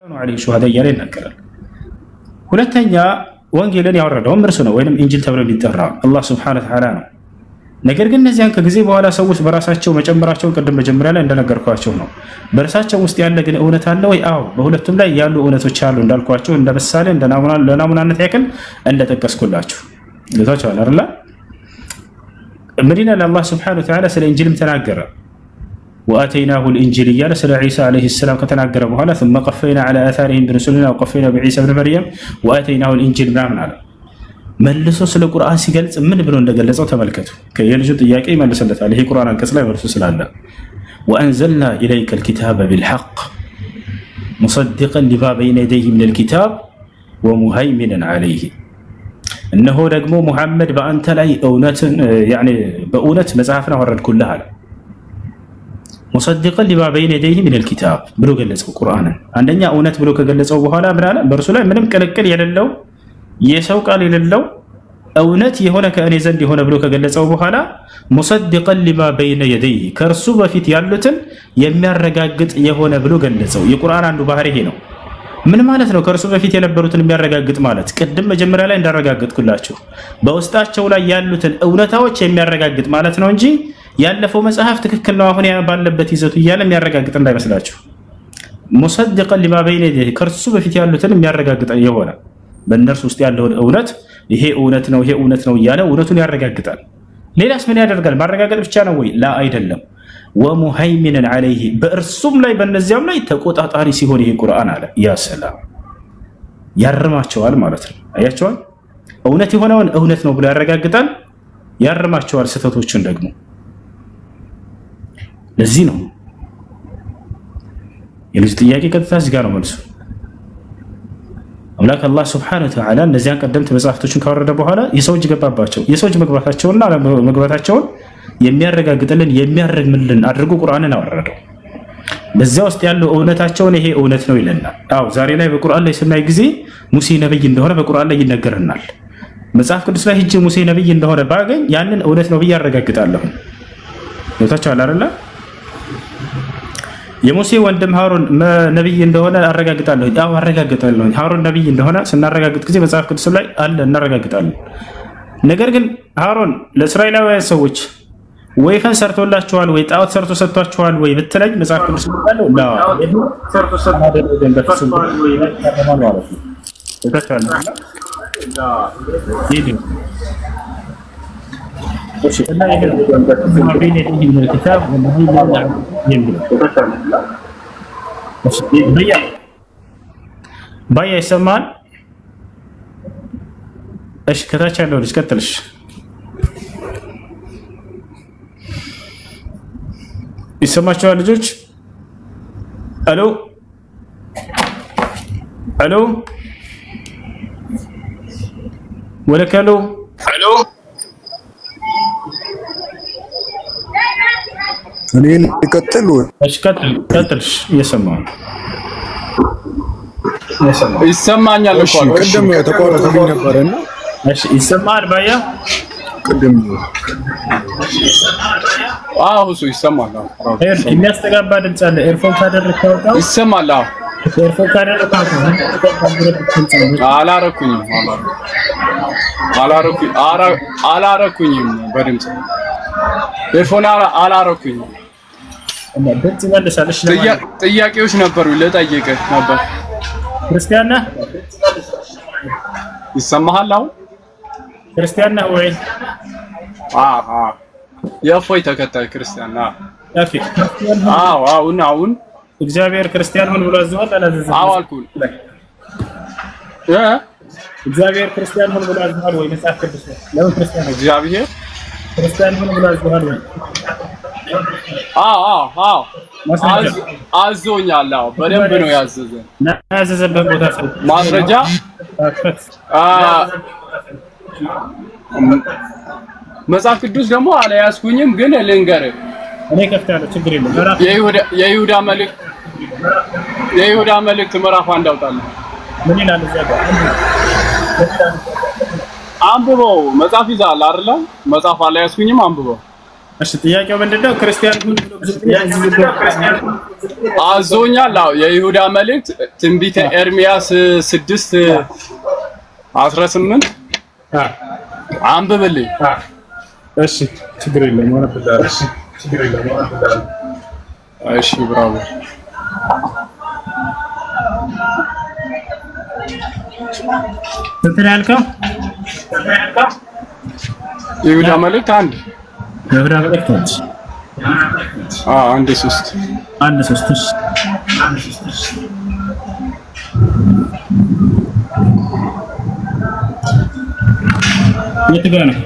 عليه شهداء እያለ ይናገራል። ሁለተኛ ወንጌልን ያወረደው እርሱ ነው ወይንም ኢንጂል ተብሎ ቢጠራ አላህ Subhanahu Wa Ta'ala ነው። ነገር ግን እነዚያን ከጊዜ በኋላ ሰዎች በራሳቸው መጨመራቸውን ቀደም መጀመሪያ ላይ እንደነገርኳቸው ነው። በራሳቸው ውስጥ ያለ ግን እውነት አለ ወይ? አዎ በሁለቱም ላይ ያሉ እውነቶች አሉ እንዳልኳቸው እንደ ምሳሌ እንደ ናሙናነት ያክል እንደጠቀስኩላችሁ ለታቸው አይደል? መዲና ለአላህ Subhanahu Wa Ta'ala ስለ ኢንጂልም ተናገረ። وآتيناه الإنجيل يالا سيدنا عيسى عليه السلام كتناقر بهلا ثم قفينا على آثارهم برسلنا وقفينا بعيسى بن مريم وآتيناه الإنجيل نعم على ملسو سለ ቁርአን ሲገልጽ ምን ብሎ እንደገለጸው ተመልከቱ። ከየልጁ ጥያቄ ይመልስለታል። ይሄ ቁርአን አንቀጽ ላይ መልሱ ስላለ وأنزلنا إليك الكتاب بالحق مصدقا لما بين يديه من الكتاب ومهيمنا عليه إنه ደግሞ ሙሐመድ በአንተ ላይ እውነትን يعني በእውነት መጽሐፍን አወረድኩልህ አለ مصدقا لما بين يديه من الكتاب ብሎ ገለጸው ቁርአንን። አንደኛ እውነት ብሎ ከገለጸው በኋላ ምን አለ? በእርሱ ላይ ምንም ቅልቅል የሌለው የሰው ቃል የሌለው እውነት የሆነ ከእኔ ዘንድ የሆነ ብሎ ከገለጸው በኋላ مصدقا لما بين يديه ከርሱ በፊት ያሉትን የሚያረጋግጥ የሆነ ብሎ ገለጸው። የቁርአን አንዱ ባህሪ ይሄ ነው። ምን ማለት ነው? ከርሱ በፊት የነበሩትን የሚያረጋግጥ ማለት ቅድም መጀመሪያ ላይ እንዳረጋግጥኩላችሁ በውስጣቸው ላይ ያሉትን እውነታዎች የሚያረጋግጥ ማለት ነው እንጂ ያለፈው መጽሐፍ ትክክል ነው አሁን ባለበት ይዘቱ እያለ የሚያረጋግጥ እንዳይመስላችሁ። مصدقا لما بين يديه ከርሱ በፊት ያሉትን የሚያረጋግጥ የሆነ በእነርሱ ውስጥ ያለውን እውነት ይሄ እውነት ነው ይሄ እውነት ነው እያለ እውነቱን ያረጋግጣል። ሌላስ ምን ያደርጋል? ማረጋገጥ ብቻ ነው ወይ? ላ አይደለም። ومهيمنا عليه በእርሱም ላይ በእነዚያም ላይ ተቆጣጣሪ ሲሆን ይሄ ቁርአን አለ ያ ሰላም ያርማቸዋል ማለት ነው። አያቸዋል እውነት የሆነውን እውነት ነው ብሎ ያረጋግጣል፣ ያርማቸዋል ስህተቶችን ደግሞ። ለዚህ ነው የልጅ ጥያቄ ቀጥታ እዚህ ጋር ነው መልሱ። አምላክ አላህ Subhanahu Wa Ta'ala እነዚያን ቀደምት መጽሐፍቶችን ካወረደ በኋላ የሰው እጅ ገባባቸው። የሰው እጅ መግባታቸውና መግባታቸውን የሚያረጋግጥልን የሚያረግምልን አድርጎ ቁርአንን አወረደው። በዚያ ውስጥ ያለው እውነታቸውን ይሄ እውነት ነው ይለናል። አዎ ዛሬ ላይ በቁርአን ላይ ስናይ ጊዜ ሙሴ ነብይ እንደሆነ በቁርአን ላይ ይነገርናል። መጽሐፍ ቅዱስ ላይ ሂጅ ሙሴ ነብይ እንደሆነ ባገኝ ያንን እውነት ነው ብዬ አረጋግጣለሁ። ወታቻለ አይደለ? የሙሴ ወንድም ሃሩን ነብይ እንደሆነ አረጋግጣለሁ። አዎ አረጋግጣለሁ። ሃሩን ነብይ እንደሆነ ስናረጋግጥ ጊዜ መጽሐፍ ቅዱስ ላይ አለ እናረጋግጣለን። ነገር ግን ሃሩን ለእስራኤላውያን ሰዎች ወይፈን ሰርቶላችኋል ወይ ጣዖት ሰርቶ ሰጥቷችኋል ወይ ብትለኝ መጽሐፍ ቅዱስ ይላል ላ ሰርቶ ሰጥቷችኋል ወይ ማለት ነው። ተከታተሉ ላ ይሄ እሺ እና ይሄ ማብሪን የዚህ ምን الكتاب والمهيمن يمبل እሺ ባያ ይሰማል። እሺ ከታች ያለው ልጅ ቀጥልሽ። ይሰማችኋል ልጆች? አሎ አሎ ወለከሎ አሎ እኔን ልቀጥል ወይ? እሺ ቀጥልሽ። እየሰማሁ ይሰማኛል እኮ ቅድም ተቋርጦልኝ ነበርና እሺ ይሰማል ባያ ቅድም እሱ ይሰማል። የሚያስተጋባ ድምጽ አለ። ኤርፎን ካደረግከው ይሰማል። ኤርፎን ካደረግከው አላረኩኝም በድምጽ ኤርፎን አላረኩኝም። ድምጽ መልሳለሽ። ጥያቄዎች ነበሩ ልጠይቅህ ነበር። ክርስቲያን ነህ? ይሰማሃል? አሁን ክርስቲያን ነህ ወይ? የእፎይ ተከታይ ክርስቲያን ነህ? ኦኬ አሁን እግዚአብሔር ክርስቲያን ሆን ብሎ አዘዋል አላዘዘም? አልኩኝ። እግዚአብሔር ክርስቲያን ሆን ብሎ አዘዋል ወይ? መጽሐፍ ቅዱስ ለምን ክርስቲያን ነው? እግዚአብሔር ክርስቲያን ሆን ብሎ አዘዋል ወይ? አዞኛል። በደንብ ነው ያዘዘን። ያዘዘበት ቦታ ማስረጃ መጽሐፍ ቅዱስ ደግሞ አልያዝኩኝም፣ ግን ልንገርህ እኔ ከፍታለሁ። ችግር የለም። የይሁዳ መልእክት ምዕራፍ 1 አውጣለሁ። ምን ይላል እዚያ ጋር? አንብበው። መጽሐፍ ይዛል አይደል? መጽሐፍ አልያዝኩኝም፣ አንብበው። እሺ ጥያቄው ምንድነው? ክርስቲያን ሁሉ አዞኛል። አዎ የይሁዳ መልእክት ትንቢተ ኤርሚያስ 6:18 አንብብልኝ። እሺ ችግር የለም ማለት ነው። እሺ ብራቮ። እንትን ያልከው ይሁዳ መልእክት አንድ ይሁዳ መልእክት አንድ 3 የት ጋር ነው?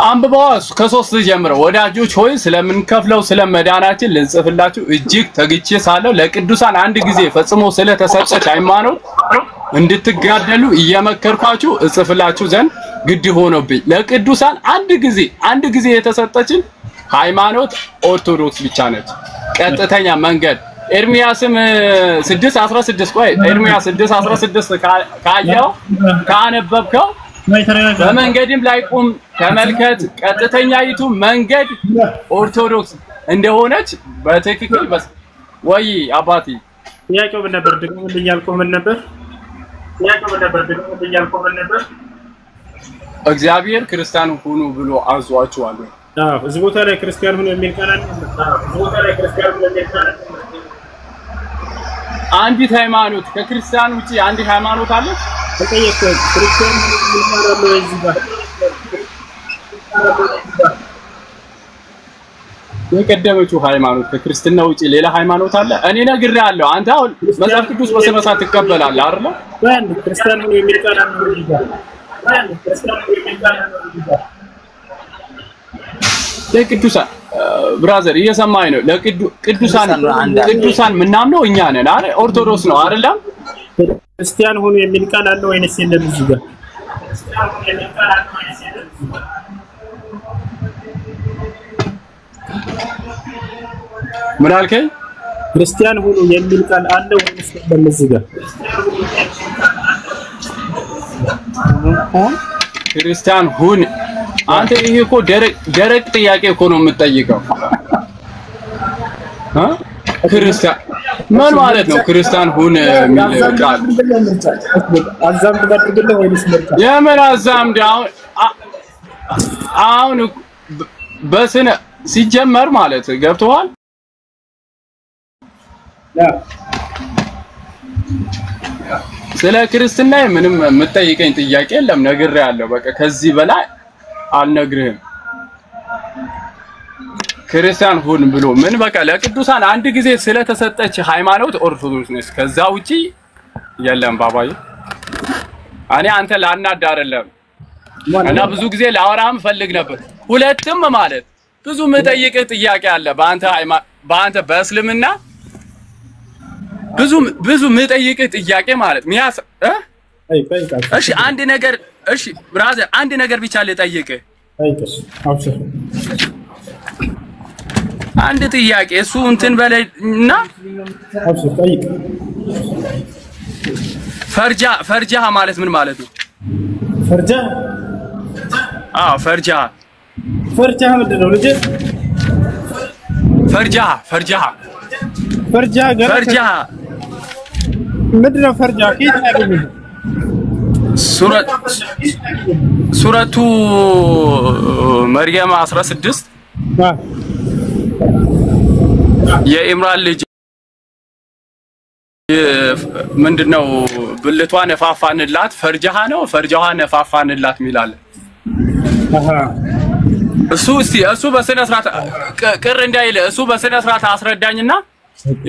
አንብበዋስ ከ3 ጀምረው ወዳጆች ሆይ ስለምንከፍለው ስለመዳናችን ልንጽፍላችሁ እጅግ ተግቼ ሳለሁ ለቅዱሳን አንድ ጊዜ ፈጽሞ ስለተሰጠች ሃይማኖት እንድትጋደሉ እየመከርኳችሁ እጽፍላችሁ ዘንድ ግድ ሆኖብኝ ለቅዱሳን አንድ ጊዜ የተሰጠችን ሃይማኖት ኦርቶዶክስ ብቻ ነች። ቀጥተኛ መንገድ ኤርሚያስም 6:16 ቆይ ኤርሚያስ 6:16 ካየው ካነበብከው በመንገድም ላይ ቁም ተመልከት ቀጥተኛይቱ መንገድ ኦርቶዶክስ እንደሆነች በትክክል ወይ አባቴ ጥያቄው ምን ነበር? ደግሞ ምን ነበር? እግዚአብሔር ክርስቲያን ሁኑ ብሎ አዟቸዋል። አዎ እዚህ ቦታ ላይ ክርስቲያን ሁኑ የሚል ቃል አለ። አንዲት ሃይማኖት ከክርስቲያን ውጪ አንድ ሃይማኖት አለ? ተጠየቀ። ክርስቲያን ሁኑ የሚል ቃል አለ እዚህ ጋር። የቀደመችው ሃይማኖት ከክርስትና ውጪ ሌላ ሃይማኖት አለ? እኔ ነግሬሃለሁ። አንተ አሁን መጽሐፍ ቅዱስ በስነ ስርዓት ትቀበላለህ አይደል? ክርስቲያን ሁኑ የሚል ቃል አለ እዚህ ጋር። ለቅዱሳን ብራዘር እየሰማኝ ነው። ለቅዱሳን ምናምነው እኛ ነን አይደል? ኦርቶዶክስ ነው አይደለም? ክርስቲያን ሁኑ የሚል ቃል አለ ወይንስ የለም እዚህ ጋር? ምን አልከኝ? ክርስቲያን ሁኑ የሚል ቃል አለ ወይንስ የለም እዚህ ጋር? ክርስቲያን ሁን አንተ ይሄ እኮ ደረቅ ጥያቄ እኮ ነው የምትጠይቀው። ክርስቲያን ምን ማለት ነው? ክርስቲያን ሁን የሚል ቃል አዛም ተደርገለ ወይስ ምርጫ? የምን አዛምድ? አሁን በስነ ሲጀመር ማለት ገብተዋል። ስለ ክርስትና ምንም የምትጠይቀኝ ጥያቄ የለም። ነግሬሃለሁ። በቃ ከዚህ በላይ አልነግርህም። ክርስቲያን ሁን ብሎ ምን በቃ ለቅዱሳን አንድ ጊዜ ስለተሰጠች ሃይማኖት ኦርቶዶክስ ነች። ከዛ ውጪ የለም ባባዬ። እኔ አንተ ላናዳ አይደለም እና ብዙ ጊዜ ላወራም ፈልግ ነበር። ሁለትም ማለት ብዙ የምጠይቅህ ጥያቄ አለ በአንተ በእስልምና ብዙ የምጠይቅህ ጥያቄ ማለት ሚያስ እሺ አንድ ነገር እሺ ብራዘር አንድ ነገር ብቻ ልጠይቅህ። አብሽር አንድ ጥያቄ እሱ እንትን በለና አብሽር ጠይቅ። ፈርጃ ማለት ምን ማለት ነው? ፈርጃ ፈርጃ ምንድን ነው ልጅ? ፈርጃ ምንድን ነው? ፈርጃ ከየት ያገኘው? ሱረቱ መርየም 16 የኢምራን ልጅ ምንድነው ብልቷ ነፋፋንላት ፈርጃዋ ነፋፋንላት ሚላል። እሱ በስነ ስርዓት ቅር እንዳይል እሱ በስነ ስርዓት አስረዳኝና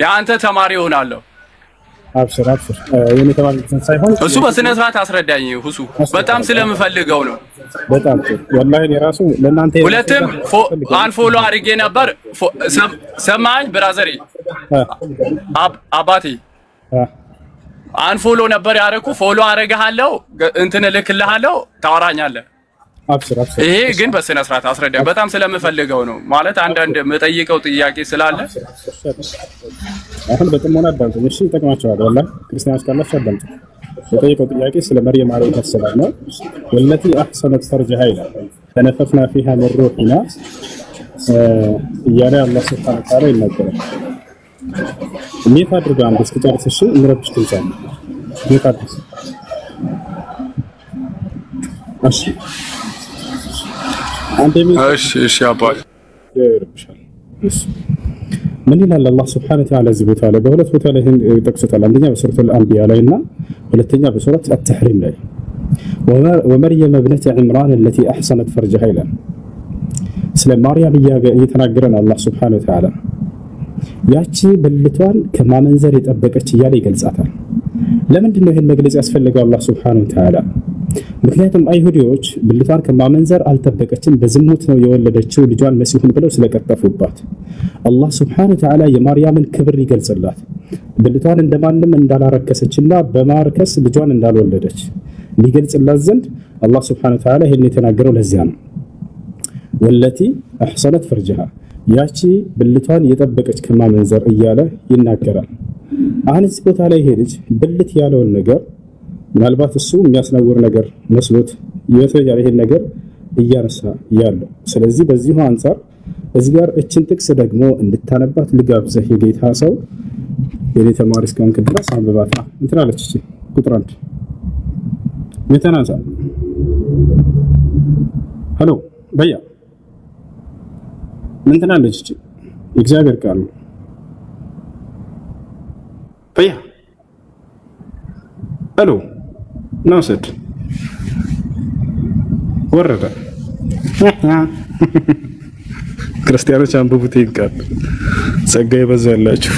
ያንተ ተማሪ ሆናለሁ። አብሽር የኔ ተማሪትን ሳይሆን እሱ በስነ ስርዓት አስረዳኝ። ሁሱ በጣም ስለምፈልገው ነው። በጣም ወላሂ ለራሱ ለናንተ ሁለቱም አንፎሎ አድርጌ ነበር። ሰማኝ ብራዘሪ አባቴ አንፎሎ ነበር ያደረኩ። ፎሎ አረጋለሁ እንትን ልክልሃለሁ ታወራኛለህ። አብሽር ይሄ ግን በስነ ስርዓት አስረዳኝ። በጣም ስለምፈልገው ነው ማለት አንዳንድ የምጠይቀው ጥያቄ ስላለ አሁን በጥሞና አዳምጡ። እሺ ይጠቅማቸዋል። ወላሂ ክርስቲያኖች ካላችሁ አዳምጡ። የጠየቀው ጥያቄ ስለ መርየም አለይሃ ሰላም ነው። ወለቲ አህሰነት ፈርጀሃ ይላል ፈነፈኽና ፊሃ ሚን ሩሒና እያለ አላህ ሱብሓነሁ ወተዓላ ይናገራል። እንዴት አድርጋ አንተ እስከጨርስ እሺ ምረብሽ ትልቻለህ። እንዴት አድርጋ እሺ አንተ እሺ አባይ ይረብሻል። እሺ من ይላል አላህ ሱብሓነሁ ወተዓላ እዚህ ቦታ ላይ በሁለት ቦታ ላይ ጠቅሶታል። አንደኛ በሱረቱል አንቢያ ላይ እና ሁለተኛ በሱረት አት-ተሕሪም ላይ ወመርየም እብነተ ዒምራን التي احصنت فرجها ይላል። ስለ ማርያም እየተናገረ ነው አላህ ሱብሓነሁ ወተዓላ። ያቺ ብልቷን ከማመንዘር የጠበቀች እያለ ይገልጻታል። ለምንድን ነው ይሄን መግለጽ ያስፈልገው አላህ ሱብሓነሁ ወተዓላ? ምክንያቱም አይሁዲዎች ብልቷን ከማመንዘር አልጠበቀችም፣ በዝሙት ነው የወለደችው ልጇን መሲሁን ብለው ስለቀጠፉባት አላህ ሱብሓነሁ ወተዓላ የማርያምን ክብር ይገልጽላት ብልቷን እንደማንም እንዳላረከሰችና በማርከስ ልጇን እንዳልወለደች ሊገልጽላት ዘንድ አላህ ሱብሓነሁ ወተዓላ ይሄን የተናገረው ለዚያ ነው። ወለቲ አህሰነት ፈርጀሃ ያቺ ብልቷን የጠበቀች ከማመንዘር እያለ ይናገራል። አሁን እዚህ ቦታ ላይ ሄደች ብልት ያለውን ነገር ምናልባት እሱ የሚያስነውር ነገር መስሎት ይወሰዳል ይሄን ነገር እያነሳ ያለው። ስለዚህ በዚሁ አንፃር እዚህ ጋር እችን ጥቅስ ደግሞ እንድታነባት ልጋብዘህ የጌታ ሰው የኔ ተማሪ እስከሆንክ ድረስ አንብባት። እንትን አለች እቺ ቁጥር 1 የተናሳ ሄሎ በያ ምን ትላለች እቺ እግዚአብሔር ቃል ነው በያ ሄሎ نوسد ورد ክርስቲያኖች አንብቡት ይንቃል ጸጋይ በዛላችሁ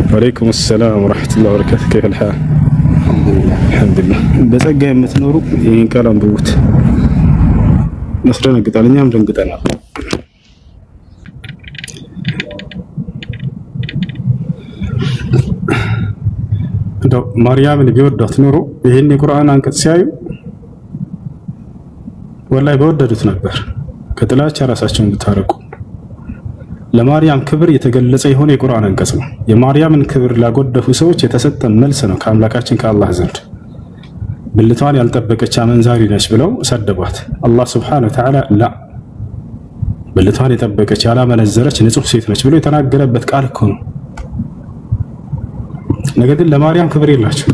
ወአለይኩም ሰላም ወራህመቱላሂ ወበረካቱሁ كيف الحال الحمد لله በጸጋይ የምትኖሩ ይሄን ቃል አንብቡት መስደነግጣል እኛም ደንግጠናል እንደው ማርያምን ቢወዳት ኖሮ ይሄን የቁርአን አንቀጽ ሲያዩ ወላሂ በወደዱት ነበር። ከጥላቻ ራሳቸውን ብታረቁ ለማርያም ክብር የተገለጸ የሆነ የቁርአን አንቀጽ ነው። የማርያምን ክብር ላጎደፉ ሰዎች የተሰጠ መልስ ነው ከአምላካችን ከአላህ ዘንድ። ብልቷን ያልጠበቀች አመንዛሪ ነች ብለው ሰደቧት። አላህ ሱብሓነሁ ወተዓላ ላ ብልቷን የጠበቀች ያላመነዘረች ንጹህ ሴት ነች ብሎ የተናገረበት ቃል እኮ ነው። ነገር ግን ለማርያም ክብር የላቸው።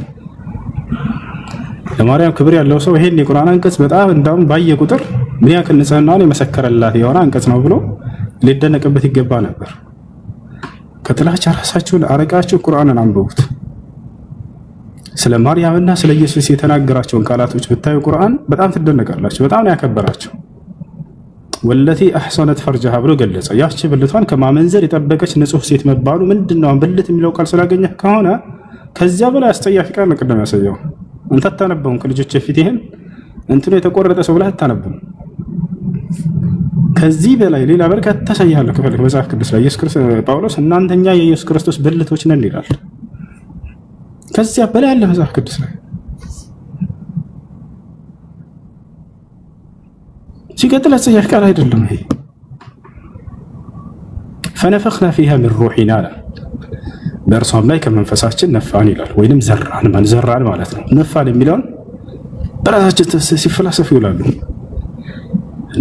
ለማርያም ክብር ያለው ሰው ይሄን የቁርአን አንቀጽ በጣም እንዳውም ባየ ቁጥር ምን ያክል ንጽህናውን የመሰከረላት የሆነ አንቀጽ ነው ብሎ ሊደነቅበት ይገባ ነበር። ከጥላቻ ራሳችሁን አረቃችሁ ቁርአንን አንብቡት። ስለ ማርያምና ስለ ኢየሱስ የተናገራቸውን ቃላቶች ብታዩ ቁርአን በጣም ትደነቃላችሁ። በጣም ነው ያከበራቸው። ወለቲ አህሰነት ፈርጀሃ ብሎ ገለጸ። ያቺ ብልቷን ከማመንዘር የጠበቀች ንጹህ ሴት መባሉ ምንድነው? ብልት የሚለው ቃል ስላገኘህ ከሆነ ከዚያ በላይ አስጠያፊ ቃል ነው ቀደም ያሳየው። አንተ አታነበውም ከልጆች ፊት ይሄን እንትኑ የተቆረጠ ሰው ብለህ አታነበውም። ከዚህ በላይ ሌላ በርካታ ታሳያለህ ከፈልክ መጽሐፍ ቅዱስ ላይ ኢየሱስ ክርስቶስ ጳውሎስ እናንተኛ የኢየሱስ ክርስቶስ ብልቶች ነን ይላል። ከዚያ በላይ ያለ መጽሐፍ ቅዱስ ላይ ሲቀጥል አጸያፊ ቃል አይደለም ይሄ። ፈነፈኽና ፊሃ ሚን ሩሒና በእርሷም ላይ ከመንፈሳችን ነፋን ይላል። ወይንም ዘራን ዘራን ማለት ነው። ነፋን የሚለውን በራሳቸው ሲፈላሰፉ ይላሉ።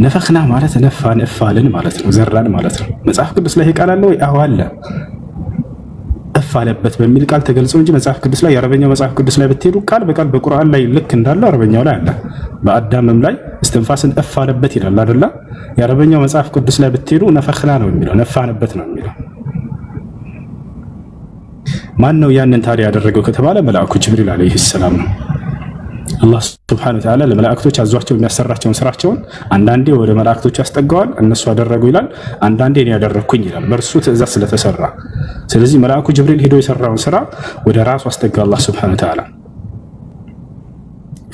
ነፈኽና ማለት ነፋን እፋልን ማለት ነው። ዘራን ማለት ነው። መጽሐፍ ቅዱስ ላይ ይሄ ቃል አለ ወይ? አዎ አለ። እፋለበት በሚል ቃል ተገልጾ እንጂ መጽሐፍ ቅዱስ ላይ የአረበኛው መጽሐፍ ቅዱስ ላይ ብትሄዱ ቃል በቃል በቁርአን ላይ ልክ እንዳለው አረበኛው ላይ አለ። በአዳምም ላይ እስትንፋስን እፋለበት ይላል አይደለ? የአረበኛው መጽሐፍ ቅዱስ ላይ ብትሄዱ ነፈኽና ነው የሚለው፣ ነፋንበት ነው የሚለው። ማን ነው ያንን ታዲያ ያደረገው ከተባለ መልአኩ ጅብሪል አለይሂ ሰላም ነው። አላህ ሱብሓነሁ ወተዓላ ለመላእክቶች አዟቸው የሚያሰራቸውን ስራቸውን አንዳንዴ ወደ መላእክቶች ያስጠጋዋል፣ እነሱ አደረጉ ይላል። አንዳንዴ እኔ ያደረኩኝ ይላል፣ በእርሱ ትእዛዝ ስለተሰራ። ስለዚህ መልአኩ ጅብሪል ሄዶ የሰራውን ስራ ወደ ራሱ አስጠጋ አላህ ሱብሓነሁ ወተዓላ።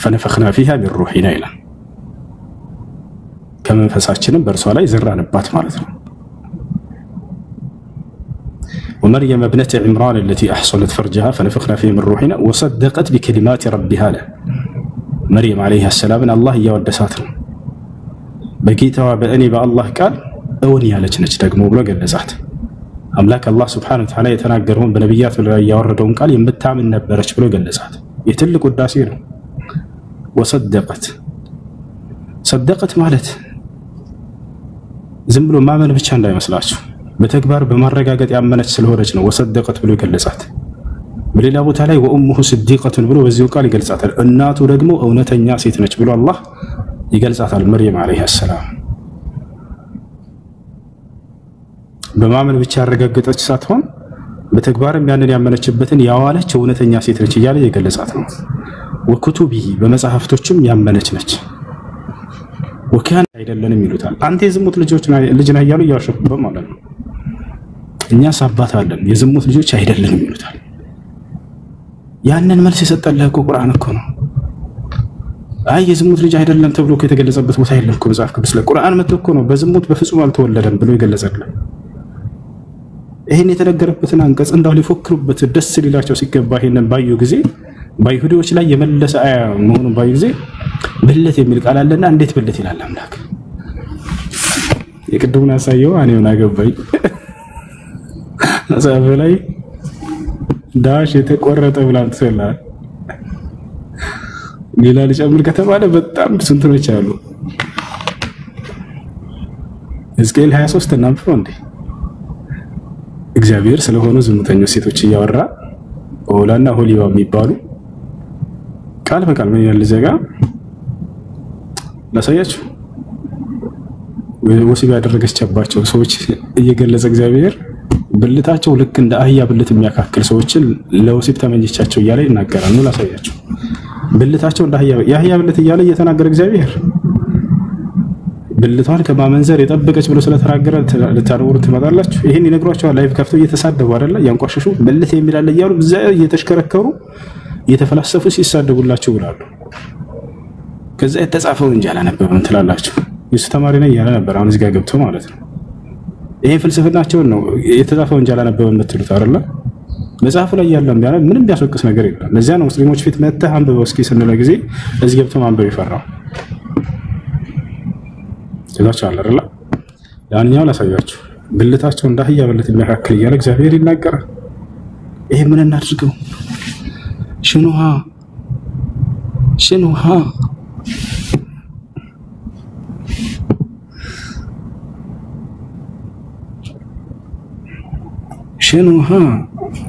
ፈነፈኽና ፊሃ ሚን ሩሒና ይላል። ከመንፈሳችንም በእርሷ ላይ ዘራንባት ማለት ነው። ومريم ابنة عمران التي أحصنت فرجها فنفخنا فيه من روحنا وصدقت بكلمات ربها له مريم عليها السلام إن الله يودساتنا بقيتها بأني بالله قال أوني على جنج دقمو بلو قلزات አምላክ አላህ ሱብሓነሁ ወተዓላ የተናገረውን በነብያት ላይ ያወረደውን ቃል የምታምን ነበረች ብሎ ገለጻት። የትልቅ ውዳሴ ነው። ወሰደቀት ሰደቀት ማለት ዝም ብሎ ማመን ብቻ እንዳይመስላችሁ በተግባር በማረጋገጥ ያመነች ስለሆነች ነው ወሰደቀት ብሎ ገለጻት። በሌላ ቦታ ላይ ወኡሙሁ ስዲቀቱን ብሎ በዚሁ ቃል ይገልጻታል። እናቱ ደግሞ እውነተኛ ሴት ነች ብሎ አላህ ይገልጻታል። መርየም አለይሃ ሰላም በማመን ብቻ ያረጋገጠች ሳትሆን በተግባርም ያንን ያመነችበትን ያዋለች እውነተኛ ሴት ነች እያለ የገለጻት ነው። ወኩቱቢሂ በመጽሐፍቶችም ያመነች ነች። ወካን አይደለንም ይሉታል። አንተ የዝሙት ልጅ ነህ እያሉ እያሸፉበት ማለት ነው። እኛስ አባት አለን የዝሙት ልጆች አይደለንም ይሉታል። ያንን መልስ የሰጠልህ እኮ ቁርአን እኮ ነው። አይ የዝሙት ልጅ አይደለም ተብሎ ከተገለጸበት ቦታ የለም እኮ መጽሐፍ ቅዱስ ላይ ቁርአን መጥቶ እኮ ነው በዝሙት በፍጹም አልተወለደም ብሎ የገለጸልን። ይሄን የተነገረበትን አንቀጽ እንዳው ሊፎክሩበት ደስ ሊላቸው ሲገባ ይሄንን ባዩ ጊዜ በይሁዲዎች ላይ የመለሰ አያ መሆኑን ባዩ ጊዜ ብልት የሚል ቃል አለና እንዴት ብልት ይላል አምላክ? የቅድሙን ያሳየው እኔውን አገባኝ መጽሐፍ ላይ ዳሽ የተቆረጠ ብላን ተሰላል ሌላ ልጨምር ከተባለ በጣም ስንቶች አሉ። ሕዝቅኤል 23 እናንብበው እንዴ እግዚአብሔር ስለሆኑ ዝሙተኞች ሴቶች እያወራ ኦላና ሆሊባ የሚባሉ ቃል በቃል ምን ያህል ዘጋ ላሳያችሁ ወሲብ ያደረገችባቸው ሰዎች እየገለጸ እግዚአብሔር ብልታቸው ልክ እንደ አህያ ብልት የሚያካክል ሰዎችን ለወሲብ ተመኝቻቸው እያለ ይናገራል። ነው ላሳያችሁ ብልታቸው እንደ አህያ ብልት እያለ እየተናገረ እግዚአብሔር ብልቷን ከማመንዘር የጠበቀች ብሎ ስለተናገረ ልታወሩ ትመጣላችሁ። ይሄን ይነግሯቸዋል። ላይቭ ከፍተው እየተሳደቡ አይደለ ያንቋሽሹ ብልት የሚላል እያሉ ብዛ እየተሽከረከሩ እየተፈላሰፉ ሲሳደቡላችሁ ብላሉ። ከዛ የተጻፈው እንጂ አላነበበም ትላላችሁ። የሱ ተማሪ ነኝ ያለ ነበር አሁን እዚህ ጋር ገብቶ ማለት ነው። ይሄን ፍልስፍናቸውን ነው የተጻፈው እንጂ አላነበበም የምትሉት አይደለ? መጽሐፉ ላይ ያለው ያለ ምንም ቢያስወቅስ ነገር የለም። ለዚያ ነው ሙስሊሞች ፊት መተህ አንብበው እስኪ ስንል ጊዜ እዚህ ገብቶ ማንበብ ይፈራው ስለቻለ አይደለ? ያንኛው ላሳያችሁ ብልታቸው እንደ አህያ ብልት የሚያካክል እያለ እግዚአብሔር ይናገራል። ይሄ ምን እናድርገው? ሽኑሃ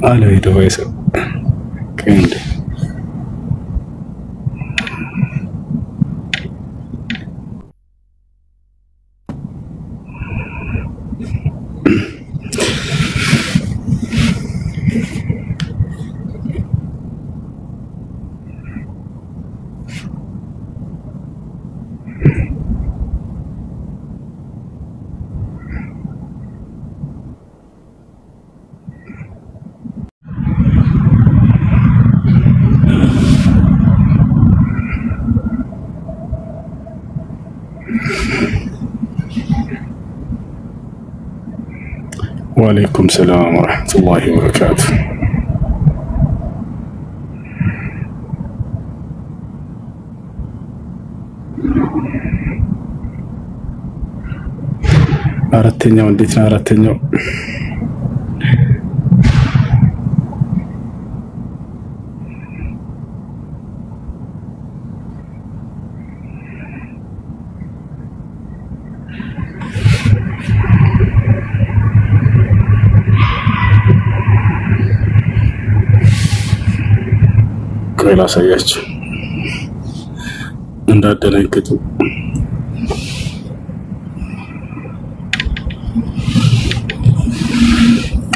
አለ ይደዋይሰ ከእንደ وعليكم السلام ورحمة الله وبركاته. አራተኛው እንዴት ነው? አራተኛው ላሳያችሁ እንዳደነግጡ።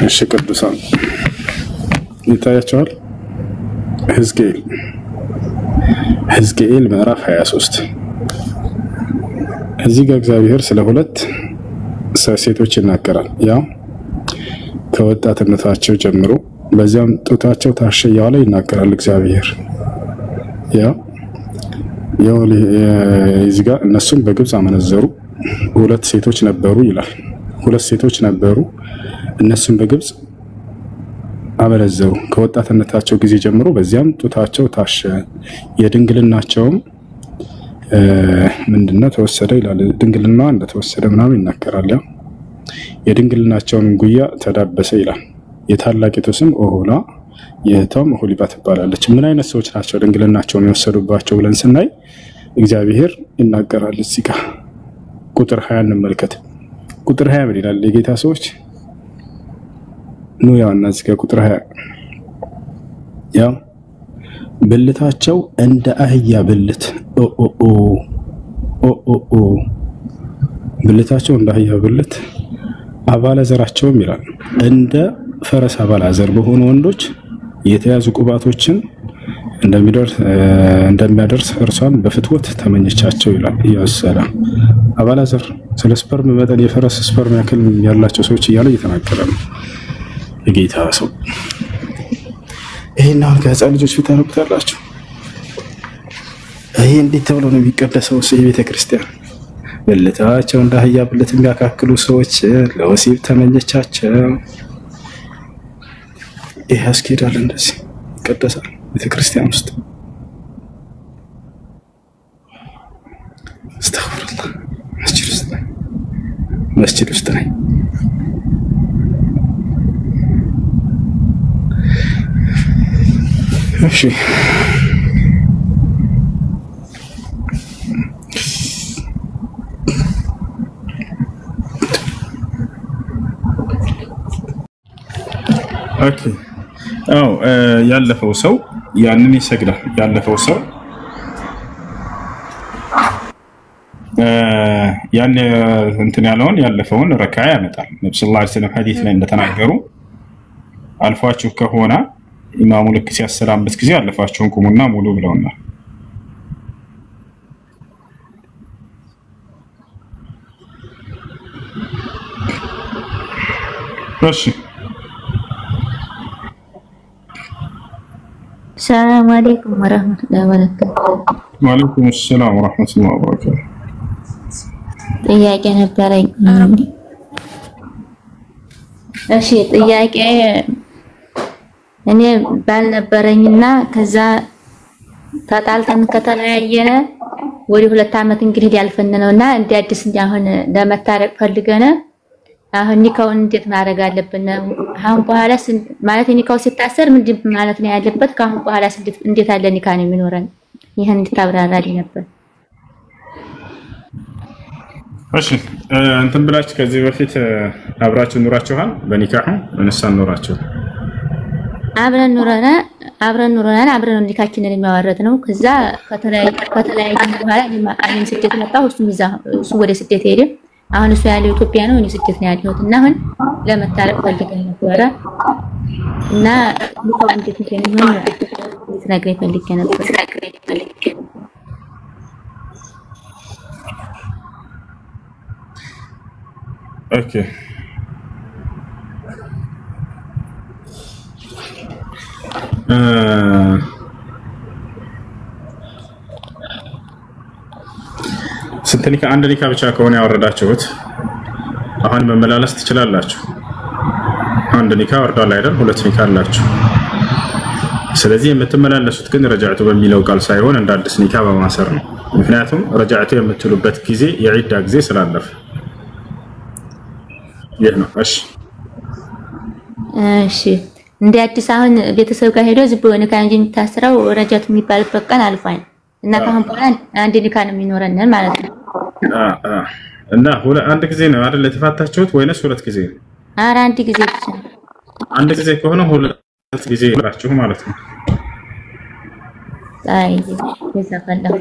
እሺ ቅዱሳን ይታያቸዋል። ሕዝቅኤል ምዕራፍ 23 እዚህ ጋር እግዚአብሔር ስለ ሁለት ሴቶች ይናገራል። ያው ከወጣትነታቸው ጀምሮ በዚያም ጡታቸው ታሸ እያለ ይናገራል እግዚአብሔር። ያው እዚህ ጋር እነሱም በግብፅ አመነዘሩ፣ ሁለት ሴቶች ነበሩ ይላል። ሁለት ሴቶች ነበሩ እነሱም በግብፅ አመነዘሩ ከወጣትነታቸው ጊዜ ጀምሮ በዚያም ጡታቸው ታሸ፣ የድንግልናቸውም ምንድነው ተወሰደ ይላል። ድንግልና እንደተወሰደ ምናምን ይናገራል። ያው የድንግልናቸውን ጉያ ተዳበሰ ይላል። የታላቂቱ ስም ኦሆላ የእህቷም ኦሆሊባ ትባላለች። ምን አይነት ሰዎች ናቸው ድንግልናቸውን የወሰዱባቸው ብለን ስናይ እግዚአብሔር ይናገራል። እዚህ ጋር ቁጥር 20 እንመልከት። ቁጥር 20 ምን ይላል? የጌታ ሰዎች ነው ያውና እዚህ ጋር ቁጥር 20 ያው ብልታቸው እንደ አህያ ብልት ብልታቸው እንደ አህያ ብልት አባለዘራቸውም ይላል እንደ ፈረስ አባለዘር በሆኑ ወንዶች የተያዙ ቁባቶችን እንደሚያደርስ እርሷን በፍትወት ተመኘቻቸው ይላል። ያሰላም አባለዘር ስለ ስፐርም መጠን የፈረስ ስፐርም ያክል ያላቸው ሰዎች እያለ እየተናገረ ነው የጌታ ሰው። ይሄን አሁን ከህፃን ልጆች ፊት ታነቡታላችሁ። ይሄ እንዴት ተብሎ ነው የሚቀደሰው? የቤተ ክርስቲያን ብልታቸው እንደ አህያ ብልት የሚያካክሉ ሰዎች ለወሲብ ተመኘቻቸው። ይሄ ያስኬዳል? እንደዚህ ይቀደሳል ቤተ ክርስቲያን ውስጥ? አስተግፍሩላህ። መስጂድ ውስጥ ነኝ። እሺ ኦኬ ያለፈው ሰው ያንን ይሰግዳል። ያለፈው ሰው ያን እንትን ያለውን ያለፈውን ረካዓ ያመጣል። ነብዩ ሰለላሁ ዐለይሂ ወሰለም ሐዲስ ላይ እንደተናገሩ አልፏችሁ ከሆነ ኢማሙ ልክ ሲያሰላምበት ጊዜ አለፋችሁን ቁሙና ሙሉ ብለውናል። እሺ ሰላም አለይኩም ወራህመቱላሂ ወበረካቱ። ወአለይኩም ሰላም ወራህመቱላሂ ወበረካቱ። ጥያቄ ነበረኝ። እሺ ጥያቄ እኔ ባልነበረኝና ከዛ ተጣልተን ከተለያየነ ወደ 2 አመት እንግዲህ ያልፈን ነውና እንደ አዲስ አሁን ለመታረቅ ፈልገነ አሁን ኒካውን እንዴት ማድረግ አለብን? አሁን በኋላ ማለት ኒካው ሲታሰር ምንድን ማለት ነው ያለበት? ካሁን በኋላ እንዴት አለ ኒካ ነው የሚኖረን? ይሄን እንድታብራራልኝ ነበር። እሺ እንትን ብላችሁ ከዚህ በፊት አብራችሁ ኑራችኋል? በኒካህ እንሳን ኑራችሁ አብረን ኑረናል። አብረን ኒካችንን የሚያወረድ ነው። ከዛ ከተለያየን በኋላ እኔም ስደት መጣሁ፣ እሱ ወደ ስደት ሄደ። አሁን እሱ ያለው ኢትዮጵያ ነው፣ እኔ ስደት ነው ያለሁት እና አሁን ለመታረቅ ፈልገን ነበረ እና ኒካው እንዴት እንደሚሆን ልትነግረኝ ፈልጌ ነበር። ኦኬ ስንት ኒካ? አንድ ኒካ ብቻ ከሆነ ያወረዳችሁት አሁን መመላለስ ትችላላችሁ። አንድ ኒካ ወርዷል አይደል? 2 ኒካ አላችሁ። ስለዚህ የምትመላለሱት ግን ረጃዕቱ በሚለው ቃል ሳይሆን እንደ አዲስ ኒካ በማሰር ነው። ምክንያቱም ረጃዕቱ የምትሉበት ጊዜ የዒዳ ጊዜ ስላለፈ ይህ ነው። እሺ እንደ አዲስ አሁን ቤተሰብ ጋር ሄዶ ዝም ብሎ ኒካ እንጂ የሚታስረው ረጃዕቱ የሚባልበት ቀን አልፏል እና ካሁን በኋላ አንድ ኒካ ነው የሚኖረን ማለት ነው። እና አንድ ጊዜ ነው አይደል የተፋታችሁት ወይንስ 2 ጊዜ? ኧረ አንድ ጊዜ ብቻ። አንድ ጊዜ ከሆነ 2 ጊዜ ይላችሁ ማለት ነው። አይ ይዘፈለሁ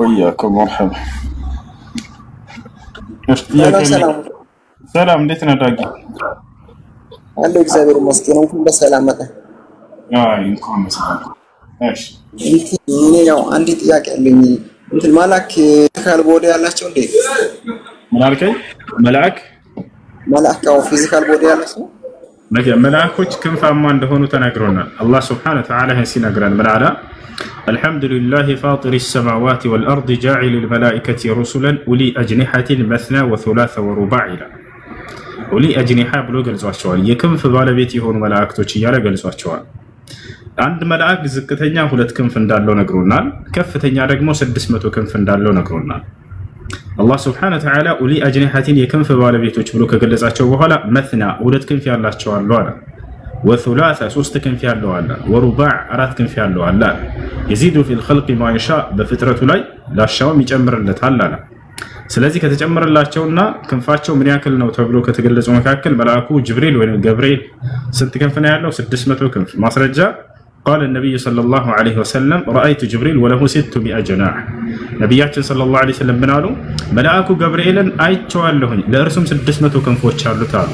ወያኩም መርሐባ። ሰላም እንዴት ነህ ዳጊ? አለሁ እግዚአብሔር ይመስገን። እንኳን በሰላም መጣ። አይ እንኳን በሰላም። እሺ እኔ ያው አንድ ጥያቄ አለኝ። እንትን ማላክ ፊዚካል ቦዲ ያላቸው እንዴ? ምን አልከኝ? መላእክት ፊዚካል ቦዲ ያላቸው መላእክቶች ክንፋማ እንደሆኑ ተናግሮናል። አላህ Subhanahu Wa Ta'ala ሲነግረን ምን አለ? አልሐምዱሊላሂ ፋጢሪ السماوات والأرض جاعل الملائكة رسلا أولي أجنحة مثنى وثلاث ورباع ይላል። ኡሊ አጅኒሃ ብሎ ገልጿቸዋል። የክንፍ ባለቤት የሆኑ መላእክቶች እያለ ገልጿቸዋል። አንድ መልአክ ዝቅተኛ 2 ክንፍ እንዳለው ነግሮናል። ከፍተኛ ደግሞ 600 ክንፍ እንዳለው ነግሮናል። አላህ ስብሐነሁ ወተዓላ ኡሊ አጅኒሐቲን የክንፍ ባለቤቶች ብሎ ከገለጻቸው በኋላ መትና ሁለት ክንፍ ያላቸው አሉ አለ። ወሱላሳ ሶስት ክንፍ ያለው አለ። ወሩባዕ አራት ክንፍ ያለው አለ። የዚዱ ፊል ኸልቂ ማ የሻ በፍጥረቱ ላይ ላሻውም ይጨምርለታል አለ። ስለዚህ ከተጨመረላቸውና ክንፋቸው ምን ያክል ነው ተብሎ ከተገለጹ መካከል መልአኩ ጅብሪል ወይም ገብርኤል ስንት ክንፍ ነው ያለው? 600 ክንፍ። ማስረጃ قال النبي صلى الله عليه وسلم رأيت جبريل وله 600 جناح ነብያችን صلى الله عليه وسلم ምን አሉ? መልአኩ ገብርኤልን አይቼዋለሁኝ ለእርሱም 600 ክንፎች አሉት አሉ።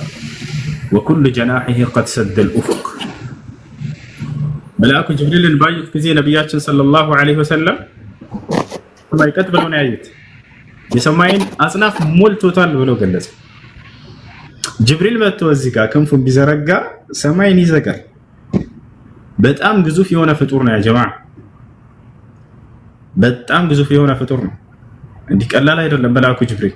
وكل جناحه قد سد الأفق መልአኩ ጅብሪልን ባዩት ጊዜ ነብያችን صلى الله عليه وسلم ማይቀጥ ብለው ነው ያዩት። የሰማይን አጽናፍ ሞልቶታል ብሎ ገለጸ። ጅብሪል መጥቶ እዚህ ጋር ክንፉን ቢዘረጋ ሰማይን ይዘጋል። በጣም ግዙፍ የሆነ ፍጡር ነው ያ ጀማዓ፣ በጣም ግዙፍ የሆነ ፍጡር ነው። እንዲህ ቀላል አይደለም መልአኩ ጅብሪል።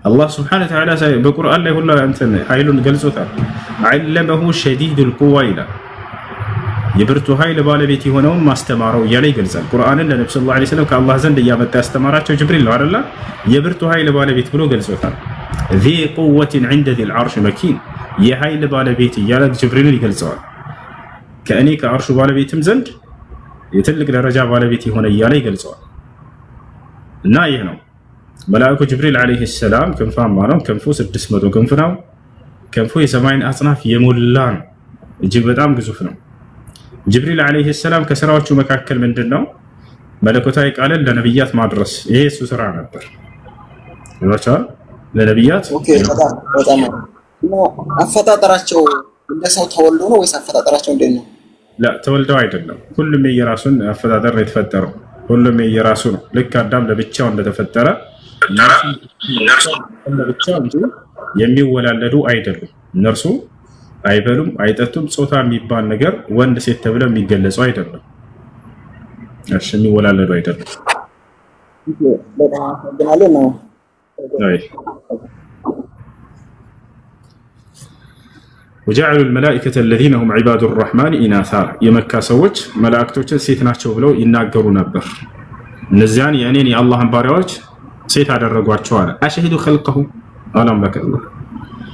አላህ ሱብሓነሁ ወተዓላ በቁርአን ላይ ሁሉ እንትን ኃይሉን ገልጾታል። ዐለመሁ ሸዲዱል ቁዋ ይላል። የብርቱ ኃይል ባለቤት የሆነውን ማስተማረው እያለ ይገልጻል። ቁርአንን ለነብዩ ሰለላሁ ዐለይሂ ወሰለም ከአላህ ዘንድ እያመጣ ያስተማራቸው ጅብሪል ነው አይደል? የብርቱ ኃይል ባለቤት ብሎ ገልጾታል። ذي قوة عند ذي العرش مكين የኃይል ባለቤት እያለ ጅብሪልን ይገልጸዋል። ከእኔ ከአርሹ ባለቤትም ዘንድ የትልቅ ደረጃ ባለቤት የሆነ እያለ ይገልጸዋል። እና ይህ ነው መልአኩ ጅብሪል ዐለይሂ ሰላም ክንፋማ ነው። ክንፉ 600 ክንፍ ነው። ክንፉ የሰማይን አጽናፍ የሞላ ነው። እጅግ በጣም ግዙፍ ነው። ጅብሪል ዐለይሂ ሰላም ከስራዎቹ መካከል ምንድነው? መለኮታዊ ቃልን ለነብያት ማድረስ። ይሄ እሱ ስራ ነበር። ወጣው ለነብያት በጣም አፈጣጠራቸው እንደ ሰው ተወልዶ ነው ወይስ አፈጣጠራቸው እንዴት ነው? لا ተወልደው አይደለም። ሁሉም የራሱን አፈጣጠር ነው የተፈጠረው። ሁሉም የራሱ ነው። ልክ አዳም ለብቻው እንደተፈጠረ ለብቻው እንጂ የሚወላለዱ አይደሉም። እነርሱ አይበሉም፣ አይጠጡም። ጾታ የሚባል ነገር ወንድ ሴት ተብለው የሚገለጹ አይደለም። እሺ የሚወላለዱ አይደለም። በጣም አመሰግናለሁ ነው። አይ وجعلوا الملائكة الذين هم عباد الرحمن إناثا የመካ ሰዎች መላእክቶችን ሴት ናቸው ብለው ይናገሩ ነበር። እነዚያን የኔን የአላህን ባሪያዎች ሴት አደረጓቸው አለ። አሸሂዱ خلقه አላም በከላህ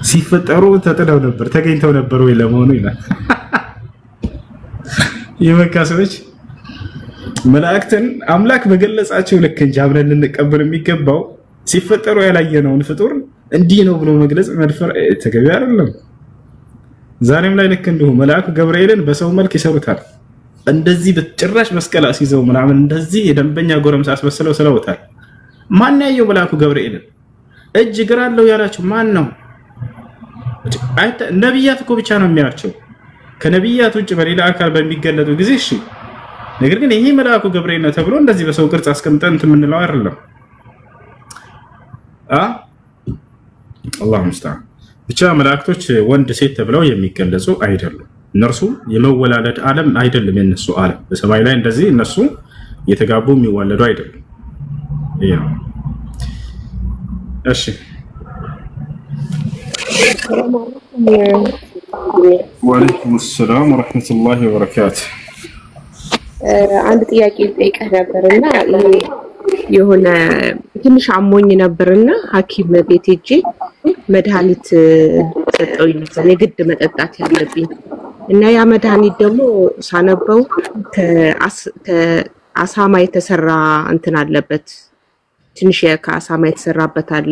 ሲፈጠሩ ተጥለው ነበር ተገኝተው ነበር ወይ ለመሆኑ ይላል። የመካ ሰዎች መላእክትን አምላክ በገለጻቸው ልክ እንጂ አብረን ልንቀበል የሚገባው ሲፈጠሩ ያላየነውን ፍጡር እንዲህ ነው ብሎ መግለጽ መድፈር ተገቢ አይደለም። ዛሬም ላይ ልክ እንደው መልአኩ ገብርኤልን በሰው መልክ ይሰሩታል። እንደዚህ በጭራሽ መስቀል አስይዘው ምናምን እንደዚህ የደንበኛ ጎረምሳ አስመስለው ስለውታል። ማን ያየው መልአኩ ገብርኤልን? እጅ እግር አለው ያላችሁ ማን ነው? ነብያት እኮ ብቻ ነው የሚያቸው። ከነብያት ውጭ በሌላ አካል በሚገለጡ ጊዜ እሺ። ነገር ግን ይሄ መልአኩ ገብርኤል ነው ተብሎ እንደዚህ በሰው ቅርጽ አስቀምጠን የምንለው አይደለም። አላሁ ሙስተዓን። ብቻ መላእክቶች ወንድ ሴት ተብለው የሚገለጹ አይደሉም። እነርሱ የመወላለድ ዓለም አይደለም የነሱ ዓለም። በሰማይ ላይ እንደዚህ እነሱ የተጋቡ የሚዋለዱ አይደሉም። ይሄ እሺ ወአለይኩም ሰላም ወራህመቱላሂ ወበረካቱ። አንድ ጥያቄ ልጠይቅህ ነበርና የሆነ ትንሽ አሞኝ ነበርና ሐኪም ቤት ሄጄ መድኃኒት ሰጠውኝ ነበር የግድ መጠጣት ያለብኝ እና ያ መድኃኒት ደግሞ ሳነበው ከአሳማ የተሰራ እንትን አለበት ትንሽ ከአሳማ የተሰራበት አለ።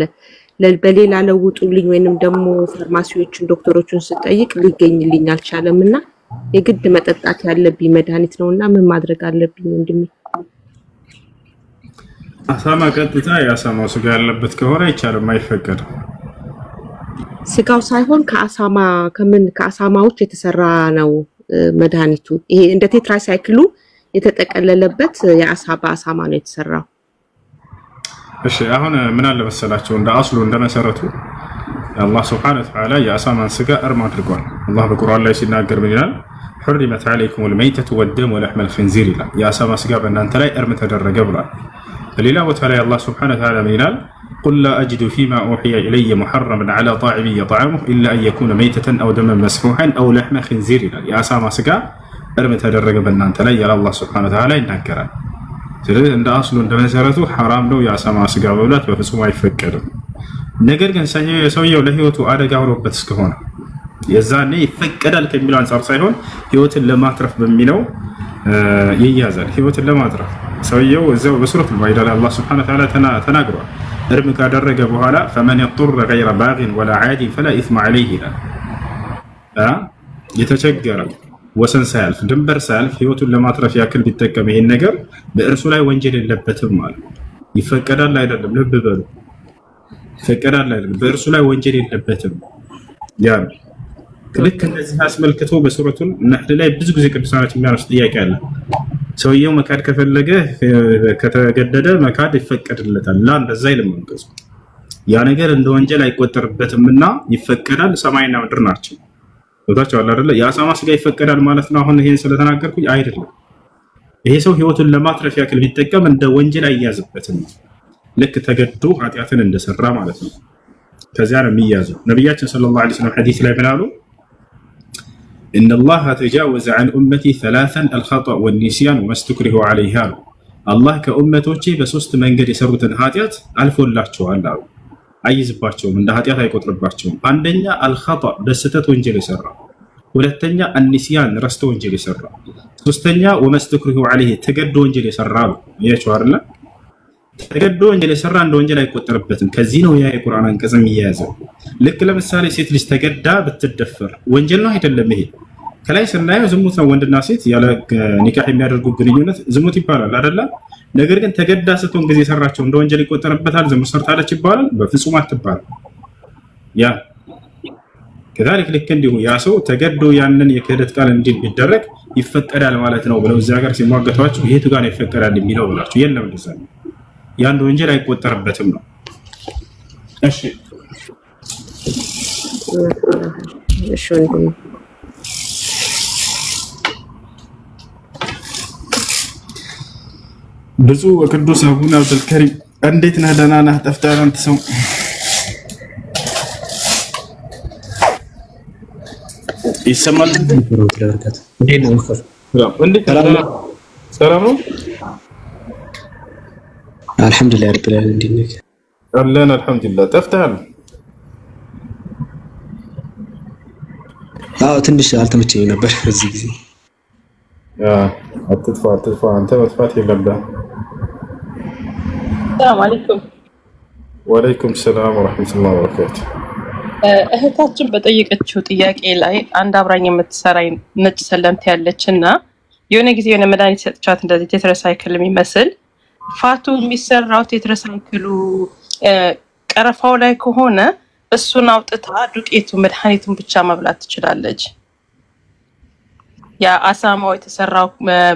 በሌላ ለውጡልኝ ወይንም ደግሞ ፋርማሲዎችን ዶክተሮችን ስጠይቅ ሊገኝልኝ አልቻለምና የግድ መጠጣት ያለብኝ መድኃኒት ነውና ምን ማድረግ አለብኝ ወንድሜ? አሳማ ቀጥታ የአሳማው ስጋ ያለበት ከሆነ አይቻልም፣ አይፈቀድም። ስጋው ሳይሆን ከአሳማዎች የተሰራ ነው መድኃኒቱ። ይሄ እንደ ቴትራሳይክሉ የተጠቀለለበት የአሳማ ነው የተሰራው። እሺ አሁን ምን አለ መሰላችሁ እንደ አስሉ እንደ መሰረቱ አላህ Subhanahu Wa Ta'ala የአሳማን ስጋ እርም አድርጓል። አላህ በቁርአን ላይ ሲናገር ምን ይላል? حرمت عليكم الميتة والدم ولحم الخنزير ይላል። የአሳማ ስጋ በእናንተ ላይ እርም ተደረገ ብሏል። በሌላ ቦታ ላይ አላህ Subhanahu Wa Ta'ala ምን ይላል? قل لا أجد فيما أوحي إلي محرما على طاعم يطعمه إلا أن يكون ميتة أو دما مسفوحا أو لحم خنزير ይላል። የአሳማ ስጋ እርም ተደረገ በእናንተ ላይ ያለ አላህ Subhanahu Wa Ta'ala ይናገራል። ስለዚህ እንደ አስሉ እንደ መሰረቱ ሐራም ነው የአሳማ ስጋ መብላት በፍጹም አይፈቀድም። ነገር ግን ሰውየው ለህይወቱ አደጋ አውሮበት እስከሆነ የዛኔ ይፈቀዳል ከሚለው አንፃር ሳይሆን ህይወትን ለማትረፍ በሚለው ይያዛል። ህይወትን ለማትረፍ ሰውየው እዛው በሱረቱል ማኢዳ ላይ አላህ Subhanahu Wa Ta'ala ተናግሯል። እርም ካደረገ በኋላ فمن يضطر غير باغ ولا عاد فلا إثم عليه ይላል። የተቸገረ ወሰን ሳያልፍ ድንበር ሳያልፍ ህይወቱን ለማትረፍ ያክል ቢጠቀም ይሄን ነገር በእርሱ ላይ ወንጀል የለበትም ማለት ይፈቀዳል አይደለም። ልብ በሉ ይፈቀዳል አይደለም፣ በእርሱ ላይ ወንጀል የለበትም። ያ ልክ እንደዚህ አስመልክቶ በሱረቱል ነህል ላይ ብዙ ጊዜ ቅዱሳኖች የሚያነሱት ጥያቄ አለ። ሰውየው መካድ ከፈለገ ከተገደደ መካድ ይፈቀድለታል። ላ እንደዛ አይልም አንቀጹ። ያ ነገር እንደ ወንጀል አይቆጠርበትምና ይፈቀዳል። ሰማይና ምድር ናቸው። ወጣቻው አይደለ? የአሳማ ስጋ ይፈቀዳል ማለት ነው። አሁን ይሄን ስለተናገርኩኝ አይደለም። ይሄ ሰው ህይወቱን ለማትረፍ ያክል ቢጠቀም እንደ ወንጀል አይያዝበትም። ልክ ተገድዶ ኃጢአትን እንደሰራ ማለት ነው። ከዚያ ነው የሚያዘው። ነብያችን ሰለላሁ ዐለይሂ ወሰለም ሐዲስ ላይ ምን አሉ? إن الله تجاوز عن أمتي ثلاثا الخطأ والنسيان وما استكره عليها. الله كأمتوچي በሶስት መንገድ የሰሩትን ኃጢአት አልፎላቸዋል አሉ። አይዝባቸውም፣ እንደ ኃጢአት አይቆጥርባቸውም። አንደኛ الخطأ በስተት ወንጀል የሰራ፣ ሁለተኛ النسيان ረስቶ ወንጀል የሰራ፣ ሶስተኛ وما استكره عليه ተገዶ ወንጀል የሰራ ነው። ያያችሁ አይደል? ተገዶ ወንጀል የሰራ እንደ ወንጀል አይቆጠርበትም። ከዚህ ነው ያ የቁርአን አንቀጽም ይያዘው። ልክ ለምሳሌ ሴት ልጅ ተገዳ ብትደፈር ወንጀል ነው አይደለም? ይሄ ከላይ ስናየው ዝሙት ነው። ወንድና ሴት ያለ ኒካህ የሚያደርጉ ግንኙነት ዝሙት ይባላል አይደለ? ነገር ግን ተገዳ ስትሆን ጊዜ የሰራቸው እንደ ወንጀል ይቆጠርበታል። ዝሙት ሰርታለች ይባላል? በፍጹም አትባልም። ያ ከذلك ልክ እንዲሁ ያ ሰው ተገዶ ያንን የክህደት ቃል እንዲል ቢደረግ ይፈቀዳል ማለት ነው ብለው እዚህ ሀገር ሲሟገቷቸው የቱ ጋር ነው ይፈቀዳል የሚለው ብላችሁ የለም እንደዛ ነው። ያን ወንጀል አይቆጠርበትም ነው። እሺ እሺ ወንድም ብፁዕ ወቅዱስ አቡነ አብዱልከሪም እንዴት ነህ? ደህና ነህ? ጠፍተሃል አንተ ሰው። ይሰማል? ሰላም ነው? አልሐምዱሊላህ ረብል ዓለሚን። እንዴት ነህ? አለን አልሐምዱሊላህ። ጠፍተሃል? አዎ ትንሽ አልተመቸኝም ነበር በዚህ ጊዜ። አትጥፋ አንተ መጥፋት የለብህም። ሰላም አለይኩም። ወአለይኩም ሰላም ወራህመቱላሂ ወበረካቱ። እህታችን በጠየቀችው ጥያቄ ላይ አንድ አብራኝ የምትሰራይ ነጭ ሰለምት ያለችና የሆነ ጊዜ የሆነ መድኃኒት ሰጥቻት እንደዚህ ቴትራሳይክል የሚመስል ፋቱ የሚሰራው ቴትራሳይክሉ ቀረፋው ላይ ከሆነ እሱን አውጥታ ዱቄቱ መድኃኒቱን ብቻ መብላት ትችላለች። ያ አሳማው የተሰራው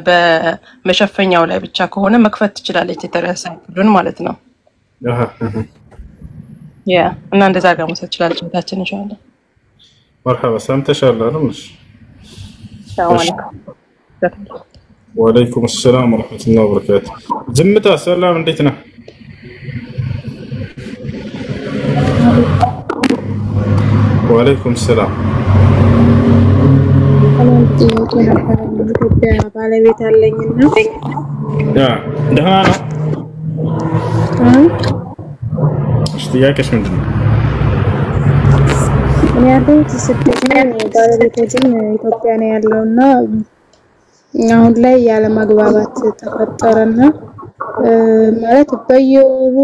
በመሸፈኛው ላይ ብቻ ከሆነ መክፈት ትችላለች ቴትራሳይክሉን ማለት ነው። ያ እና እንደዛ ጋር መውሰድ ትችላለች እህታችን ኢንሻአላህ። መርሐባ ሰምተሻል አይደል? ሰላም አለይኩም። ወአለይኩም ሰላም ወራህመቱላሂ ወበረካቱ። ዝምታ ሰላም እንዴት ነህ? ወአለይኩም ሰላም። ኢትዮጵያ ባለቤት አለኝና ደህና ነው? ጥያቄሽ ምንድን ነው? እኔ ያለሁት ስደት ነው። ባለቤቴ ግን ኢትዮጵያ ነው ያለውና አሁን ላይ ያለ መግባባት ተፈጠረና ማለት በየወሩ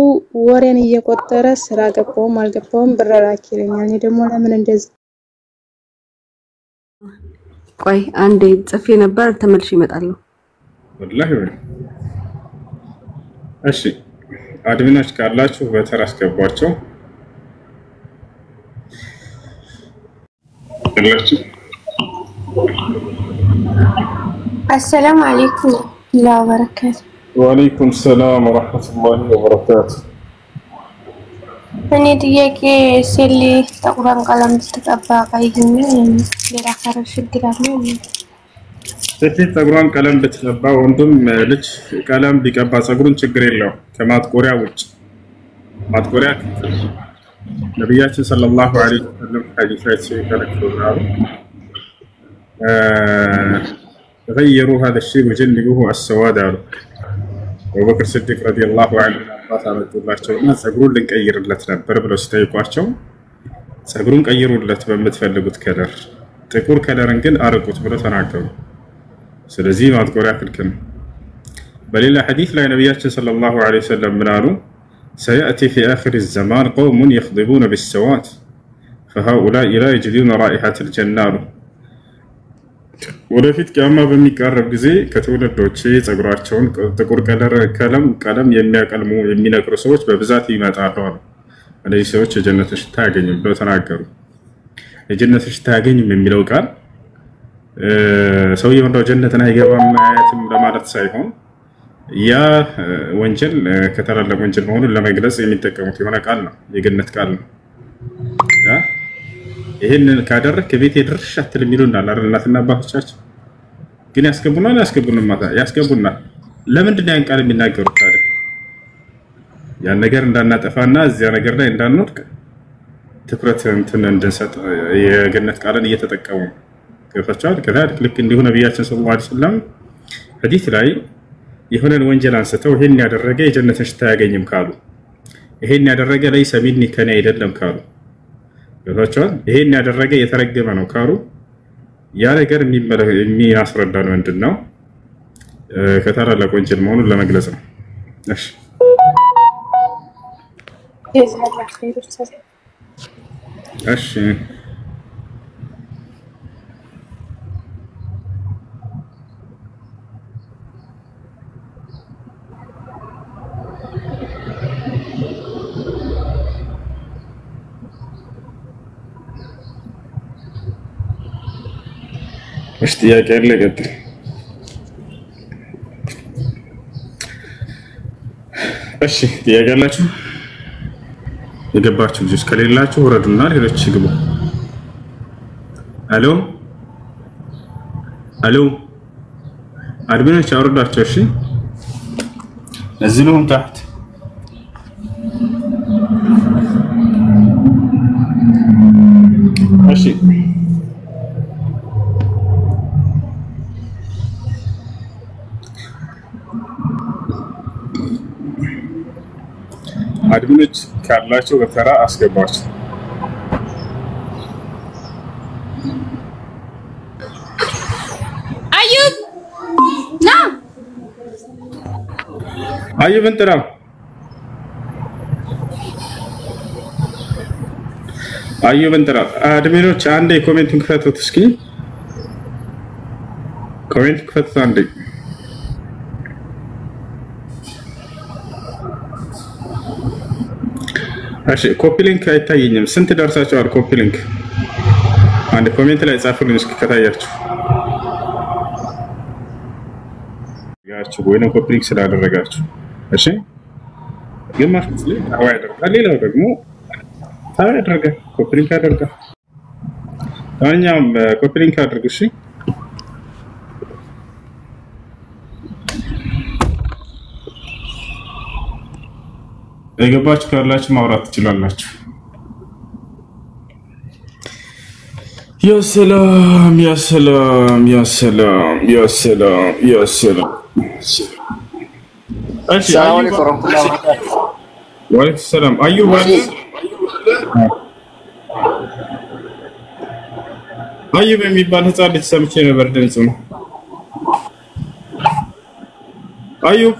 ወሬን እየቆጠረ ስራ ገባውም አልገባውም ብር ላኪ ይለኛል። እኔ ደግሞ ለምን እንደዚህ ቆይ አንዴ ጽፌ ነበር ተመልሼ እመጣለሁ። ወላሂ እሺ አድሚኖች ካላችሁ በተራ አስገቧቸው። السلام عليكم ورحمة الله وبركاته. وعليكم السلام ورحمة الله وبركاته. እኔ ጥያቄ ሴሊ ጥቁሯን ቀለም ብትቀባ ቀይኝ ሌላ ካረሽ ችግር አለ? ሴት ጥቁሯን ቀለም ብትቀባ ወንዱም ልጅ ቀለም ቢቀባ ፀጉሩን ችግር የለውም ከማጥቆሪያ ውጭ። ማጥቆሪያ ነብያችን ሰለላሁ ዐለይሂ ወሰለም ሐዲስ ላይ ሲከለክሉናል። غيروا هذا الشيء وجنبوه السواد አሉ። አቡበክር ሲዲቅ ረዲየላሁ ዐንሁ አባስ አመጡላቸውና ጸጉሩን ልንቀይርለት ነበር ብለው ሲጠይቋቸው ጸጉሩን ቀይሩለት በምትፈልጉት ከለር ጥቁር ከለርን ግን አርቁት ብለው ተናገሩ። ስለዚህ ማጥቆሪያ ክልክል ነው። በሌላ ሐዲስ ላይ ነብያችን ሰለላሁ ዐለይሂ ወሰለም ምን አሉ? سيأتي في آخر الزمان قوم يخضبون بالسواد فهؤلاء لا يجدون رائحة الجنة ወደፊት ቂያማ በሚቀርብ ጊዜ ከተወለዶች ጸጉራቸውን ጥቁር ቀለም የሚያቀልሙ የሚነቅሩ ሰዎች በብዛት ይመጣሉ አሉ። እነዚህ ሰዎች የጀነት ሽታ ያገኙም ብለው ተናገሩ። የጀነት ሽታ ያገኙም የሚለው ቃል ሰውየው እንደው ጀነትን አይገባም ማለትም ለማለት ሳይሆን ያ ወንጀል ከተላለፈ ወንጀል መሆኑን ለመግለጽ የሚጠቀሙት የሆነ ቃል ነው፣ የገነት ቃል ነው። ይሄንን ካደረክ ቤት ድርሽ አትልም ይሉናል አይደል? እናትና አባቶቻችን ግን ያስገቡናል ያስገቡናል። ለምንድን ነው ያን ቃል የሚናገሩት ታዲያ? ያን ነገር እንዳናጠፋና እዚያ ነገር ላይ እንዳንወድቅ ትኩረት እንድንሰጥ የገነት ቃልን እየተጠቀሙ ከፈቻል ከታሪክ ልክ እንዲሁ ነብያችን ሰለላሁ ዐለይሂ ወሰለም ሐዲስ ላይ የሆነን ወንጀል አንስተው ይሄን ያደረገ የጀነትን ሽታ ያገኝም ካሉ ይሄን ያደረገ ለይሰ ሚኒ ከኔ አይደለም ካሉ ከፈቻል ይሄን ያደረገ የተረገመ ነው ካሉ ያ ነገር የሚያስረዳ ነው ምንድነው? ከታላላቅ ወንጀል መሆኑን ለመግለጽ ነው። እሺ እሺ ጥያቄ አለ ቀጥል። እሺ ጥያቄ አላችሁ? የገባችሁ ልጆች ከሌላችሁ ወረዱና ሌሎች ይግቡ። አሎ አሎ አድሚኖች አውርዳቸው። እሺ ነዝሉም ታህት እሺ አድሚኖች ካላችሁ በተራ አስገባችሁ። አዩብ ና አዩብ እንጥራው። አዩብ እንጥራው። አድሚኖች አንዴ ኮሜንቱን ክፈቱት እስኪ። ኮሜንት ክፈቱት አንዴ። እሺ ኮፒ ሊንክ አይታየኝም። ስንት ደርሳችኋል? ኮፒ ሊንክ አንድ ኮሜንት ላይ ጻፉልኝ እስኪ ከታያችሁ ያችሁ ወይንም ኮፒ ሊንክ ስላደረጋችሁ። እሺ ግማሽ ላይ አዋ ያደርጋል፣ ሌላው ደግሞ ታው ያደርጋል። ኮፒ ሊንክ ያደርጋል። ታኛም ኮፒ ሊንክ አድርጉ። እሺ የገባችሁ ካላችሁ ማውራት ትችላላችሁ። ያ ሰላም ያ ሰላም ያ ሰላም ያ ሰላም ያ ሰላም። እሺ ወአለይኩም ሰላም። አዩብ አዩብ የሚባል ህፃን ልጅ ሰምቼ ነበር ድምጽ ነው። አዩብ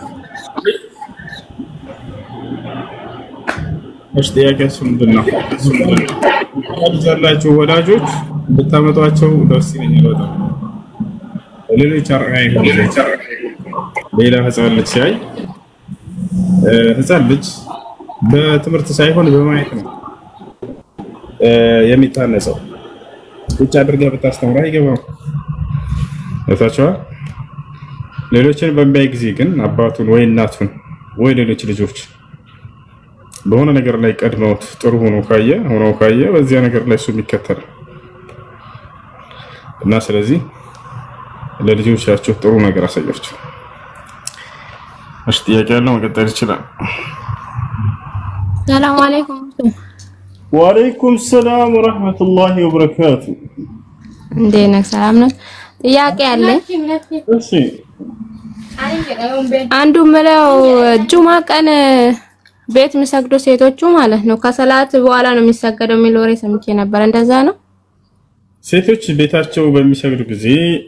እሺ ጥያቄያችሁ ምንድነው? ያላችሁ ወላጆች ብታመጧቸው ደስ ይለኛል በጣም። ሌሎች አርአይ ሌላ ህፃን ልጅ ሲያይ ህፃን ልጅ በትምህርት ሳይሆን በማየት ነው የሚታነጸው። ቁጭ አድርገህ ብታስተምረው አይገባም። እታቻው ሌሎችን በሚያይ ጊዜ ግን አባቱን ወይ እናቱን ወይ ሌሎች ልጆች በሆነ ነገር ላይ ቀድመውት ጥሩ ሆኖ ካየ በዚያ ነገር ላይ እሱ የሚከተል እና ስለዚህ ለልጆቻችሁ ጥሩ ነገር አሳያችሁ። እሺ ጥያቄ ያለው መቀጠል ይችላል። ሰላም አለይኩም። ወአለይኩም ሰላም ወራህመቱላሂ ወበረካቱ። እንዴት ነህ? ሰላም ነው። ጥያቄ አለኝ። እሺ አንዱ ምለው ጁማ ቀን ቤት የሚሰግዱ ሴቶቹ ማለት ነው ከሰላት በኋላ ነው የሚሰገደው የሚል ወሬ ሰምቼ ነበር። እንደዛ ነው? ሴቶች ቤታቸው በሚሰግዱ ጊዜ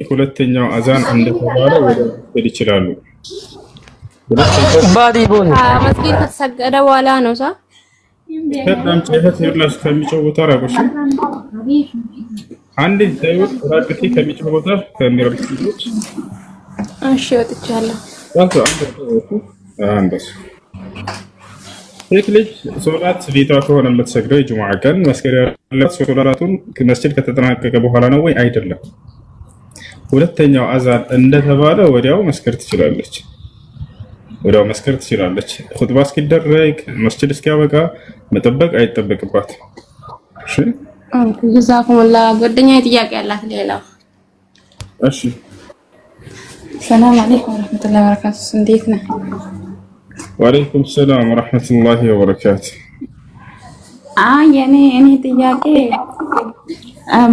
ሁለተኛው አዛን እንደተባለ ወደ መስጊድ ይችላሉ። መስጊድ ከተሰገደ በኋላ ነው ሳ ከዛም ጨህት ይላስ ከሚጮህ ቦታ ራቆሽ አንድ ዘይት ራቅቲ ከሚጮህ ቦታ ከሚረብሽ ልጆች እሺ ወጥቻለሁ። አንበስ ልጅ ሶላት ቤቷ ከሆነ የምትሰግደው የጁሙዓ ቀን መስገድ ያለበት ሶላቱን መስጊድ ከተጠናቀቀ በኋላ ነው ወይ አይደለም? ሁለተኛው አዛን እንደተባለ ወዲያው መስገድ ትችላለች። ወዲያው መስገድ ትችላለች። ኹጥባ እስኪደረግ መስጊድ እስኪያበቃ መጠበቅ አይጠበቅባት። እሺ ጀዛኩሙላህ። ጓደኛዬ ጥያቄ አላት ሌላው። እሺ ሰላም አለይኩም ወራህመቱላሂ ወበረካቱ። እንዴት ነህ? ወአለይኩም ሰላም ወራህመቱላሂ ወበረካቱ። እኔ ጥያቄ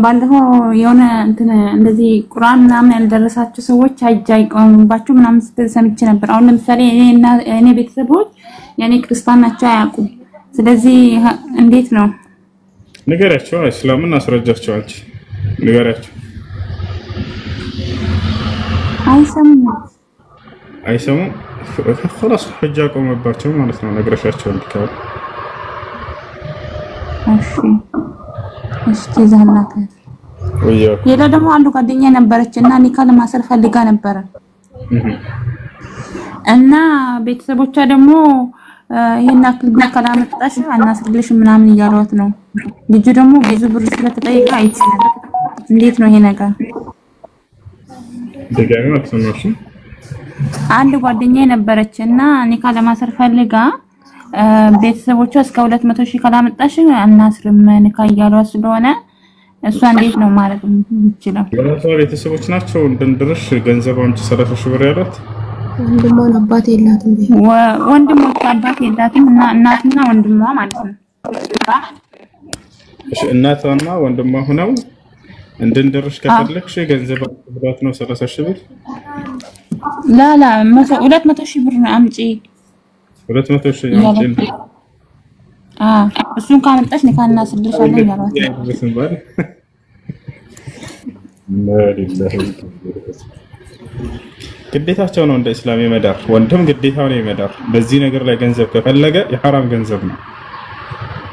ባለፈው የሆነ እንትን እንደዚህ ቁርአን ምናምን ያልደረሳቸው ሰዎች አይቆሙባቸው ምናምን ስትል ሰምቼ ነበር። አሁን ለምሳሌ እኔ ቤተሰቦች የኔ ክርስቲያን ናቸው አያውቁም። ስለዚህ እንዴት ነው? ንገራቸው፣ እስላምን አስረጃቸው። አንቺ ንገራቸው። አይሰሙም። خلاص حجة ቆመባቸው ማለት ነው። ነግረሻቸው እንድካው። እሺ ተዛላከ ሌላ ደግሞ አንዱ ጓደኛ ነበረችና ኒካ ለማሰር ፈልጋ ነበር እና ቤተሰቦቿ ደግሞ ይሄን አክል ካላመጣሽ አናስርልሽ ምናምን እያሏት ነው። ልጁ ደግሞ ብዙ ብር ስለተጠየቀ አይችልም። እንዴት ነው ይሄ ነገር? ደጋሚ አትሰማሽ? አንድ ጓደኛዬ ነበረችና ኒካ ለማሰር ፈልጋ ቤተሰቦቿ እስከ 200,000 ካላመጣሽ አናስርም ኒካ እያሏት ስለሆነ እሷ እንዴት ነው ማለት የምትችለው? የራሷ ቤተሰቦች ናቸው እንድንድርሽ ገንዘብ አምጪ 30,000 ብር ያላት። ወንድሟ አባት የላትም። ወንድሞች አባት የላትም እና እናትና ወንድሟ ማለት ነው። እሺ እናቷና ወንድሟ ሆነው እንድንድርሽ ከፈለግሽ ገንዘብ ብራት ነው 30,000 ብር። ላ 200,000 ብር ነው አምጪ። 200,000 አምጪ። እሱን ካመጣሽ ኒካ እናስርልሻለን ያሏት። ግዴታቸው ነው እንደ እስላም የመዳር ወንድም ግዴታው ነው የመዳር። በዚህ ነገር ላይ ገንዘብ ከፈለገ የሐራም ገንዘብ ነው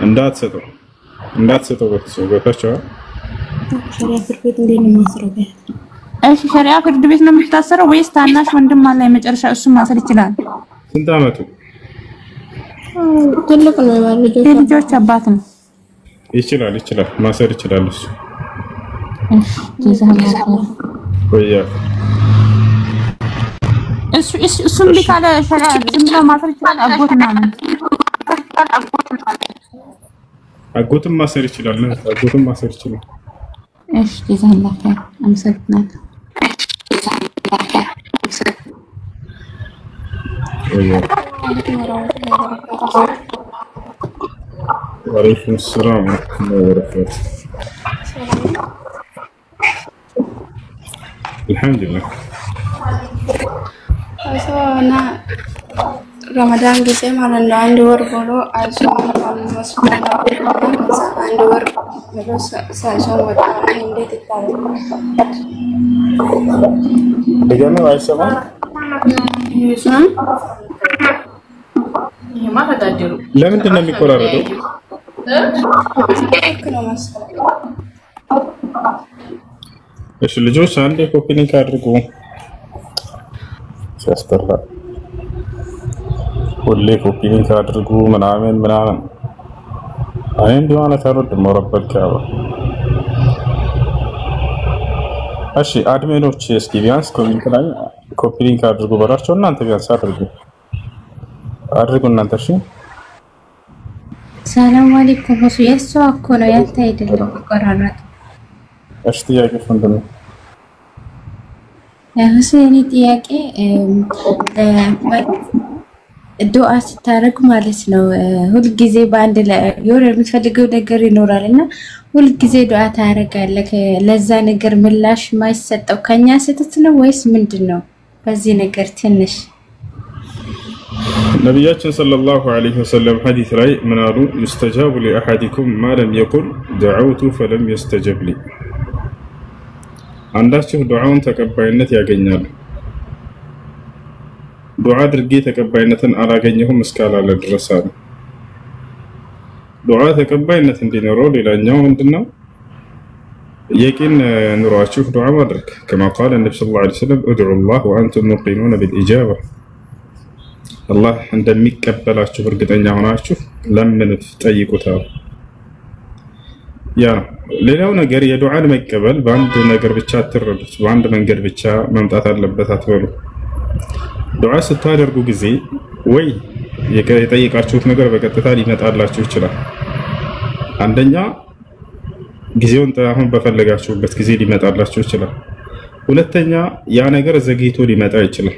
እንዳትሰጠው በተሰበታቸው። ሸሪዓ ፍርድ ቤት እንዴት ነው ማስረው? እሺ ሸሪዓ ፍርድ ቤት ነው የምታሰረው ወይስ ታናሽ ወንድም አለ የመጨረሻ እሱን ማሰር ይችላል? ስንት አመቱ? ትልቅ ነው ልጆች አባት ነው። ይችላል ማሰር ይችላል እሱ። እሺ ጀዛከላህ ወያ እሱም ቢካለ ሸሪዓ ዝም ብሎ ማሰር ይችላል። አጎትም ማሰር ይችላል። አጎትም ማሰር ይችላል። እሺ ጀዛከላህ አመሰግናለሁ። وعليكم السلام ورحمة الله وبركاته. الحمد لله. ረመዳን ጊዜ ማለት ነው አንድ ወር ብሎ አልጾም መስዋዕት አንድ ወር ብሎ ሳይጾም ወጣ። እንዴት ይታያል? ደጋሚ አይሰማም? ለምንድን ነው የሚቆራረጠው? እሺ ልጆች አንዴ ኮፒ ሊንክ አድርጉ። ሲያስጠላ ሁሌ ኮፒ ሊንክ አድርጉ ምናምን። እንዲህ ማለት አልወድም። ወረበል ካባ። እሺ አድሚኖች እስኪ ቢያንስ ኮሜንት ላይ ኮፒ ሊንክ አድርጉ በላቸው። እናንተ ቢያንስ አድርጉ እናንተ። እሺ ሰላም አለይኩም። እሱ የሷ እኮ ነው ያንተ አይደለም። ይቆራረጥ። እሺ ጥያቄሽ ምንድን ነው? ሁሴኒ ጥያቄ ዱዓ ስታረግ ማለት ነው ሁል ጊዜ በአንድ ላይ የሆነ የምትፈልገው ነገር ይኖራልና ሁል ጊዜ ዱዓ ታረጋለህ። ለዛ ነገር ምላሽ ማይሰጠው ከኛ ስህተት ነው ወይስ ምንድነው? በዚህ ነገር ትንሽ ነቢያችን ሰለላሁ ዐለይሂ ወሰለም ሐዲስ ላይ ምን አሉ? ይስተጃቡ ሊአሐዲኩም ማ ለም የቁል ደዐውቱ ፈለም የስተጀብ ሊ። አንዳችሁ ዱዓውን ተቀባይነት ያገኛል። ዱዓ አድርጌ ተቀባይነትን አላገኘሁም እስካላለ ድረስ አለ። ዱዓ ተቀባይነት እንዲኖረው ሌላኛው ምንድነው? የቂን ኑሯችሁ ዱዓ ማድረግ كما قال النبي صلى الله عليه وسلم ادعوا الله وانتم موقنون بالاجابه አላህ እንደሚቀበላችሁ እርግጠኛ ሆናችሁ ለምኑት ጠይቁታል። ያ ሌላው ነገር የዱዓን መቀበል በአንድ ነገር ብቻ አትረዱት። በአንድ መንገድ ብቻ መምጣት አለበት አትበሉ። ዱዓ ስታደርጉ ጊዜ ወይ የጠየቃችሁት ነገር በቀጥታ ሊመጣላችሁ ይችላል። አንደኛ ጊዜውን አሁን በፈለጋችሁበት ጊዜ ሊመጣላችሁ ይችላል። ሁለተኛ ያ ነገር ዘግይቶ ሊመጣ ይችላል።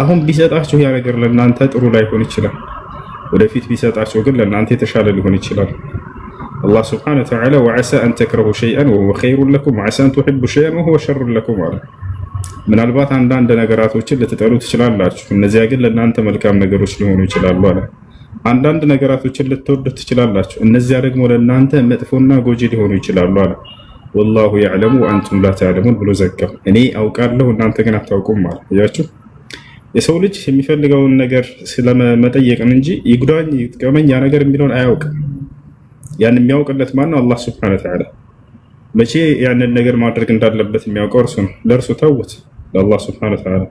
አሁን ቢሰጣችሁ ያ ነገር ለእናንተ ጥሩ ላይሆን ይችላል። ወደፊት ቢሰጣችሁ ግን ለእናንተ የተሻለ ሊሆን ይችላል። አላህ ሱብሓነሁ ወተዓላ ወዐሳ አን ተክረሁ ሸይአን ወሁወ ኸይሩን ለኩም ወዐሳ አን ቱሒቡ ሸይአን ወሁወ ሸሩን ለኩም አለ። ምናልባት አንዳንድ ነገራቶችን ልትጠሉ ትችላላችሁ፣ እነዚያ ግን ለእናንተ መልካም ነገሮች ሊሆኑ ይችላሉ አለ። አንዳንድ ነገራቶችን ልትወዱ ትችላላችሁ፣ እነዚያ ደግሞ ለእናንተ መጥፎና ጎጂ ሊሆኑ ይችላሉ አለ። ወላሁ የዕለሙ ወአንቱም ላ ተዕለሙን ብሎ ዘጋው። እኔ አውቃለሁ እናንተ ግን አታውቁም ማለት ያችሁ። የሰው ልጅ የሚፈልገውን ነገር ስለመጠየቅን እንጂ ይጉዳኝ ይጥቀመኝ ያ ነገር የሚለውን አያውቅም። ያን የሚያውቅለት ማን ነው? አላህ ሱብሓነሁ ወተዓላ። መቼ ያንን ነገር ማድረግ እንዳለበት የሚያውቀው እርሱ ነው። ለእርሱ ተውት፣ ለአላህ ሱብሓነሁ ወተዓላ።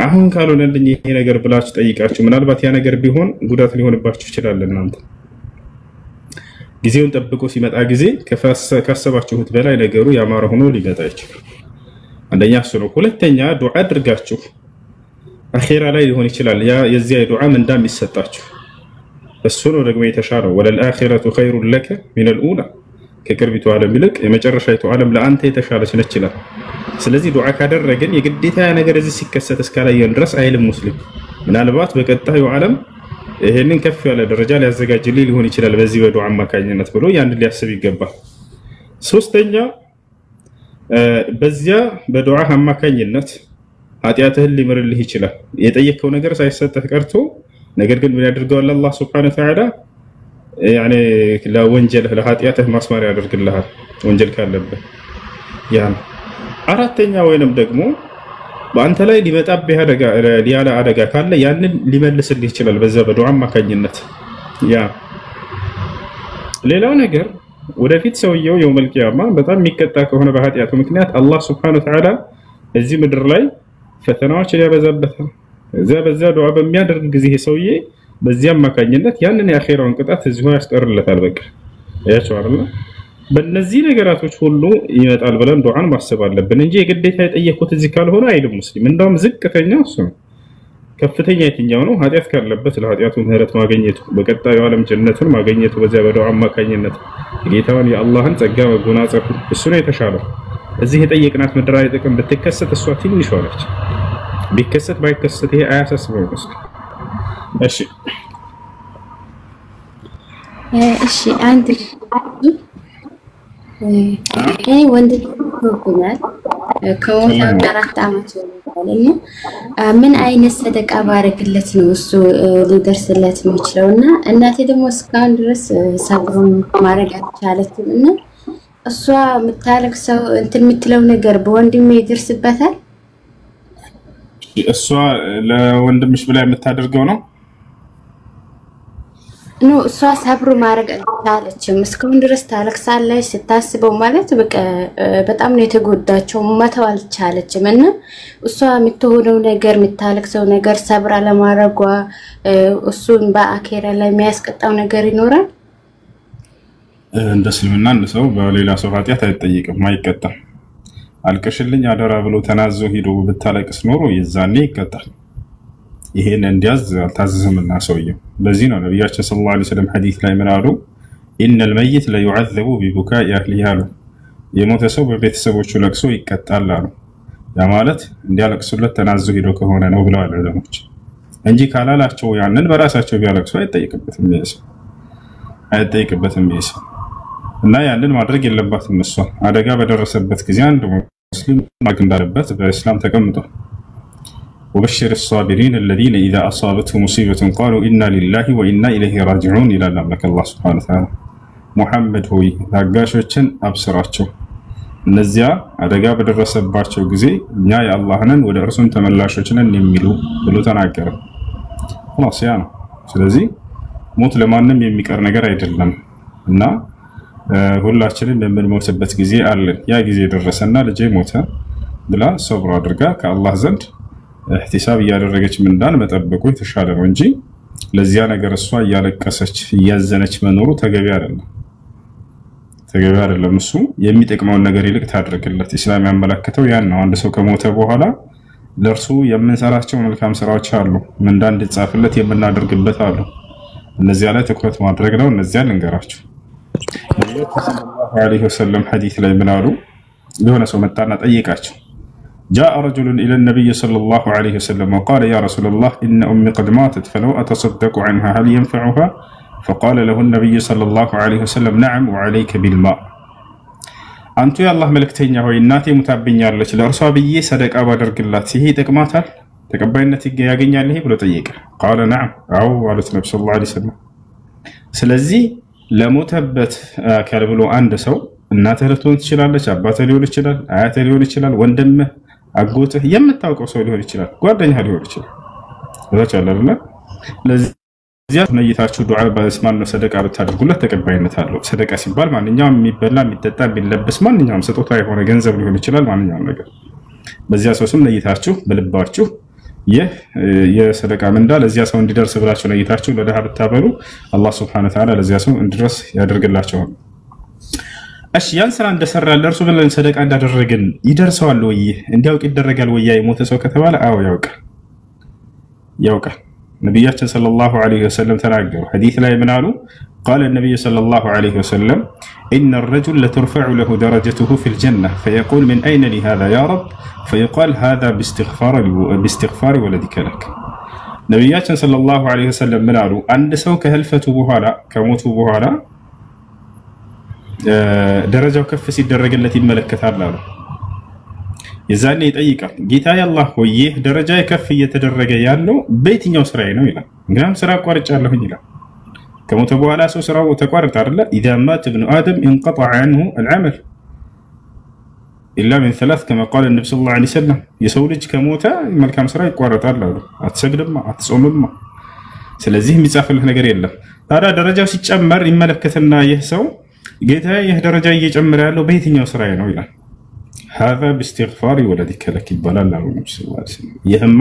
አሁን ካልሆነልኝ ይሄ ነገር ብላችሁ ጠይቃችሁ ምናልባት ያ ነገር ቢሆን ጉዳት ሊሆንባችሁ ይችላል። እናንተ ጊዜውን ጠብቆ ሲመጣ ጊዜ ካሰባችሁት በላይ ነገሩ ያማረ ሆኖ ሊመጣ ይችላል። አንደኛ እሱ ነው። ሁለተኛ ዱዓ አድርጋችሁ አኺራ ላይ ሊሆን ይችላል ያ የዚያ ዱዓ ምንዳም ይሰጣችሁ። እሱ ነው ደግሞ የተሻለው። ወለልአኺረቱ ኸይሩን ለከ ሚነል ኡላ፣ ከቅርቢቱ ዓለም ይልቅ የመጨረሻይቱ ዓለም ለአንተ የተሻለች ነች ይላል። ስለዚህ ዱዓ ካደረግን የግዴታ ያ ነገር እዚህ ሲከሰት እስካላየን ድረስ አይልም ሙስሊም። ምናልባት በቀጣዩ ዓለም ይሄንን ከፍ ያለ ደረጃ ሊያዘጋጅልኝ ሊሆን ይችላል በዚህ በዱዓ አማካኝነት ብሎ ያንን ሊያስብ ይገባል። ሶስተኛ በዚያ በዱዓ አማካኝነት ኃጢአትህን ሊምርልህ ይችላል። የጠየቀው ነገር ሳይሰጥህ ቀርቶ ነገር ግን ምን ያደርገዋል? አላህ ሱብሓነሁ ወተዓላ ያኔ ለወንጀልህ ለኃጢአትህ ማስማሪያ ያደርግልሃል ወንጀል ካለበት። ያን አራተኛ ወይንም ደግሞ በአንተ ላይ ሊመጣብህ አደጋ ካለ ያንን ሊመልስልህ ይችላል በዛ በዱዓ አማካኝነት። ያ ሌላው ነገር ወደፊት ሰውየው የውመል ቂያማ በጣም የሚቀጣ ከሆነ በኃጢአቱ ምክንያት አላህ ሱብሓነሁ ወተዓላ እዚህ ምድር ላይ ፈተናዎችን ያበዛበታል። በዛ ዱዓ በሚያደርግ ጊዜ ሰውዬ በዚያ አማካኝነት ያንን የአኺራውን ቅጣት እዚሁ ያስቀርለታል። በቃ ያቻው አይደል? በእነዚህ ነገራቶች ሁሉ ይመጣል ብለን ዱዓን ማሰብ አለብን እንጂ የግዴታ የጠየቁት እዚህ ካልሆነ አይልም ሙስሊም። እንደውም ዝቅተኛው እሱ ነው። ከፍተኛ የትኛው ነው? ኃጢአት ካለበት ለኃጢአቱ ምህረት ማግኘቱ፣ በቀጣዩ ዓለም ጀነቱን ማግኘቱ በዚያ በዱዓ አማካኝነት ጌታውን የአላህን ጸጋ መጎናጸፉ እሱ ነው የተሻለው። እዚህ የጠየቅናት ምድራዊ ጥቅም ብትከሰት እሷ ትንሽ ሆነች። ቢከሰት ባይከሰት ይሄ አያሳስበው ሙስሊም። እሺ አንድ እኔ ወንድ ልጅ ከሞተ 4 ዓመት ሆኖታልና ምን አይነት ሰደቃ ባረግለት ነው እሱ ሊደርስለት የሚችለውና እናቴ ደግሞ እስካሁን ድረስ ሰብሩን ማድረግ አልቻለችም እና እሷ የምታለቅሰው እንትን የምትለው ነገር በወንድሜ ይደርስበታል። እሷ ለወንድምሽ ብላ የምታደርገው ነው ነው እሷ ሰብሩ ማድረግ አልቻለችም። እስካሁን ድረስ ታለቅሳለች። ስታስበው ማለት በቃ በጣም ነው የተጎዳቸው። መተው አልቻለችም እና እሷ የምትሆነው ነገር የምታለቅሰው ነገር ሰብራ ለማድረጓ እሱን በአኺራ ላይ የሚያስቀጣው ነገር ይኖራል። እንደ እስልምና እንደ ሰው በሌላ ሰው ኃጢአት አይጠይቅም፣ አይቀጣም። አልቅሽልኝ አደራ ብሎ ተናዞ ሄዶ ብታለቅስ ኖሮ የዛኔ ይቀጣል። ይሄን እንዲያዝ አልታዘዘምና ሰውየው። ለዚህ ነው ነብያችን ሰለላሁ ዐለይሂ ወሰለም ሐዲስ ላይ ምን አሉ? ኢነል መይት ለዩዐዘቡ ቢቡካኢ አህሊሂ አሉ። የሞተ ሰው በቤተሰቦቹ ለቅሶ ይቀጣል አሉ። ያ ማለት እንዲያለቅሱለት ተናዞ ሄዶ ከሆነ ነው ብለዋል ዑለሞች እንጂ ካላላቸው ያንን በራሳቸው ቢያለቅሱ አይጠይቅበትም ይሰ እና ያንን ማድረግ የለባትም እሷ። አደጋ በደረሰበት ጊዜ አንድ ሙስሊም ማድረግ እንዳለበት በእስላም ተቀምጧል። وبشر الصابرين الذين إذا أصابتهم مصيبة قالوا إنا لله وإنا إليه راجعون إلى لك الله سبحانه وتعالى محمد هوي ታጋሾችን አብስራቸው እነዚያ አደጋ በደረሰባቸው ጊዜ እኛ የአላህ ነን ወደ እርሱም ተመላሾች ነን የሚሉ ብሎ ተናገረ። خلاص ያ ነው። ስለዚህ ሞት ለማንም የሚቀር ነገር አይደለም እና ሁላችንም በምንሞትበት ጊዜ አለ። ያ ጊዜ ደረሰና ልጄ ሞተ ብላ ሰብር አድርጋ ከአላህ ዘንድ احتساب እያደረገች ምንዳን መጠበቁ የተሻለ ነው እንጂ ለዚያ ነገር እሷ እያለቀሰች እያዘነች መኖሩ ተገቢ አይደለም። እሱ የሚጠቅመውን ነገር ይልቅ ታድርግለት። እስላም ያመለከተው ያን ነው። አንድ ሰው ከሞተ በኋላ ለርሱ የምንሰራቸው መልካም ስራዎች አሉ፣ ምንዳ እንዲጻፍለት የምናደርግበት አሉ። እነዚያ ላይ ትኩረት ማድረግ ነው። እነዚያ ልንገራችሁ። ነብዩ ሰለላሁ ዐለይሂ ወሰለም ሐዲስ ላይ ምን አሉ? የሆነ ሰው መጣና ጠየቃቸው። جاء رجل إلى النبي صلى الله عليه وسلم وقال يا رسول الله إن أمي قد ماتت فلو أتصدق عنها هل ينفعها؟ فقال له النبي صلى الله عليه وسلم نعم وعليك بالماء. أنت يا الله ملكتين هو إناتي متابعين لك لأرسوا بي صدق أبادر قلات هي تقماتها تقبين نتيجة يقين له بلو تيك. قال نعم أو على النبي صلى الله عليه وسلم. سلزي لمتبت كالبلو عند سو እናትህ ልትሆን ትችላለች፣ አባትህ ሊሆን ይችላል፣ አያትህ ሊሆን ይችላል፣ ወንድምህ፣ አጎትህ፣ የምታውቀው ሰው ሊሆን ይችላል፣ ጓደኛህ ሊሆን ይችላል። ወዛቻለና ለዚያ ነይታችሁ ዱዓ በስማን ነው ሰደቃ ብታደርጉለት ተቀባይነት አለው። ሰደቃ ሲባል ማንኛውም የሚበላ የሚጠጣ የሚለበስ ማንኛውም ስጦታ የሆነ ገንዘብ ሊሆን ይችላል፣ ማንኛውም ነገር በዚያ ሰው ስም ነይታችሁ በልባችሁ የሰደቃ ምንዳ ለዚያ ሰው እንዲደርስ ብላችሁ ነይታችሁ ለደሃ ብታበሉ አላህ Subhanahu Wa Ta'ala ለዚያ ሰው እንዲደርስ ያደርግላችኋል። እሺ ያን ስራ እንደሰራ ለርሱ ብለን ሰደቃ እንዳደረግን ይደርሰዋል ወይ? እንዲያውቅ ይደረጋል ወይ? የሞተ ሰው ከተባለ አዎ ያውቃል። ነብያችን ሰለላሁ ዐለይሂ ወሰለም ተናገሩ። ሐዲስ ላይ ምን አሉ? قال النبي صلى الله عليه وسلم إن الرجل لترفع له درجته في الجنة فيقول من أين لي هذا يا رب؟ فيقال هذا باستغفار ولدك لك. ነብያችን ሰለላሁ ዐለይሂ ወሰለም ምን አሉ? አንድ ሰው ከህልፈቱ በኋላ ከሞቱ በኋላ ደረጃው ከፍ ሲደረግለት ይመለከታል አሉ። የዛኔ ይጠይቃል፣ ጌታዬ አላህ ሆይ ይህ ደረጃ ከፍ እየተደረገ ያለው በየትኛው ስራዬ ነው ይላል። እንግዲያም ስራ አቋርጫለሁኝ ይላል። ከሞተ በኋላ ሰው ስራው ተቋርጣ አይደለ? إذا مات ابن آدم انقطع عنه العمل إلا من ثلاث كما قال النبي صلى الله عليه وسلم የሰው ልጅ ከሞተ መልካም ስራ ይቋረጣል አሉ። አትሰግድማ አትጾምማ፣ ስለዚህ የሚጻፍልህ ነገር የለም። ታዲያ ደረጃው ሲጨመር ይመለከትና ይህ ሰው ጌታዬ ይህ ደረጃ እየጨመረ ያለው በየትኛው ስራዬ ነው ይላል። هذا باستغفار ولدك لك ይባላል አሉ ነብዩ ሰለላሁ ዐለይሂ ወሰለም። ይህማ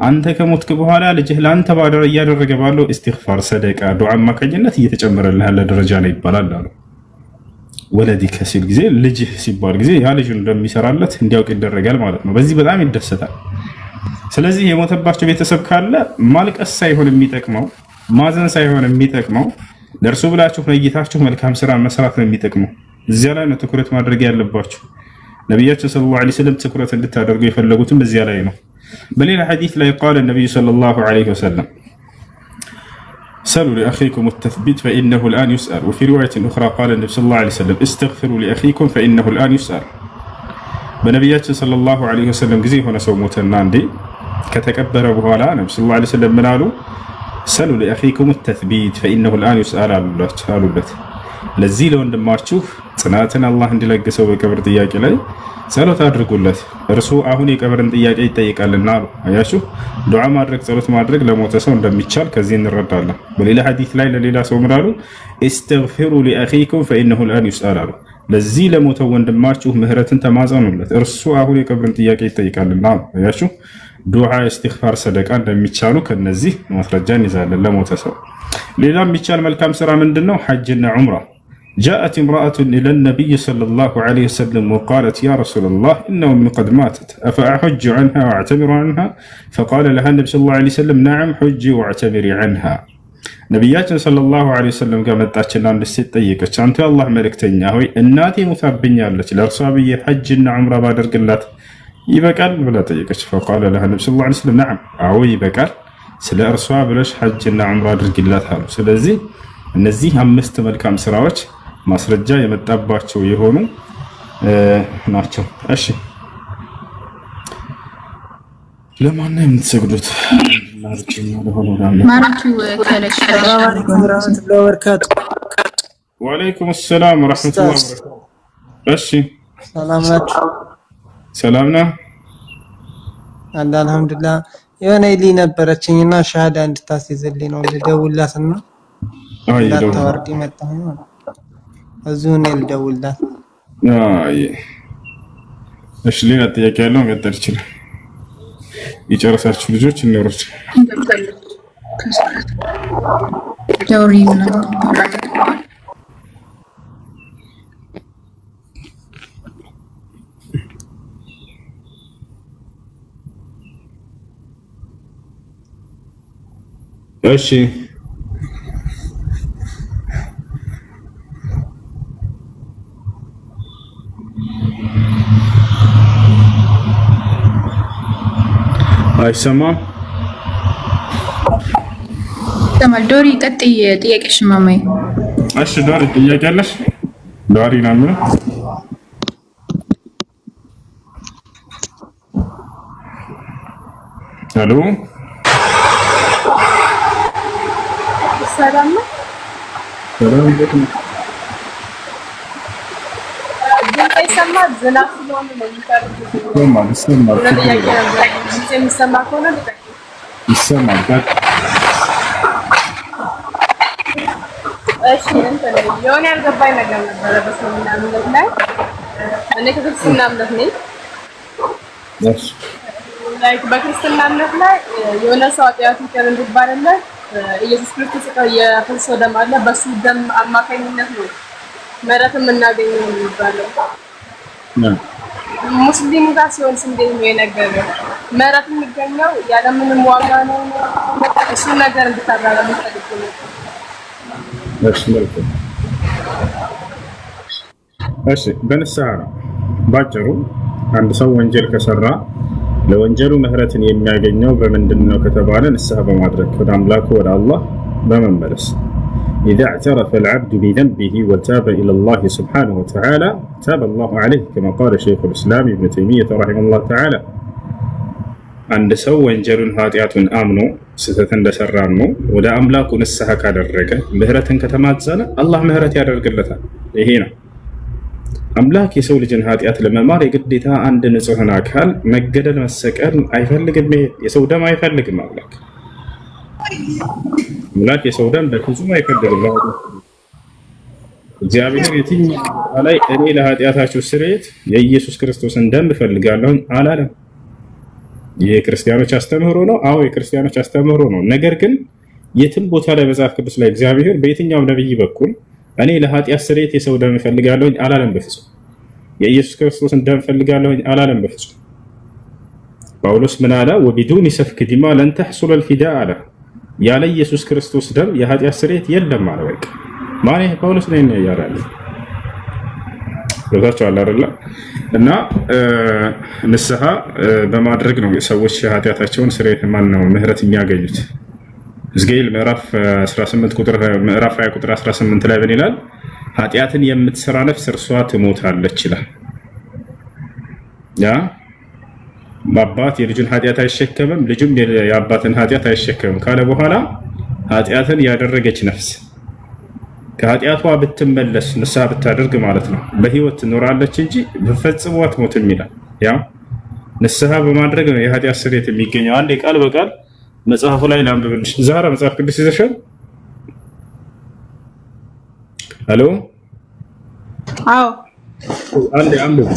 አንተ ከሞትክ በኋላ ልጅህ ላንተ ባደረ እያደረገ ባለው ኢስቲግፋር ሰደቃ ዱዓ ማከኝነት እየተጨመረልህ ያለ ደረጃ ነው ይባላል አሉ። ወለዲከ ሲል ጊዜ ልጅህ ሲባል ጊዜ ያ ልጅ እንደሚሰራለት እንዲያውቅ ይደረጋል ማለት ነው። በዚህ በጣም ይደሰታል። ስለዚህ የሞተባቸው ቤተሰብ ካለ ማልቀስ ሳይሆን የሚጠቅመው ማዘን ሳይሆን የሚጠቅመው ለርሱ ብላችሁ ነይታችሁ መልካም ስራ መስራት ነው የሚጠቅመው። እዚያ ላይ ነው ትኩረት ማድረግ ያለባችሁ። ነብያችን ሰለላሁ ዐለይሂ ወሰለም ትኩረት እንድታደርጉ የፈለጉትም በዚያ ላይ ነው። በሌላ ሐዲስ ላይ قال النبي صلى الله عليه وسلم سلوا لأخيكم التثبيت فإنه الآن يسأل وفي رواية أخرى قال النبي صلى الله عليه وسلم استغفروا لأخيكم فإنه الآن يسأل. በነብያችን ሰለላሁ ዐለይሂ ወሰለም ጊዜ ሆነ ሰው ሞተና እንዴ ከተቀበረ በኋላ ነብዩ ሰለላሁ ዐለይሂ ወሰለም ምን አሉ? سلوا لأخيكم التثبيت فإنه الآن يسأل አሉለት። ለዚህ ለወንድማችሁ ጽናትን አላህ እንዲለግሰው በቀብር ጥያቄ ላይ ጸሎት አድርጉለት፣ እርሱ አሁን የቀብርን ጥያቄ ይጠይቃልና አሉ። አያችሁ ዱዓ ማድረግ ጸሎት ማድረግ ለሞተ ሰው እንደሚቻል ከዚህ እንረዳለን። በሌላ ሐዲስ ላይ ለሌላ ሰው ምን አሉ? استغفروا لأخيكم فإنه الآن يسأل አሉ። ለዚህ ለሞተው ወንድማችሁ ምህረትን ተማጸኑለት፣ እርሱ አሁን የቀብርን ጥያቄ ይጠይቃልና አሉ። አያችሁ ዱዓ ኢስቲግፋር ሰደቃ እንደሚቻሉ ከነዚህ ማስረጃን ይዛለን ለሞተ ሰው። ሌላ የሚቻል መልካም ስራ ምንድነው? ሐጅና ዑምራ። جاءت امرأة إلى النبي صلى الله عليه وسلم وقالت يا رسول الله إن أمي قد ماتت أفأحج عنها وأعتمر عنها؟ فقال لها النبي صلى الله عليه وسلم نعم حجي واعتمري عنها. ነብያችን ሰለላሁ ዐለይሂ ወሰለም ጋር መጣችና አንድ ሴት ጠየቀች፣ አንተ የአላህ መልእክተኛ ሆይ እናቴ ሞታብኛለች፣ ለእርሷ ብዬ ሐጅና ዑምራ ባደርግላት ይበቃል ብላ ጠየቀች። فقال لها النبي صلى الله عليه وسلم نعم አዎ ይበቃል፣ ስለ እርሷ ብለሽ ሐጅና ዑምራ አድርግላት አሉ። ስለዚህ እነዚህ አምስት መልካም ስራዎች ማስረጃ የመጣባቸው የሆኑ ናቸው። እሺ ለማን ነው የምትሰግዱት? ማራችሁ ከለሽ ለወርካት ወአለይኩም ሰላም ወራህመቱላሂ ወበረካቱ። እሺ ሰላም ናችሁ? ሰላም ነው አንድ አልሐምዱሊላህ። የሆነ ኢሊ ነበረችኝና ሻሃዳ እንድታስይዝልኝ ነው ልደውላትና እንዳታወርድ መጣሁ ነው እዚሁ ነው ልደውላት። አይ እሺ ሌላ ጥያቄ ያለው መቀጠል ይችላል። የጨረሳችሁ ልጆች እንወርድ ጀውሪና እሺ አይሰማም ተማል ዶሪ ቀጥይ ጥያቄሽ ማማዬ። እሺ ዶሪ ጥያቄ አለሽ? ዶሪ ነው ሄሎ ሰላም ነው። ሰላም አለይኩም ይሰማል? ዝናብ ስለሆነ ነው ይሰማል። የሚሰማ ከሆነ ይሰማል። እሺ እንትን የሆነ ያልገባኝ ነገር ነበረ በእስልምና እምነት ላይ። እኔ ክርስትና እምነት ነኝ። ላይክ በክርስትና እምነት ላይ የሆነ ሰው ኃጢአቱ ይቅር እንዲባልለት ኢየሱስ ክርስቶስ የፈሰሰው ደም አለ። በሱ ደም አማካኝነት ነው ምህረት የምናገኘው የሚባለው። ሙስሊም ጋር ሲሆን እንዴት ነው የነገረው? ምህረት የሚገኘው ያለምንም ዋጋ ነው። እሱ ነገር እንድታራራም ፈልጌ ነው። እሺ በንስሐ ነው ባጭሩ። አንድ ሰው ወንጀል ከሰራ ለወንጀሉ ምህረትን የሚያገኘው በምንድነው ከተባለ ንስሐ በማድረግ ወደ አምላኩ ወደ አላህ በመመለስ إذا اعترف العبد بذنبه وتاب إلى الله سبحانه وتعالى تاب الله عليه كما قال شيخ الإسلام ابن تيمية رحمه الله تعالى. عند سو وانجل هاتياتون آمنوا ستتن دسرانو ودا أملاك نسحة كادرقة مهرة كتماتزانا الله مهرة يادرقلتها هنا أملاك يسول جن هاتيات لما ماري قديتها عند نزوهنا أكال مقدر مسكر أيفلق المهر يسودا ما يفلق مالك أملاك يسودا بكزو ما يفلق الله እግዚአብሔር የትኛው ላይ እኔ ለኃጢአታችሁ ስርየት የኢየሱስ ክርስቶስን ደም እፈልጋለሁ አላለም። የክርስቲያኖች አስተምህሮ ነው። አዎ የክርስቲያኖች አስተምህሮ ነው። ነገር ግን የትም ቦታ ላይ መጽሐፍ ቅዱስ ላይ እግዚአብሔር በየትኛው ነብይ በኩል እኔ ለኃጢአት ስርየት የሰው ደም እፈልጋለሁ አላለም በፍጹም። የኢየሱስ ክርስቶስን ደም እፈልጋለሁ አላለም በፍጹም። ጳውሎስ ምን አለ? ወቢዱኒ ሰፍክ ዲማ ለን ተሕሱል الفداء አለ። ያለ ኢየሱስ ክርስቶስ ደም የኃጢአት ስርየት የለም አለ። በቃ ማን ይሄ ጳውሎስ ነው ያያራል ወጣቻለ አይደለ? እና ንስሐ በማድረግ ነው ሰዎች ኃጢአታቸውን ስርየት ማን ነው ምህረት የሚያገኙት። ሕዝቅኤል ምዕራፍ 18 ቁጥር ምዕራፍ 20 ቁጥር 18 ላይ ምን ይላል? ኃጢአትን የምትሰራ ነፍስ እርሷ ትሞታለች ይላል። ያ አባት የልጁን ኃጢአት አይሸከምም፣ ልጁም የአባትን ኃጢአት አይሸከምም ካለ በኋላ ኃጢአትን ያደረገች ነፍስ ከኃጢአቷ ብትመለስ ንስሐ ብታደርግ ማለት ነው በህይወት ትኖራለች እንጂ በፈጽሞ አትሞትም ይላል። ያ ንስሐ በማድረግ ነው የኃጢአት ስርየት የሚገኘው። አንዴ ቃል በቃል መጽሐፉ ላይ ላንብብልሽ። ዛራ መጽሐፍ ቅዱስ ይዘሻል? ሄሎ አዎ አንዴ አንብብ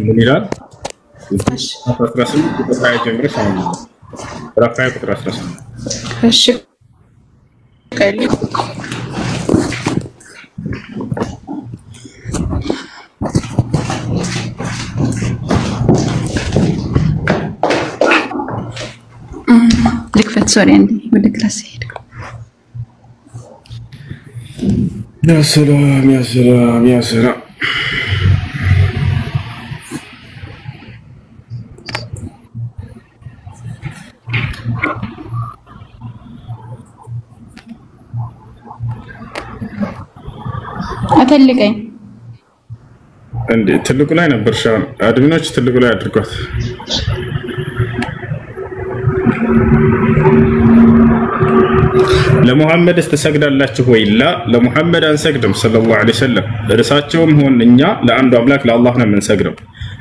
ምን ይላል? 18 ቁጥር 20 ጀምረሽ አሁን ምዕራፍ 20 ቁጥር 18 እሺ ቀሊ ልክፈት ሶሪ አንዴ ወደ ክላስ ሄድኩ። ያ ሰላም ያ ሰላም ያ ሰላም አፈልገኝ እንዴ ትልቁ ላይ ነበር። ሻን አድሚኖች ትልቁ ላይ አድርጓት። ለሙሐመድ ትሰግዳላችሁ ወይ? ላ ለሙሐመድ አንሰግድም ሰለላሁ ዐለይሂ ወሰለም። እርሳቸውም ሆን እኛ ለአንዱ አምላክ ለአላህ ነው የምንሰግደው።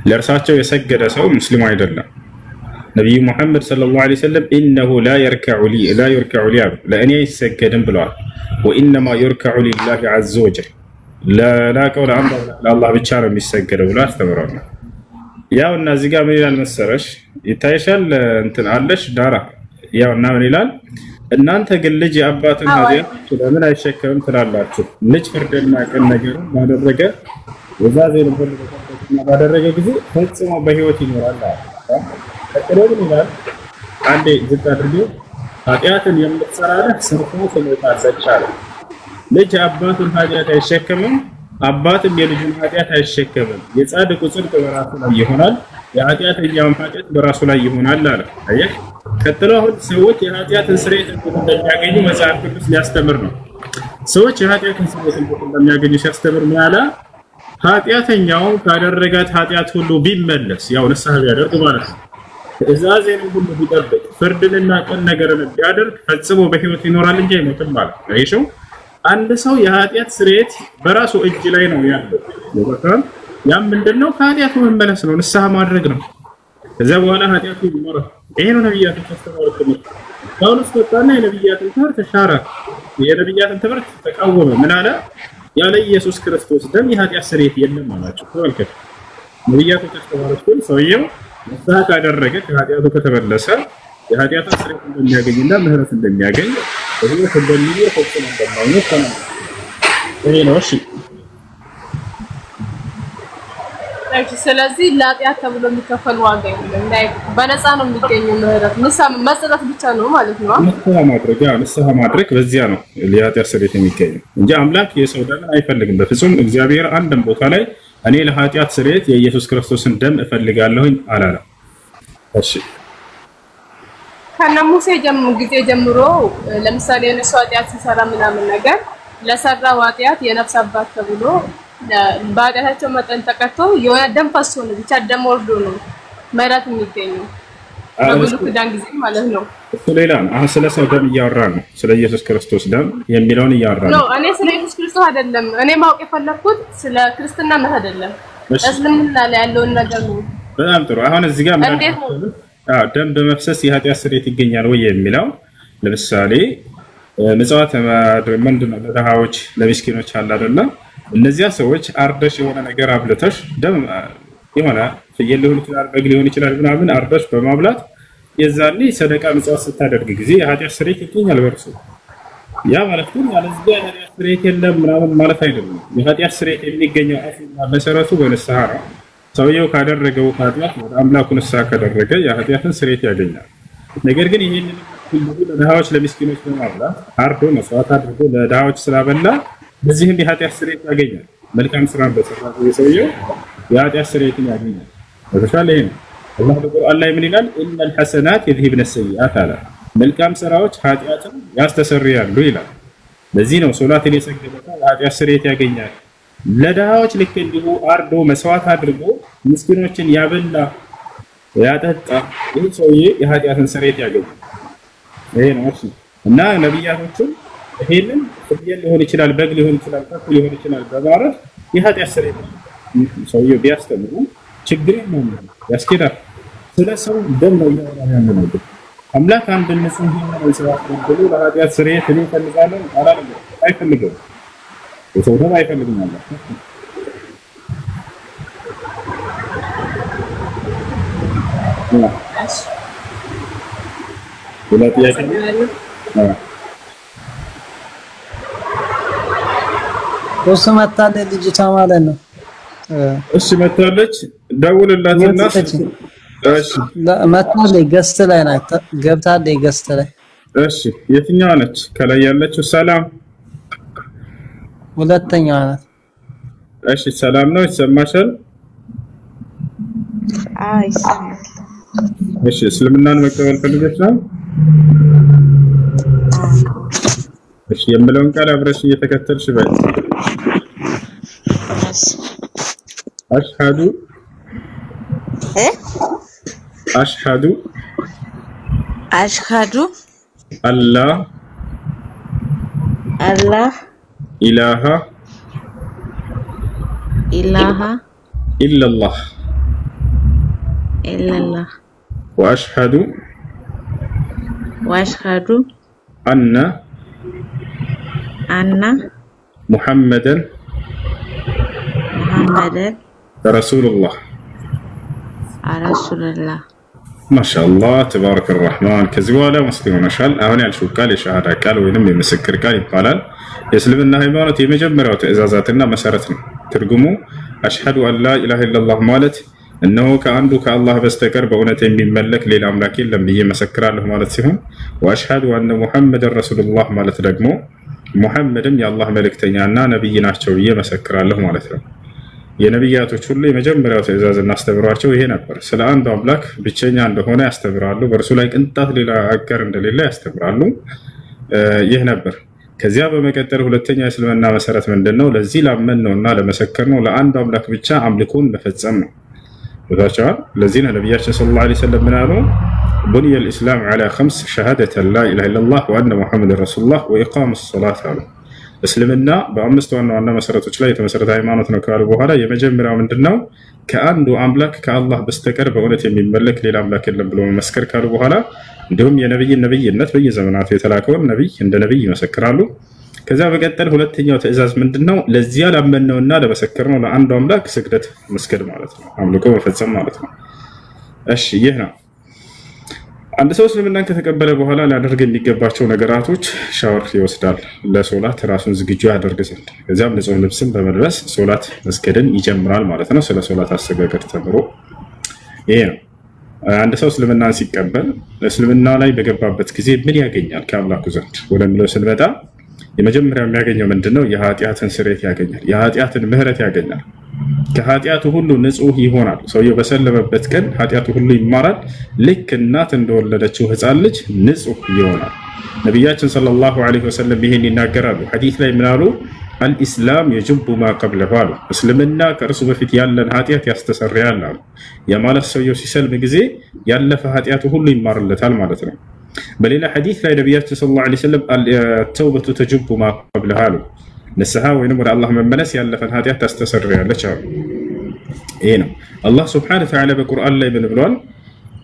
ለእርሳቸው የሰገደ ሰው ሙስሊም አይደለም። ነቢዩ ሙሐመድ ሰለላሁ ዐለይሂ ወሰለም ኢነሁ ላ የርከዑ ሊ አሉ ለእኔ አይሰገድም ብለዋል። ወኢነማ የርከዑ ሊላሂ ዐዘ ወጀል ለላቀው ለአንዱ አምላክ ለአላህ ብቻ ነው የሚሰገደው ብሎ አስተምረዋል። ያው እና እዚህ ጋር ምን ይላል መሰረሽ ይታይሻል እንትን አለሽ ዳራ ያው እና ምን ይላል እናንተ ግን ልጅ የአባትን ኃጢአት ለምን አይሸከምም ትላላችሁ? ልጅ ፍርድና ቅን ነገርን ባደረገ ወዛዜን ባደረገ ጊዜ ፈጽሞ በህይወት ይኖራል አለ። ተቀበሉ ይላል አንዴ ዝቅ አድርጎ ኃጢአትን የምትሰራ ነህ ሰርቶ ትሞታለች አለ። ልጅ አባቱን ኃጢአት አይሸከምም፣ አባትም የልጁን ኃጢአት አይሸከምም። የጻድቁ ጽድቅ በራሱ ላይ ይሆናል፣ የኃጢአተኛውም ኃጢአት በራሱ ላይ ይሆናል አለ። አየህ ቀጥሎ አሁን ሰዎች የኃጢአትን ስርየት እንደሚያገኙ መጽሐፍ ቅዱስ ሊያስተምር ነው። ሰዎች የኃጢአትን ስርየት እንደሚያገኙ ሲያስተምር ምን አለ? ኃጢአተኛው ካደረጋት ኃጢአት ሁሉ ቢመለስ ያው ንስሐ ቢያደርግ ማለት ነው ትእዛዜን ሁሉ ቢጠብቅ ፍርድንና ቅን ነገርን ቢያደርግ ፈጽሞ በህይወት ይኖራል እንጂ አይሞትም ማለት ነው። አይሽው አንድ ሰው የኃጢአት ስርየት በራሱ እጅ ላይ ነው ያለው። ወጣም ያም ምንድነው? ከኃጢአቱ መመለስ ነው፣ ንስሐ ማድረግ ነው። ከዛ በኋላ ኃጢአቱ ይኖራል። ይሄ ነው ነብያቶች ያስተማሩት ትምህርት። ጳውሎስ ወጣና የነብያትን ትምህርት ተሻረ፣ የነብያትን ትምህርት ተቃወመ። ምን አለ? ያለ ኢየሱስ ክርስቶስ ደም የኃጢአት ስርየት የለም አላቸው። ተመልከቱ ነብያቶች ያስተማሩት ሰውየው ንስሐ ካደረገ ከኃጢአቱ ከተመለሰ የኃጢአትን ስርየት እንደሚያገኝና ምህረት እንደሚያገኝ በህይወት እንደሚኖር ፈጽሞ እንደማይሞት ተናግሯል። ይሄ ነው እሺ። ስለዚህ ለኃጢአት ተብሎ የሚከፈል ዋጋ የለም፣ በነፃ ነው የሚገኘው ምህረት መጸጸት ብቻ ነው ማለት ነው። ንስሐ ማድረግ በዚያ ነው ለኃጢአት ስርየት የሚገኘው እንጂ አምላክ የሰው ደም አይፈልግም በፍጹም። እግዚአብሔር አንድም ቦታ ላይ እኔ ለኃጢአት ስርየት የኢየሱስ ክርስቶስን ደም እፈልጋለሁኝ አላለም። እሺ ከነሙሴ ጊዜ ጀምሮ ለምሳሌ የነሱ ኃጢአት ሲሰራ ምናምን ነገር ለሰራው ኃጢአት የነፍስ አባት ተብሎ በኃጢአታቸው መጠን ተቀጥቶ የሆነ ደም ፈሶ ነው ብቻ ደም ወርዶ ነው ምህረት የሚገኘው በብሉይ ኪዳን ጊዜ ማለት ነው። እሱ ሌላ ነው። አሁን ስለ ሰው ደም እያወራን ነው፣ ስለ ኢየሱስ ክርስቶስ ደም የሚለውን እያወራን ነው። እኔ ስለ ኢየሱስ ክርስቶስ አይደለም እኔ ማወቅ የፈለኩት ስለ ክርስትና ነው አይደለም፣ እስልምና ላይ ያለውን ነገር ነው። በጣም ጥሩ። አሁን እዚህ ጋር ደም በመፍሰስ የኃጢአት ስርየት ይገኛል ወይ የሚለው ለምሳሌ ምጽዋት ምንድነው ለድሃዎች ለምስኪኖች አለ አይደለም? እነዚያ ሰዎች አርደሽ የሆነ ነገር አብልተሽ ደም የሆነ ፍየል ሊሆን ይችላል በግ ሊሆን ይችላል ምናምን አርደሽ በማብላት የዛኔ ሰደቃ ምጽዋት ስታደርግ ጊዜ የኃጢአት ስርየት ይገኛል በርሱ። ያ ማለት ግን ያለዚህ የኃጢአት ስርየት የለም ምናምን ማለት አይደለም። የኃጢአት ስርየት የሚገኘው አስልና መሰረቱ በንስሐ ነው። ሰውየው ካደረገው ኃጢአት ወደ አምላኩ ንስሐ ካደረገ የኃጢአትን ስርየት ያገኛል። ነገር ግን ይሄንን ሁሉ ለድሃዎች ለምስኪኖች በማብላት አርዶ መስዋዕት አድርጎ ለድሃዎች ስላበላ በዚህም የኃጢአት ስርየት ያገኛል። መልካም ስራ በሰራ ሰውየው የኃጢአት ስርየትን ያገኛል። በተሻለ ይሄ ነው አላህ በቁርአን ላይ ምን ይላል? ኢነል ሐሰናት የዝሂብነ ሰይአት አለ። መልካም ስራዎች ኃጢአትን ያስተሰርያሉ ይላል። ለዚህ ነው ሶላትን የሰገደ የኃጢአት ስርየት ያገኛል። ለድሃዎች ልክ እንዲሁ አርዶ መስዋዕት አድርጎ ምስኪኖችን ያበላ ያጠጣ ይህ ሰውዬ የኃጢአትን ስርየት ያገኛል። ይሄ ነው እሺ። እና ነብያቶችም ይሄንን ፍየል ሊሆን ይችላል በግ ሊሆን ይችላል ከፍ ሊሆን ይችላል በማረፍ የኃጢአት ስርየት ሰውዬው ቢያስተምሩ ችግር የለም ያስኬዳል። ስለ ሰው ደም ነው ያለው አምላክ አንድ ንጹህ የሆነ ሰው ብሎ ለኃጢአት ስርየት እኔ እፈልጋለሁ አላለም። አይፈልግም የሰው ደም አይፈልግም ማለት ነው። እሱ መታለች ልጅቷ ማለት ነው። እሺ መታለች፣ ደውልላትና እሺ መታለች። ገስት ላይ ናት፣ ገብታለች ገስት ላይ። እሺ የትኛዋ ነች? ከላይ ያለችው ሰላም ሁለተኛዋ ናት። እሺ ሰላም ነው፣ ይሰማሻል? አይ ይሰማል። እሺ እስልምናን መቀበል ፈልገሽ ነው? እሺ የምለውን ቃል አብረሽ እየተከተልሽ በይ። አሽሃዱ አሽሃዱ أشهد ألا إله إلا الله وأشهد أن محمدا رسول الله ما شاء الله تبارك الرحمن كزوالا مسلمون شال أهوني على شو قال شهادة قال وينم يمسكر قال يقالال يسلمنا هيمانة يمجمر وتعزازاتنا مسارتنا ترجموا أشهد أن لا إله إلا الله مالت إنه كأنه كالله بستكر بأونة من ملك للأملاكين لم يمسكر له مالت سهم وأشهد أن محمد رسول الله مالت رجموا محمد يا الله ملك تنيانا نبينا شوية مسكر له مالت የነብያቶች ሁሉ የመጀመሪያው ትእዛዝ እናስተምራቸው ይሄ ነበር። ስለ አንድ አምላክ ብቸኛ እንደሆነ ያስተምራሉ። በእርሱ ላይ ቅንጣት ሌላ አጋር እንደሌለ ያስተምራሉ። ይህ ነበር። ከዚያ በመቀጠል ሁለተኛ የእስልምና መሰረት ምንድነው? ለዚህ ላመንነውና ለመሰከርነው ለአንድ አምላክ ብቻ አምልኮን መፈጸም ነው። ወዳቻው ለዚህ ነብያችን ሰለላሁ ዐለይሂ ወሰለም ምን አሉ? ቡንየ الاسلام على 5 شهادة لا اله الا الله وان محمد رسول الله واقام الصلاه አሉ። እስልምና በአምስት ዋና መሰረቶች ላይ የተመሰረተ ሃይማኖት ነው ካሉ በኋላ የመጀመሪያው ምንድነው? ከአንዱ አምላክ ከአላህ በስተቀር በእውነት የሚመለክ ሌላ አምላክ የለም ብሎ መመስከር ካሉ በኋላ እንዲሁም የነብይነት በየዘመናቱ የተላከውን ነብይ እንደ ነብይ ይመሰክራሉ። ከዛ በቀጠል ሁለተኛው ትእዛዝ ምንድነው? ለዚያ ላመነውና ለመሰከርነው ለአንዱ አምላክ ስግደት መስገድ ማለት ነው። አምልኮ መፈጸም ማለት ነው። እሺ ይህ ነው። አንድ ሰው እስልምናን ከተቀበለ በኋላ ሊያደርግ የሚገባቸው ነገራቶች ሻወር ይወስዳል፣ ለሶላት ራሱን ዝግጁ ያደርግ ዘንድ። ከዚያም ንጹህ ልብስን በመልበስ ሶላት መስገድን ይጀምራል ማለት ነው። ስለ ሶላት አሰጋገድ ተምሮ ይሄ ነው። አንድ ሰው እስልምናን ሲቀበል እስልምና ላይ በገባበት ጊዜ ምን ያገኛል ከአምላኩ ዘንድ ወደሚለው ስንመጣ የመጀመሪያው የሚያገኘው ምንድነው? የኃጢአትን ስርየት ያገኛል፣ የኃጢአትን ምህረት ያገኛል። ከኃጢአቱ ሁሉ ንጹህ ይሆናል። ሰውየው በሰለመበት ቀን ኃጢአቱ ሁሉ ይማራል። ልክ እናት እንደወለደችው ህፃን ልጅ ንጹህ ይሆናል። ነብያችን ሰለላሁ ዐለይሂ ወሰለም ይሄን ይናገራሉ። ሐዲስ ላይ ምን አሉ? አልኢስላም የጅቡ ማ ቀብለሁ አሉ። እስልምና ከእርሱ በፊት ያለን ኃጢአት ያስተሰርያል አሉ። የማለት ሰውየው ሲሰልም ጊዜ ያለፈ ኃጢአቱ ሁሉ ይማርለታል ማለት ነው። በሌላ ሐዲስ ላይ ነብያችን ሰለላሁ ዐለይሂ ወሰለም ተውበቱ ተጅቡ ማ ቀብለሁ አሉ። ንስሐ ወይንም ወደ አላህ መመለስ ያለፈን ኃጢአት ታስተሰርያለች አሉ። ይሄ ነው። አላህ ሱብሓነሁ ወተዓላ በቁርአን ላይ ምን ብሏል?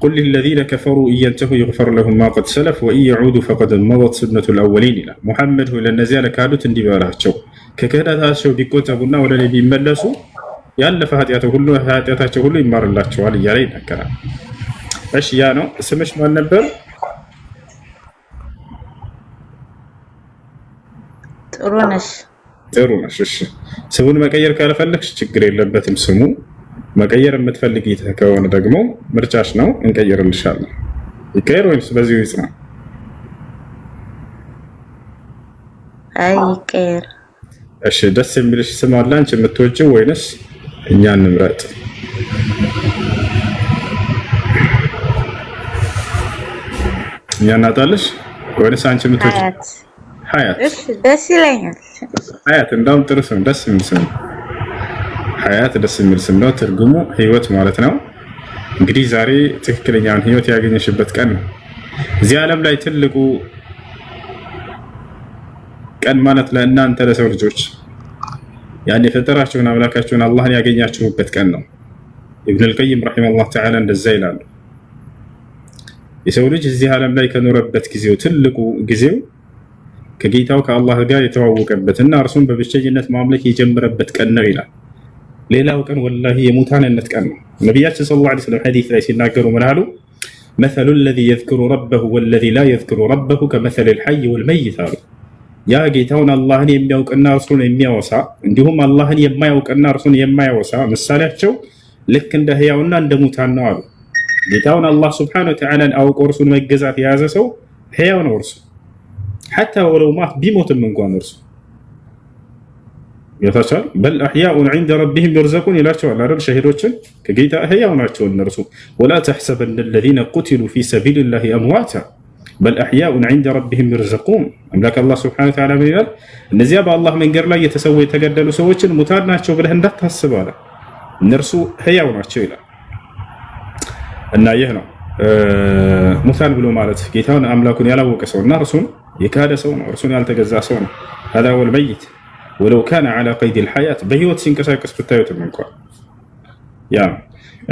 ቁል ሊለዚነ ከፈሩ ኢየንተሁ ይግፈር ለሁም ማ ቀድ ሰለፍ ወኢን የዑዱ ፈቀድ መضت ሱነቱ الأولين ይላል። ሙሐመድ ሆይ ለነዚያ ለካዱት እንዲህ በላቸው ከክህደታቸው ቢቆጠቡና ወደ እኔ ቢመለሱ ያለፈ ኃጢአታቸው ሁሉ ይማርላቸዋል እያለ ይናገራል። እሺ ያ ነው። ስምሽ ማን ነበር? ጥሩ ነሽ። እሺ ስሙን መቀየር ካልፈለግሽ ችግር የለበትም። ስሙ መቀየር የምትፈልጊ ከሆነ ደግሞ ምርጫሽ ነው፣ እንቀይርልሻለን። ይቀየር ወይስ በዚሁ ይጽና? አይ ይቀየር። እሺ ደስ የሚልሽ ስም አለ አንቺ የምትወጂው ወይንስ እኛ እንምረጥ? እኛ እናጣለሽ ወይንስ አንቺ የምትወጂው? ሀያት። እሺ ደስ ይለኛል። ሀያት እንደውም ጥሩ ስም፣ ደስ የሚል ስም። ሀያት ደስ የሚል ስም ነው። ትርጉሙ ህይወት ማለት ነው። እንግዲህ ዛሬ ትክክለኛውን ህይወት ያገኘሽበት ቀን ነው። እዚህ ዓለም ላይ ትልቁ ቀን ማለት ለእናንተ ለሰው ልጆች ያን የፈጠራችሁን አምላካችሁን አላህን ያገኛችሁበት ቀን ነው። ኢብኑ አልቀይም ረሂመሁላህ ተዓላ እንደዛ ይላሉ። የሰው ልጅ እዚህ ዓለም ላይ ከኖረበት ጊዜው ትልቁ ጊዜው ከጌታው ከአላህ ጋር የተዋወቀበትና እርሱን በብቸኝነት ማምለክ የጀመረበት ቀን ነው ይላል። ሌላው ቀን ወላሂ የሙታንነት ቀን ነው። ነብያችን ሰለላሁ ዐለይሂ ወሰለም ሐዲስ ላይ ሲናገሩ ምን አሉ? مثل الذي يذكر ربه والذي لا يذكر ربه كمثل الحي والميت አሉ። ያ ጌታውን አላህን የሚያውቅና እርሱን የሚያወሳ እንዲሁም አላህን የማያውቅና እርሱን የማያወሳ ምሳሌያቸው ልክ እንደ ህያውና እንደ ሙታን ነው አሉ። ጌታውን አላህ ሱብሓነሁ ወተዓላ አውቆ እርሱን መገዛት የያዘ ሰው ህያው ነው እርሱ حتى ولو مات بيموتም እንኳን እርሱ يتشال بل احياء عند ربهم يرزقون ይላቸዋል አይደል? ሸሂዶችን ከጌታ ህያው ናቸው እነርሱ። ولا تحسبن الذين قتلوا في سبيل الله امواتا بل احياء عند ربهم يرزقون አምላክ አላህ ሱብሓነሁ ወተዓላ ይላል እነዚያ በአላህ መንገድ ላይ የተሰው የተገደሉ ሰዎችን ሙታን ናቸው ብለህ እንዳታስብ አለ። እነርሱ ህያው ናቸው ይላል። እና ይህ ነው ሙታን ብሎ ማለት ጌታውን አምላኩን ያላወቀ ሰውና እርሱን የካደ ሰው ነው እርሱን ያልተገዛ ሰው ነው هذا هو الميت ولو كان على قيد الحياة በህይወት ሲንቀሳቀስ ብታዩትም እንኳን ያ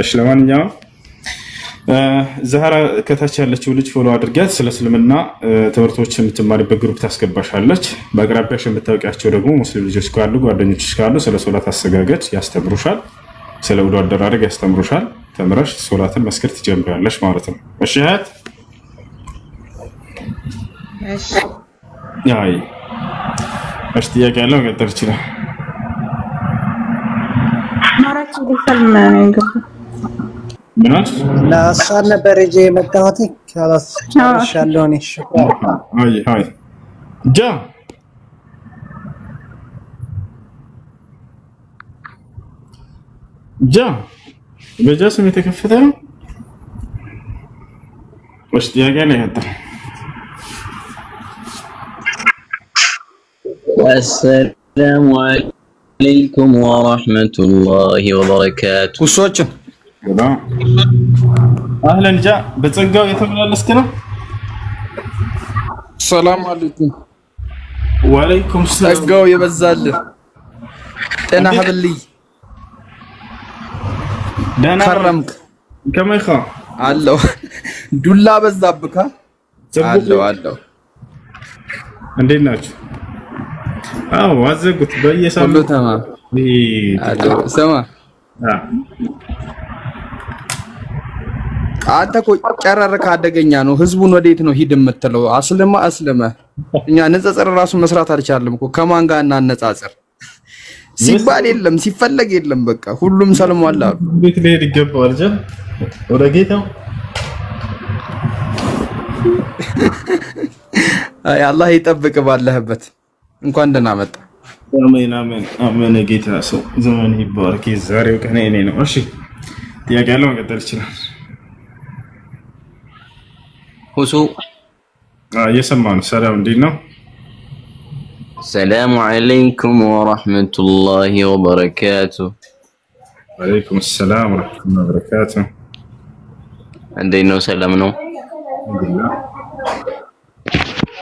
እሺ ለማንኛውም ዛህራ ከታች ያለችው ልጅ ፎሎ አድርጋት ስለ እስልምና ትምህርቶችን የምትማሪበት ግሩፕ ታስገባሻለች በአቅራቢያሽ የምታውቂያቸው ደግሞ ሙስሊም ልጆች ካሉ ጓደኞችሽ ካሉ ስለ ሶላት አሰጋገድ ያስተምሩሻል ስለ ውዱ አደራረግ ያስተምሩሻል ተምረሽ ሶላትን መስከር ትጀምራለሽ ማለት ነው እሺ አያት እሺ አይ እሺ ጥያቄ ያለው መቀጠል ይችላል ማራኪ ሊሰልም ነው እንግዲህ ምናስ ለአሳር ነበር እጄ መጣሁት خلاص ሻለውን እሺ አይ ጃ በጃስም የተከፈተ ነው ወሽ ጥያቄ ላይ ያጣ السلام عليكم ورحمة الله وبركاته وشوچن اهلا جا بتصقاو يتمላለስክ ነው ሰላም አለይኩም ወአለይኩም ሰላም ጸጋው ይበዛል ጤና ሀብልይ ደህና ከረምክ ከመይኻ አለው ዱላ በዛብካ አለው እንዴት ናችሁ አዎ አዘጉት በየሳምንቱ ተማም አለው ሰማ አንተ እኮ ጨረርካ አደገኛ ነው ህዝቡን ወዴት ነው ሂድ የምትለው አስለማ እኛ ንጽጽር ራሱ መስራት አልቻለም እኮ ከማን ጋር እናነጻጽር ሲባል የለም ሲፈለግ የለም በቃ ሁሉም ሰልሟል አሉ ቤት ላይ ይገባዋል ጀ ወደ ጌታው አይ አላህ ይጠብቅ ባለህበት እንኳን ደህና መጣ አሜን አሜን አሜን ጌታ ሰው ዘመን ይባርክ ዛሬው ቀን እኔ ነው እሺ ጥያቄ ያለው መቀጠል ይችላል ሁሱ እየሰማን ሰላም እንዴት ነው السلام عليكم ورحمة الله وبركاته وعليكم السلام ورحمة الله وبركاته عندنا سلام نو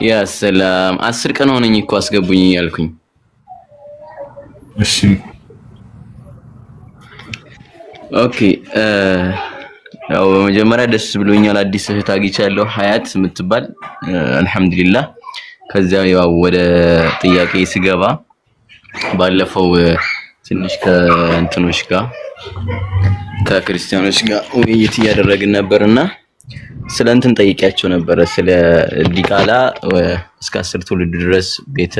يا سلام 10 ቀን ሆነኝ እኮ አስገቡኝ ያልኩኝ እሺ ኦኬ ያው በመጀመሪያ ደስ ብሎኛል አዲስ እህት አግኝቻለሁ ሀያት የምትባል አልহামዱሊላህ ከዛ ያው ወደ ጥያቄ ሲገባ ባለፈው ትንሽ ከእንትኖች ጋር ከክርስቲያኖች ጋር ውይይት ያደረግን ነበርና ስለ እንትን ጠይቂያቸው ነበር ስለ ዲቃላ እስከ 10 ትውልድ ድረስ ቤተ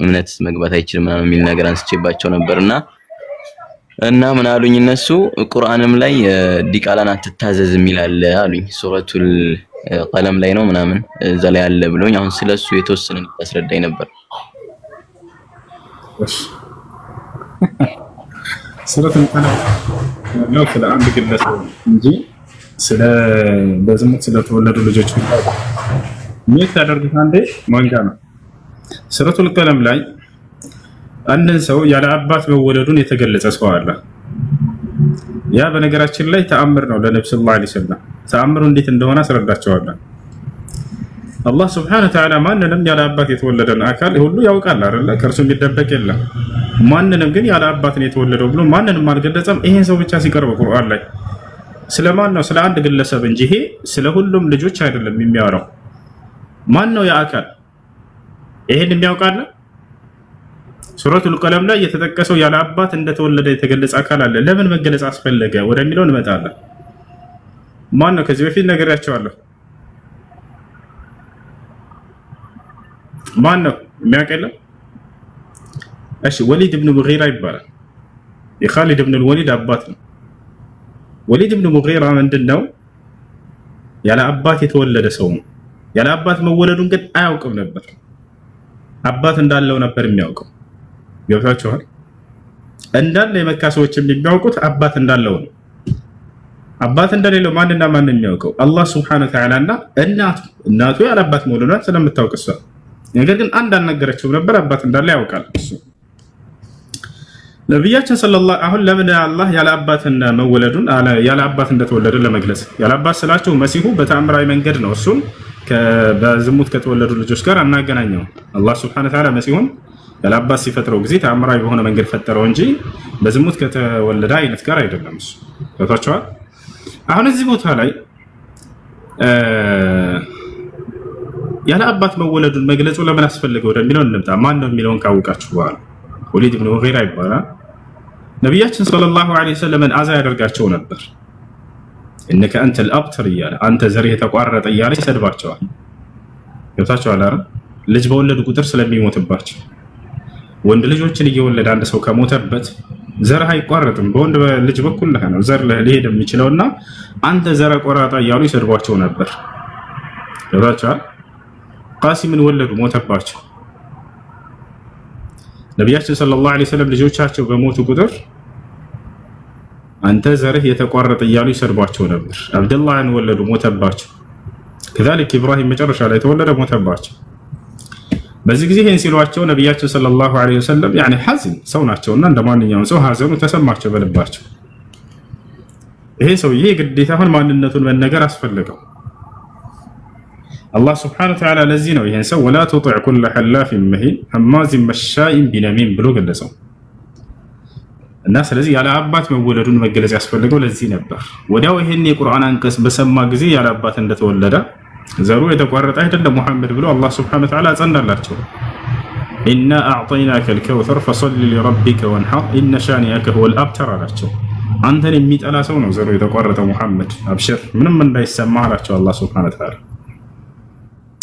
እምነት መግባት አይችልም ማለት የሚል ነገር አንስቼባቸው ነበርና እና ምን አሉኝ እነሱ ቁርአንም ላይ ዲቃላን አትታዘዝ የሚላል አሉኝ ሱረቱል ቀለም ላይ ነው ምናምን እዛ ላይ አለ ብሎኝ አሁን ስለሱ የተወሰነ አስረዳኝ ነበር እሺ ሱረቱል ቀለም ነው ስለ አንድ ግለሰብ እንጂ ስለ በዝሙት ስለተወለዱ ልጆች ምን ታደርጉት አንዴ ማንጋ ነው ሱረቱል ቀለም ላይ አንድን ሰው ያለ አባት መወለዱን የተገለጸ ሰው አለ ያ በነገራችን ላይ ተአምር ነው ለነብዩ ሰለላሁ ዐለይሂ ወሰለም ተአምሩ እንዴት እንደሆነ አስረዳቸዋለሁ አላህ Subhanahu Wa Ta'ala ማንንም ያለ አባት የተወለደን አካል ሁሉ ያውቃል አይደል ከርሱ የሚደበቅ የለም ማንንም ግን ያለ አባት ነው የተወለደው ብሎ ማንንም አልገለጸም ይሄን ሰው ብቻ ሲቀርብ ቁርአን ላይ ስለማን ነው ስለ አንድ ግለሰብ እንጂ ይሄ ስለ ሁሉም ልጆች አይደለም የሚያወራው ማን ነው ያ አካል ይሄን የሚያውቃል ሱረቱል ቀለም ላይ የተጠቀሰው ያለ አባት እንደተወለደ የተገለጸ አካል አለ ለምን መገለጽ አስፈለገ ወደሚለው እንመጣለን ማን ነው ከዚህ በፊት ነገራቸዋለሁ ማን ነው የሚያውቀው እሺ ወሊድ ኢብኑ ሙጊራ ይባላል የኻሊድ ኢብኑ ወሊድ አባት ነው ወሊድ ኢብኑ ሙጊራ ምንድነው ያለ አባት የተወለደ ሰው ነው ያለ አባት መወለዱን ግን አያውቅም ነበር አባት እንዳለው ነበር የሚያውቀው ገብታችኋል እንዳለ የመካ ሰዎች የሚያውቁት አባት እንዳለው ነው አባት እንደሌለው ማንና ማን የሚያውቀው አላህ Subhanahu Wa Ta'ala እና እናቱ ያለ አባት መወለዷን ስለምታውቅ እሷ ነገር ግን አንድ አልነገረችው ነበር አባት እንዳለ ያውቃል እሱ ነብያችን ሰለላሁ አሁን ለምን አላህ ያለ አባትና መወለዱን ያለ አባት እንደተወለደ ለመግለጽ ያለ አባት ስላቸው መሲሁ በተአምራዊ መንገድ ነው እሱን በዝሙት ከተወለዱ ልጆች ጋር አናገናኘው። አላህ Subhanahu Wa Ta'ala መሲሁን ያለ አባት ሲፈጥረው ጊዜ ተአምራዊ በሆነ መንገድ ፈጠረው እንጂ በዝሙት ከተወለደ አይነት ጋር አይደለም። እሱ ተቷቸዋል። አሁን እዚህ ቦታ ላይ ያለ አባት መወለዱን መግለጹ ለምን አስፈልገው ወደሚለው እንምጣ። ማን ነው የሚለውን ካወቃችሁ በኋላ ወሊድ ኢብኑ ሙጊራ ይባላል። ነብያችን ሰለላሁ ዐለይሂ ወሰለም አዛ ያደርጋቸው ነበር። እነከ አንተ الابتر እያለ አንተ ዘርህ የተቋረጠ እያለ ይሰድባቸዋል። ገብታችኋል አይደል? ልጅ በወለዱ ቁጥር ስለሚሞትባቸው ወንድ ልጆችን እየወለደ አንድ ሰው ከሞተበት ዘርህ አይቋረጥም። በወንድ ልጅ በኩል ነው ዘር ሊሄድ የሚችለውና አንተ ዘር ቆራጣ እያሉ ይሰድቧቸው ነበር። ገብታችኋል? ቃሲምን ወለዱ፣ ሞተባቸው። ነብያችን ሰለላሁ ዐለይሂ ወሰለም ልጆቻቸው በሞቱ ቁጥር አንተ ዘርህ የተቋረጠ እያሉ ይሰድቧቸው ነበር። አብደላህን ወለዱ፣ ሞተባቸው። كذلك ኢብራሂም መጨረሻ ላይ ተወለደ፣ ሞተባቸው። በዚህ ጊዜ ይሄን ሲሏቸው ነብያችን ሰለላሁ ዐለይሂ ወሰለም ያኒ ሐዘን ሰው ናቸውና እንደማንኛውም ሰው ሐዘኑ ተሰማቸው በልባቸው። ይሄ ሰውዬ ግዴታ አሁን ማንነቱን መነገር አስፈልገው። አላህ Subhanahu Wa Ta'ala ለዚህ ነው ይሄን ሰው ወላ تطع كل حلاف مهين هماز مشاء بنميم ብሎ ገለጸው። እና ስለዚህ ያለ አባት መወለዱን መገለጽ ያስፈልገው ለዚህ ነበር። ወዲያው ይሄን የቁርአን አንቀጽ በሰማ ጊዜ ያለ አባት እንደተወለደ ዘሩ የተቋረጠ አይደለም ሙሐመድ ብሎ አላህ Subhanahu Wa Ta'ala አጸናላቸው። ኢና አዕጠይናከ الكوثر فصل لربك وانحر ان شانئك هو الابتر አላቸው። አንተን የሚጠላ ሰው ነው ዘሩ የተቋረጠ ሙሐመድ አብሽር ምንም እንዳይሰማ አላቸው አላህ Subhanahu Wa Ta'ala።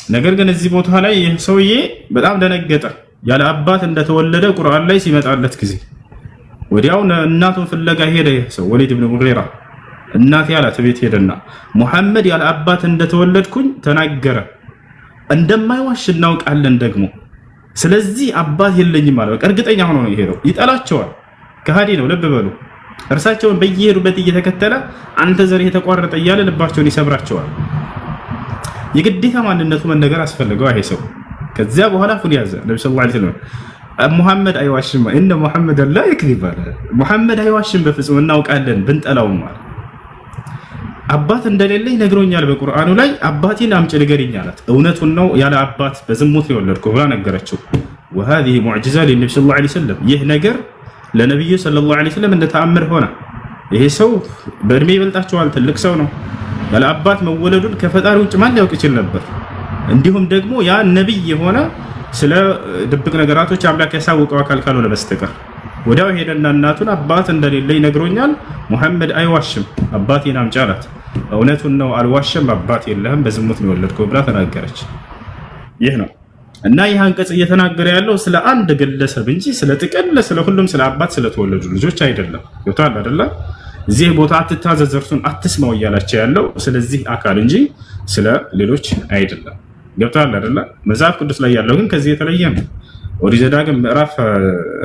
ነገር ግን እዚህ ቦታ ላይ ይህ ሰውዬ በጣም ደነገጠ። ያለ አባት እንደተወለደ ቁርአን ላይ ሲመጣለት ጊዜ ወዲያው እናቱን ፍለጋ ሄደ። ይህ ሰው ወሊድ ኢብኑ ሙጊራ እናቴ ያላት ቤት ሄደና ሙሐመድ ያለ አባት እንደተወለድኩኝ ተናገረ፣ እንደማይዋሽ እናውቃለን ደግሞ ስለዚህ አባት የለኝም ማለት በቃ እርግጠኛ ሆኖ ነው የሄደው። ይጠላቸዋል፣ ከሃዲ ነው። ልብ በሉ። እርሳቸውን በየሄዱበት እየተከተለ አንተ ዘር የተቋረጠ እያለ ልባቸውን ይሰብራቸዋል። የግዴታ ማንነቱ መነገር አስፈልገው ይሄ ሰው። ከዚያ በኋላ ፉን ያዘ ነብዩ ሰለላሁ ዐለይሂ ወሰለም ሙሐመድ አይዋሽም እነ ሙሐመድ ላ ይክذب አለ። ሙሐመድ አይዋሽም በፍጹም እናውቃለን ብንጠላውም አለ። አባት እንደሌለኝ ነግሮኛል በቁርአኑ ላይ አባቴን አምጪ ንገሪኝ አላት። እውነቱን ነው ያለ አባት በዝሙት የወለድኩ ብላ ነገረችው። وهذه معجزه للنبي صلى الله عليه وسلم ይህ ነገር ለነብዩ ሰለላሁ ዐለይሂ ወሰለም እንደተአምር ሆነ። ይሄ ሰው በእድሜ ይበልጣቸዋል፣ ትልቅ ሰው ነው። ያለ አባት መወለዱን ከፈጣሪ ውጭ ማን ሊያውቅ ይችል ነበር? እንዲሁም ደግሞ ያ ነብይ የሆነ ስለ ድብቅ ነገራቶች አምላክ ያሳወቀው አካል ካልሆነ በስተቀር ወዲያው ሄደና እናቱን አባት እንደሌለ ይነግሮኛል፣ ሙሐመድ አይዋሽም አባቴን አምጪ አላት። እውነቱን ነው አልዋሽም፣ አባት የለህም በዝሙት ነው የወለድከው ብላ ተናገረች። ይህ ነው እና ይህ አንቀጽ እየተናገረ ያለው ስለ አንድ ግለሰብ እንጂ ስለ ጥቅል ስለ ሁሉም ስለ አባት ስለተወለዱ ልጆች አይደለም። ይወጣል አይደለ? እዚህ ቦታ አትታዘዝ እርሱን አትስማው እያላቸው ያለው ስለዚህ አካል እንጂ ስለ ሌሎች አይደለም። ገብቷል አይደለ? መጽሐፍ ቅዱስ ላይ ያለው ግን ከዚህ የተለየ ነው። ኦሪት ዘዳግም ምዕራፍ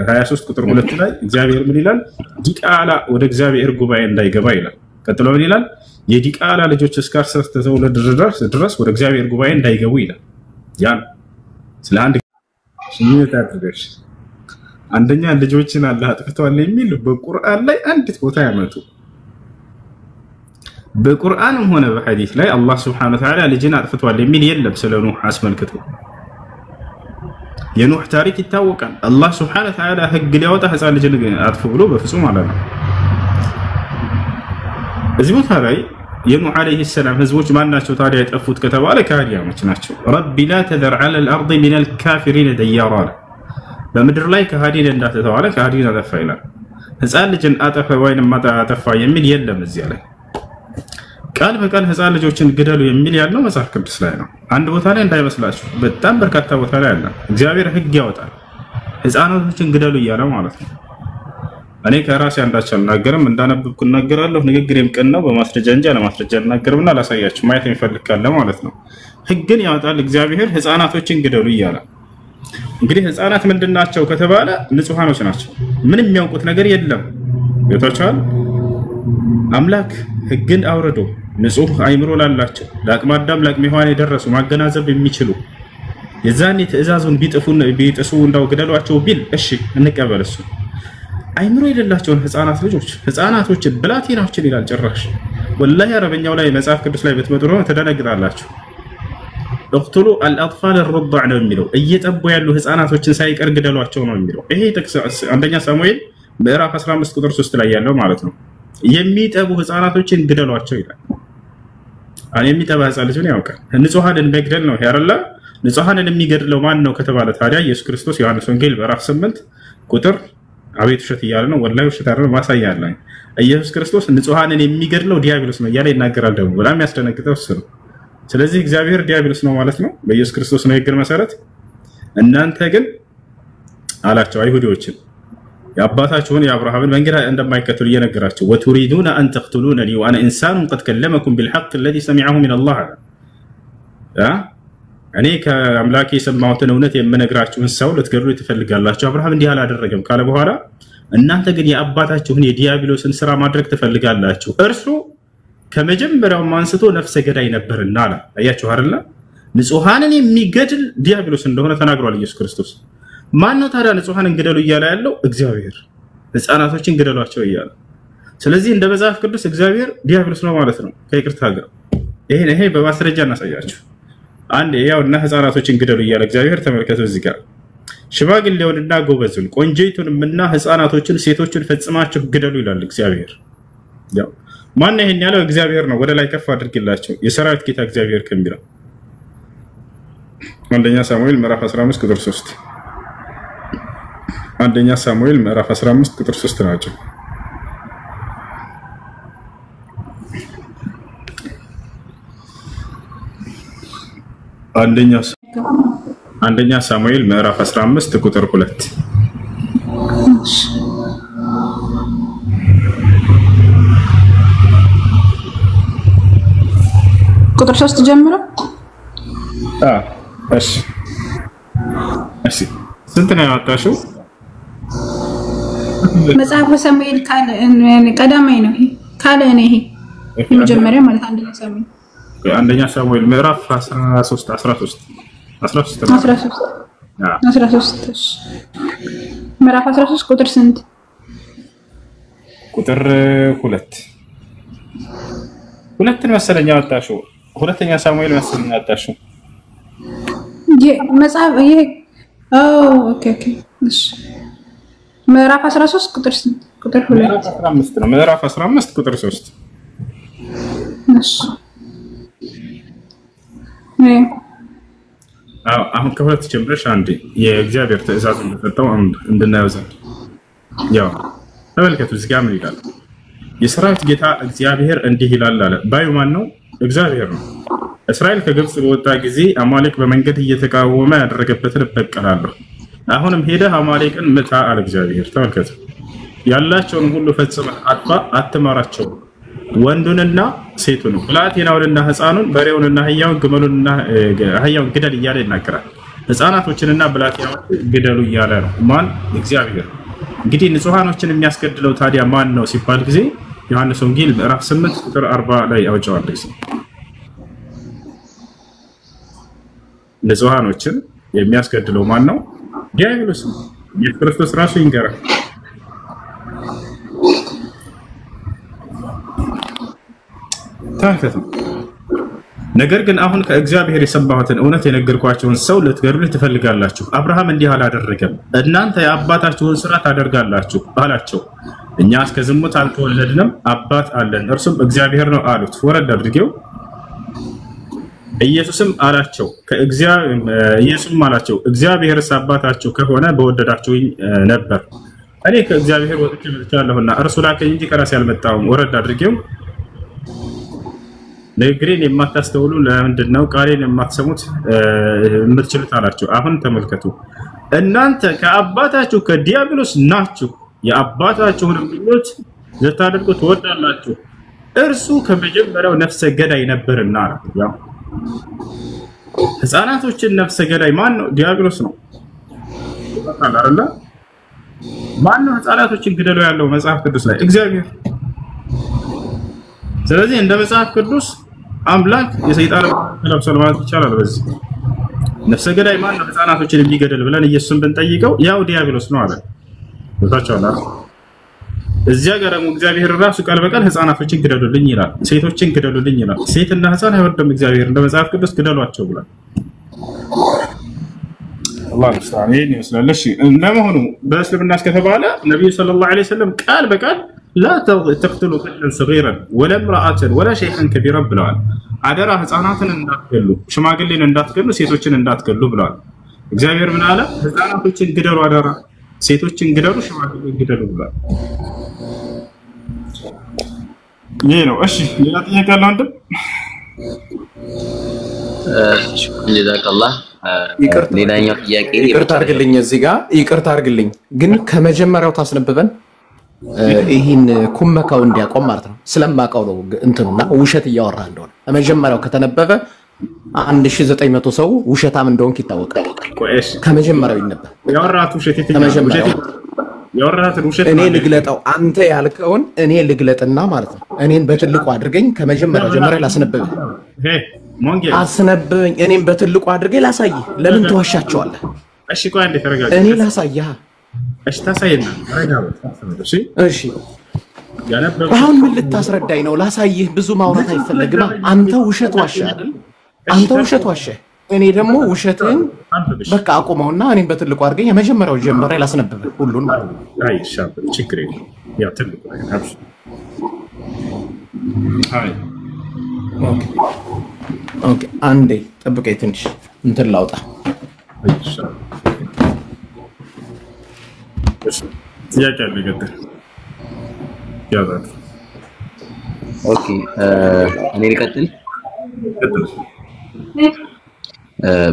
23 ቁጥር 2 ላይ እግዚአብሔር ምን ይላል? ዲቃላ ወደ እግዚአብሔር ጉባኤ እንዳይገባ ይላል። ቀጥሎ ምን ይላል? የዲቃላ ልጆች እስከ 10 ተወለዱ ድረስ ወደ እግዚአብሔር ጉባኤ እንዳይገቡ ይላል። ያን ስለ አንድ ሽኝት አድርገሽ አንደኛ ልጆችን አላህ አጥፍቷል የሚል በቁርአን ላይ አንዲት ቦታ ያመጡ። በቁርአንም ሆነ በሐዲስ ላይ አላህ Subhanahu Wa Ta'ala ልጅን አጥፍቷል የሚል የለም። ስለ ኑህ አስመልክቶ የኑህ ታሪክ ይታወቃል። አላህ Subhanahu Wa Ta'ala ህግ ሊያወጣ ህፃን ልጅን አጥፉ ብሎ በፍጹም አላለም። እዚህ ቦታ ላይ የኑህ አለይሂ ሰላም ህዝቦች ማን ናቸው ታዲያ የጠፉት ከተባለ ከሃዲያኖች ናቸው። ረቢ ላ ተዘር ዐለ الارض من الكافرين ديارا በምድር ላይ ከሃዲን እንዳትተዋለ ከሃዲን አጠፋ ይላል። ህፃን ልጅን አጠፋ ወይንም አጠፋ የሚል የለም። እዚያ ላይ ቃል በቃል ህፃን ልጆችን ግደሉ የሚል ያለው መጽሐፍ ቅዱስ ላይ ነው። አንድ ቦታ ላይ እንዳይመስላችሁ በጣም በርካታ ቦታ ላይ አለ። እግዚአብሔር ህግ ያወጣል ህፃናቶችን ግደሉ እያለ ማለት ነው። እኔ ከራሴ አንዳች አልናገርም፣ እንዳነበብኩ እናገራለሁ። ንግግሬም ቀን ነው፣ በማስረጃ እንጂ አለማስረጃ አልናገርምና ላሳያችሁ ማየት የሚፈልግ ካለ ማለት ነው። ህግን ያወጣል እግዚአብሔር ህፃናቶችን ግደሉ እያለ። እንግዲህ ህፃናት ምንድናቸው ከተባለ ንጹሃኖች ናቸው። ምንም የሚያውቁት ነገር የለም። ይወጣቻል አምላክ ህግን አውርዶ ንጹህ አይምሮ ላላቸው ለአቅመ አዳም ለአቅመ ሔዋን የደረሱ ማገናዘብ የሚችሉ የዛኔ ትእዛዙን ቢጥሱ እንዳው ግደሏቸው ቢል እሺ እንቀበል። እሱ አይምሮ የሌላቸውን ህፃናቶችን ብላቴናዎችን ይላል ጭራሽ። ወላሂ አረበኛው ላይ መጽሐፍ ቅዱስ ላይ ብትመጡ ነው ተደነግጣላችሁ። እቅቱሉ አልአጥፋል الرضع ነው የሚለው እየጠቡ ያሉ ህፃናቶችን ሳይቀር ግደሏቸው ነው የሚለው። ይሄ ጥቅስ አንደኛ ሳሙኤል ምዕራፍ 15 ቁጥር 3 ላይ ያለው ማለት ነው። የሚጠቡ ህፃናቶችን ግደሏቸው ይላል። አን የሚጠባ ህፃን ልጅ ምን ያውቃል? ንጹሃንን መግደል ነው ያረላ። ንጹሃንን የሚገድለው ማን ነው ከተባለ ታዲያ ኢየሱስ ክርስቶስ ዮሐንስ ወንጌል ምዕራፍ 8 ቁጥር አቤት ውሸት እያለ ነው። ወላሂ ውሸት አይደለም ማሳያ አለ። ኢየሱስ ክርስቶስ ንጹሃንን የሚገድለው ዲያብሎስ ነው እያለ ይናገራል። ደግሞ በጣም ያስደነግጠው እሱ ነው። ስለዚህ እግዚአብሔር ዲያብሎስ ነው ማለት ነው በኢየሱስ ክርስቶስ ንግግር መሰረት። እናንተ ግን አላቸው አይሁዶችን የአባታችሁን የአብርሃምን መንገድ እንደማይከተሉ እየነገራቸው ወቱሪዱና አን ተቅቱሉነኒ ወአና ኢንሳኑን ቀድ ከለመኩም ቢልሐቅ الذي سمعه من الله እኔ ከአምላኬ የሰማሁትን እውነት የምነግራችሁን ሰው ልትገድሉ ትፈልጋላችሁ። አብርሃም እንዲህ አላደረገም ካለ በኋላ እናንተ ግን የአባታችሁን የዲያብሎስን ስራ ማድረግ ትፈልጋላችሁ። እርሱ ከመጀመሪያው አንስቶ ነፍሰ ገዳይ ነበርና አለ። አያችሁ አይደል? ንጹሃንን የሚገድል ዲያብሎስ እንደሆነ ተናግሯል ኢየሱስ ክርስቶስ። ማን ነው ታዲያ ንጹሃንን ግደሉ እያለ ያለው? እግዚአብሔር። ህፃናቶችን ግደሏቸው እያለ። ስለዚህ እንደ መጽሐፍ ቅዱስ እግዚአብሔር ዲያብሎስ ነው ማለት ነው ከይቅርታ ጋር። ይሄ በማስረጃ እናሳያችሁ። አንድ ያውና ህፃናቶችን ግደሉ እያለ እግዚአብሔር ተመልከቱ እዚህ ጋር ሽማግሌውንና ጎበዙን ቆንጆይቱንና ህፃናቶችን ሴቶችን ፈጽማችሁ ግደሉ ይላል እግዚአብሔር። ያው ማን ይሄን ያለው? እግዚአብሔር ነው። ወደ ላይ ከፍ አድርግላቸው የሰራዊት ጌታ እግዚአብሔር ከሚለው አንደኛ ሳሙኤል ምዕራፍ 15 ቁጥር 3 አንደኛ ሳሙኤል ምዕራፍ 15 ቁጥር 3 ናቸው። አንደኛ ሳሙኤል ምዕራፍ 15 ቁጥር 2 ቁጥር 3 ጀምሮ እሺ ስንት ነው ያወጣሽው? መጽሐፈ ሳሙኤል ካለ ቀዳማይ ነው። ካለ ነው ይሄ የመጀመሪያ ማለት አንደኛ ሳሙኤል ምዕራፍ 13 ምዕራፍ 13 ቁጥር ስንት? ቁጥር 2 መሰለኝ ያወጣሽው። ሁለተኛ ሳሙኤል መሰለኝ ያወጣሽው መጽሐፍ ይሄ ኦኬ እሺ ምዕራፍ 13 ቁጥር ስንት? ቁጥር 2 15 ነው። ምዕራፍ 15 ቁጥር 3 እሺ አሁን ከሁለት ጀምረሽ አንዴ የእግዚአብሔር ትእዛዝ እንደተሰጠው እንድናየው ዘንድ ያው ተመልከቱ። እዚህ ጋር ምን ይላል? የሰራዊት ጌታ እግዚአብሔር እንዲህ ይላል አለ። ባዩ ማን ነው? እግዚአብሔር ነው። እስራኤል ከግብጽ በወጣ ጊዜ አማሌቅ በመንገድ እየተቃወመ ያደረገበትን እበቀላለሁ። አሁንም ሄደህ አማሌቅን ምታ አለ እግዚአብሔር። ተመልከቱ። ያላቸውን ሁሉ ፈጽመህ አጥፋ፣ አትማራቸው፣ ወንዱንና ሴቱን፣ ብላቴናውንና ሕፃኑን፣ በሬውንና አህያውን፣ ግመሉንና አህያውን ግደል እያለ ይናገራል። ሕፃናቶችንና ብላቴናዎችን ግደሉ እያለ ነው። ማን? እግዚአብሔር። እንግዲህ ንጹሃኖችን የሚያስገድለው ታዲያ ማን ነው ሲባል ጊዜ ዮሐንስ ወንጌል ምዕራፍ 8 ቁጥር 40 ላይ ያወጣዋል። ንጹሃኖችን የሚያስገድለው ማን ነው? ዲያብሎስ ነው። ኢየሱስ ክርስቶስ ራሱ ይንገራል። ታከተ ነገር ግን አሁን ከእግዚአብሔር የሰማሁትን እውነት የነገርኳችሁን ሰው ልትገድሉ ትፈልጋላችሁ። አብርሃም እንዲህ አላደረገም፣ እናንተ የአባታችሁን ስራ ታደርጋላችሁ አላቸው። እኛ እስከ ዝሙት አልተወለድንም፣ አባት አለን፣ እርሱም እግዚአብሔር ነው አሉት። ወረድ አድርጌው ኢየሱስም አላቸው እግዚአብሔርስ አባታችሁ ከሆነ በወደዳችሁኝ ነበር። እኔ ከእግዚአብሔር ወጥቼ መጥቻለሁና እርሱ ላከኝ እንጂ ከራሴ አልመጣሁም። ወረድ አድርጌው ንግግሬን የማታስተውሉ ለምንድን ነው ቃሌን የማትሰሙት የምትችሉት አላቸው። አሁን ተመልከቱ፣ እናንተ ከአባታችሁ ከዲያብሎስ ናችሁ፣ የአባታችሁን ምኞት ልታደርጉ ትወዳላችሁ፣ እርሱ ከመጀመሪያው ነፍሰ ገዳይ ነበርና። ያው ሕፃናቶችን ነፍሰ ገዳይ ማን ነው? ዲያብሎስ ነው አይደል? ማን ነው ሕፃናቶችን ግደሉ ያለው መጽሐፍ ቅዱስ ላይ? እግዚአብሔር። ስለዚህ እንደ መጽሐፍ ቅዱስ አምላክ የሰይጣን ተለብሷል ማለት ይቻላል። በዚህ ነፍሰ ገዳይ ማን ነው? ሕፃናቶችን የሚገድል ብለን ኢየሱስን ብንጠይቀው ያው ዲያብሎስ ነው አለ። ቦታቸው እዚያ ጋር ደግሞ እግዚአብሔር ራሱ ቃል በቃል ህፃናቶችን ግደሉልኝ ይላል፣ ሴቶችን ግደሉልኝ ይላል። ሴትና ህፃን አይወርድም እግዚአብሔር እንደ መጽሐፍ ቅዱስ ግደሏቸው ብሏል። አላህ ይስጣን። ይሄን ይመስላል። እሺ ለመሆኑ በእስልምና እስከተባለ ነብዩ ሰለላሁ ዐለይሂ ወሰለም ቃል በቃል لا تقتلوا طفلا صغيرا ولا امرأة ولا شيئا كبيرا ብለዋል። አደራ ህፃናትን እንዳትገሉ፣ ሽማግሌን እንዳትገሉ፣ ሴቶችን እንዳትገሉ ብለዋል። እግዚአብሔር ምን አለ? ህፃናቶችን ግደሉ፣ አደራ ሴቶችን ግደሉ፣ ሽማግሌን ግደሉ ብለዋል። ይሄ ነው። እሺ ሌላ ጥያቄ አለ አንተ? ጀዛከላህ። ሌላኛው ጥያቄ ይቅርታ አድርግልኝ፣ እዚህ ጋር ይቅርታ አድርግልኝ፣ ግን ከመጀመሪያው ታስነብበን ይህን ኩመካው እንዲያቆም ማለት ነው። ስለማውቀው ነው እንትኑና ውሸት እያወራ እንደሆነ ከመጀመሪያው ከተነበበ 1900 ሰው ውሸታም እንደሆንክ ይታወቃል። ከመጀመሪያው ይነበብ። ያወራቱ ውሸት እኔ ልግለጠው፣ አንተ ያልከውን እኔ ልግለጥና ማለት ነው። እኔን በትልቁ አድርገኝ፣ ከመጀመሪያው ጀምሬ ላስነብብህ። አስነብበኝ፣ እኔን በትልቁ አድርገኝ ላሳይህ። ለምን ትዋሻቸዋለህ? እሺ ቆይ አንዴ ተረጋጋ። እኔ ላሳይህ። እሺ ታሳየና ተረጋጋ። እሺ አሁን ምን ልታስረዳኝ ነው? ላሳይህ። ብዙ ማውራት አይፈለግም። አንተ ውሸት ዋሻ አይደል? አንተ ውሸት ዋሻ፣ እኔ ደግሞ ውሸትን በቃ አቁመውና እኔን በትልቁ አድርገኝ። የመጀመሪያው ጀምሬ ላስነብብህ ሁሉን ማለት ነው። አይ ሻብ ችግር የለም። ያ ትልቁ ነገር አብሽ አይ ኦኬ አንዴ ጠብቀኝ ትንሽ እንትን ላውጣ። ጥያቄ አለ ገጠር ያዛት። ኦኬ እኔ ልቀጥል።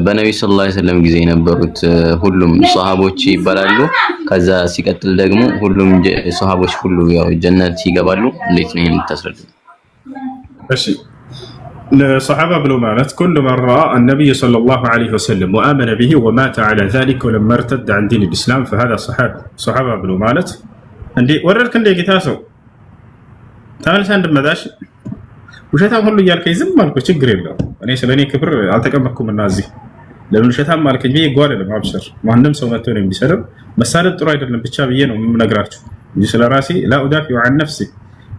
በነብዩ ሰለላሁ ዐለይሂ ወሰለም ጊዜ የነበሩት ሁሉም ሷሃቦች ይባላሉ። ከዛ ሲቀጥል ደግሞ ሁሉም ሷሃቦች ሁሉ ያው ጀነት ይገባሉ። እንዴት ነው ይሄን ልታስረዱ? እሺ الصحابة بلو مالت كل من رأى النبي صلى الله عليه وسلم وآمن به ومات على ذلك ولما ارتد عن دين الإسلام فهذا صحابة بلو مالت عندي وررك عندي كتاسو تعال ساند مداش وشتام هلو يالك يزم مالكو تشجر له أنا سلاني كبر ألتقمكم النازي لما وشتام مالك بيه قال لما أبشر ما هنم سو ماتوني بسبب مسالة ترايد لما بتشابيين ومن نقراتشو يجي راسي لا أدافع عن نفسي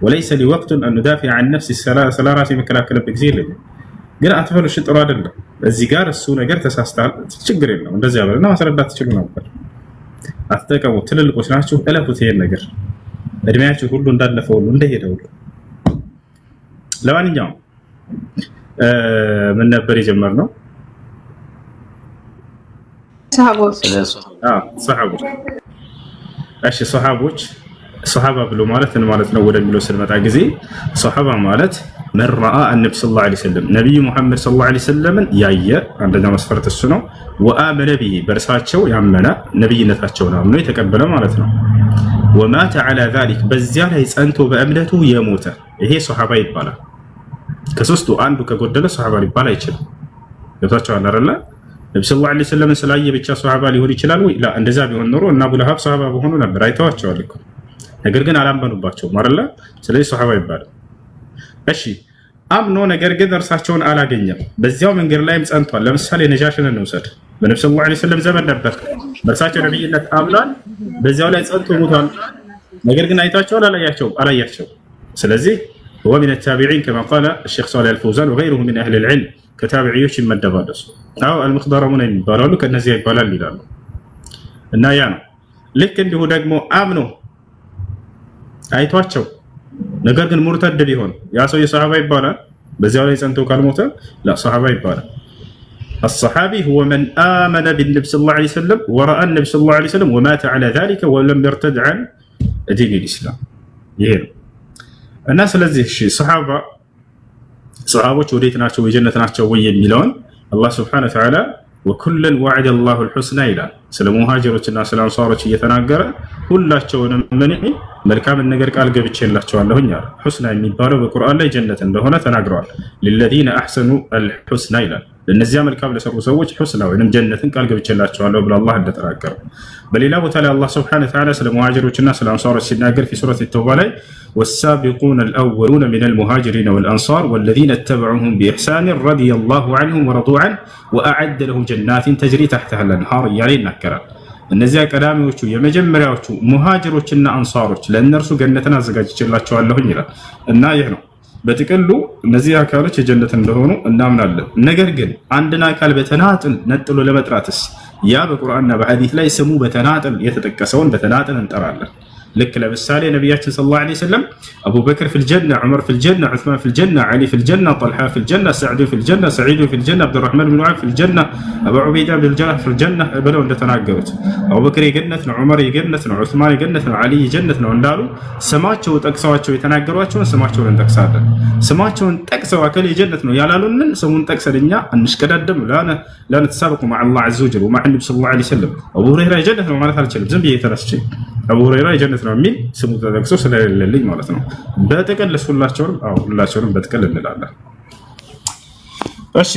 وليس لي وقت أن ندافع عن نفسي سلا راسي مكلاكل بكثير لي قال أتفهم الشيء طراد الله الزجار السونة قرت أساستال تشجر لنا وندزي على لنا مثلا لا تشيلون أكبر أفتكر وتلل القصناعشوا ألا فتير نجر أدمياتشوا كلهم دال فول ونده يدور لو أنا جام من نبري جمرنا صحابوش أشي صحابوش الصحابة بلو مالت إنه مالت نود بلو سلمة عجزي صحابة مالت من رأى النبي صلى الله عليه وسلم نبي محمد صلى الله عليه وسلم يعيّ عندنا مسفرة السنة وآمن به برساتشو يعمنا نبي نتاتشو نعمنو يتقبله مالتنا ومات على ذلك بزيالة يسأنتو بأمنته يموت هي صحابة يبالا كسوستو عنده كقدلة صحابة يبالا يتشل يتاتشو على رلا النبي صلى الله عليه وسلم سلاية بيتشا صحابة ليهوري يتشلالوي لا اندزا بيهون نورو إن أبو لهاب صحابة بيهونو نبر يتواتشو عليكم ነገር ግን አላመኑባቸው ማረላ ስለዚህ ሱሐባ ይባላል። እሺ አምኖ ነገር ግን እርሳቸውን አላገኘም። በዚያው መንገድ ላይም ጸንቷል። ለምሳሌ ነጃሽን እንውሰድ። በነብዩ ሰለላሁ ዐለይሂ ወሰለም ዘመን ነበር። በእርሳቸው ነብይነት አምኗል። በዚያው ላይ ጸንቶ ሞቷል። ነገር ግን አይታቸዋል? አላያቸው። ስለዚህ هو من التابعين كما قال الشيخ صالح الفوزان وغيره من أهل العلم كتابعيوش يمدبوا أو المخضرمون يبالوا كالنزي يبالال ይላሉ እና ያ ነው ልክ እንዲሁ ደግሞ አምኖ አይቷቸው ነገር ግን ሙርተድ ቢሆን ያ ሰው የሰሃባ ይባላል። በዚያው ላይ ጸንቶ ካልሞተ لا ሰሃባ ይባላል። الصحابي هو من آمن بالنبي صلى الله عليه وسلم ورأى النبي صلى الله عليه وسلم ومات على ذلك ولم يرتد عن دين الإسلام ይሄ ነው እና ስለዚህ ሰሃቦች ወዴት ናቸው የጀነት ናቸው ወይ የሚለውን አላህ Subhanahu Wa Ta'ala وكلا وعد الله الحسنى إلى سلام مهاجرة الناس الأنصار يتناقر كلهم من መልካም ነገር ቃል ገብቼላቸው አለሁኝ አለ። ሁስና የሚባለው በቁርአን ላይ ጀነት እንደሆነ ተናግረዋል። للذين احسنوا الحسنى ይላል። ለነዚያ መልካም ለሰሩ ሰዎች ሁስና ወይንም ጀነትን ቃል ገብቼላቸዋለሁ ብሎ አላህ እንደተናገረ በሌላ ቦታ ላይ አላህ Subhanahu Wa Ta'ala ስለ ሙሃጅሮችና ስለ አንሳሮች ሲናገር في سورة التوبة ላይ والسابقون الأولون من المهاجرين والأنصار والذين اتبعوهم بإحسان رضي الله عنهم ورضوا عنه وأعد لهم جنات تجري تحتها الأنهار እያለ ይናገራል። እነዚያ ቀዳሚዎቹ የመጀመሪያዎቹ ሙሃጅሮችና አንሳሮች ለእነርሱ ገነትን አዘጋጅቼላቸዋለሁ ይላል እና ይህ ነው በጥቅሉ እነዚህ አካሎች የጀነት እንደሆኑ እናምናለን። ነገር ግን አንድን አካል በተናጥል ነጥሎ ለመጥራትስ ያ በቁርአንና በሐዲስ ላይ ስሙ በተናጥል የተጠቀሰውን በተናጥል እንጠራለን። ልክ ለምሳሌ ነብያችን ሰለላሁ ዐለይሂ ወሰለም አቡበክር ፊል ጀና፣ ዑመር ፊል ጀና፣ ዑስማን ፊል ጀና፣ ዓሊ ፊል ጀና፣ ጠልሃ ፊል ጀና፣ ሰዕድ ፊል ጀና፣ ሰዒድ ፊል ጀና፣ አብዱራህማን ብን ዐውፍ ፊል ጀና፣ አቡ ዑበይዳ ብን ጀራህ ፊል ጀና ብለው እንደተናገሩት አቡበክር የገነት ነው፣ ዑመር የገነት ነው፣ ዑስማን የገነት ነው፣ ዓሊ የጀነት ነው እንዳሉ ስማቸው ጠቅሰዋቸው የተናገሯቸውን ስማቸውን እንጠቅሳለን። ስማቸውን ጠቅሰው አከል የጀነት ነው ያላሉንን ስሙን ጠቅሰን እኛ አንሽቀዳደም። ላ ነተሳበቁ መዐ አላህ ዐዘ ወጀል ወመዐ ነብዩ ሰለላሁ ዐለይሂ ወሰለም። አቡ ሁረይራ የጀነት ነው ማለት አልችልም ዝም ብዬ ተረስቼ አቡ ሁረይራ የጀነት ነው የሚል ስሙ ተጠቅሶ ስለሌለልኝ ማለት ነው። በጥቅል ሁላቸውንም በጥቅል እንላለን። እሺ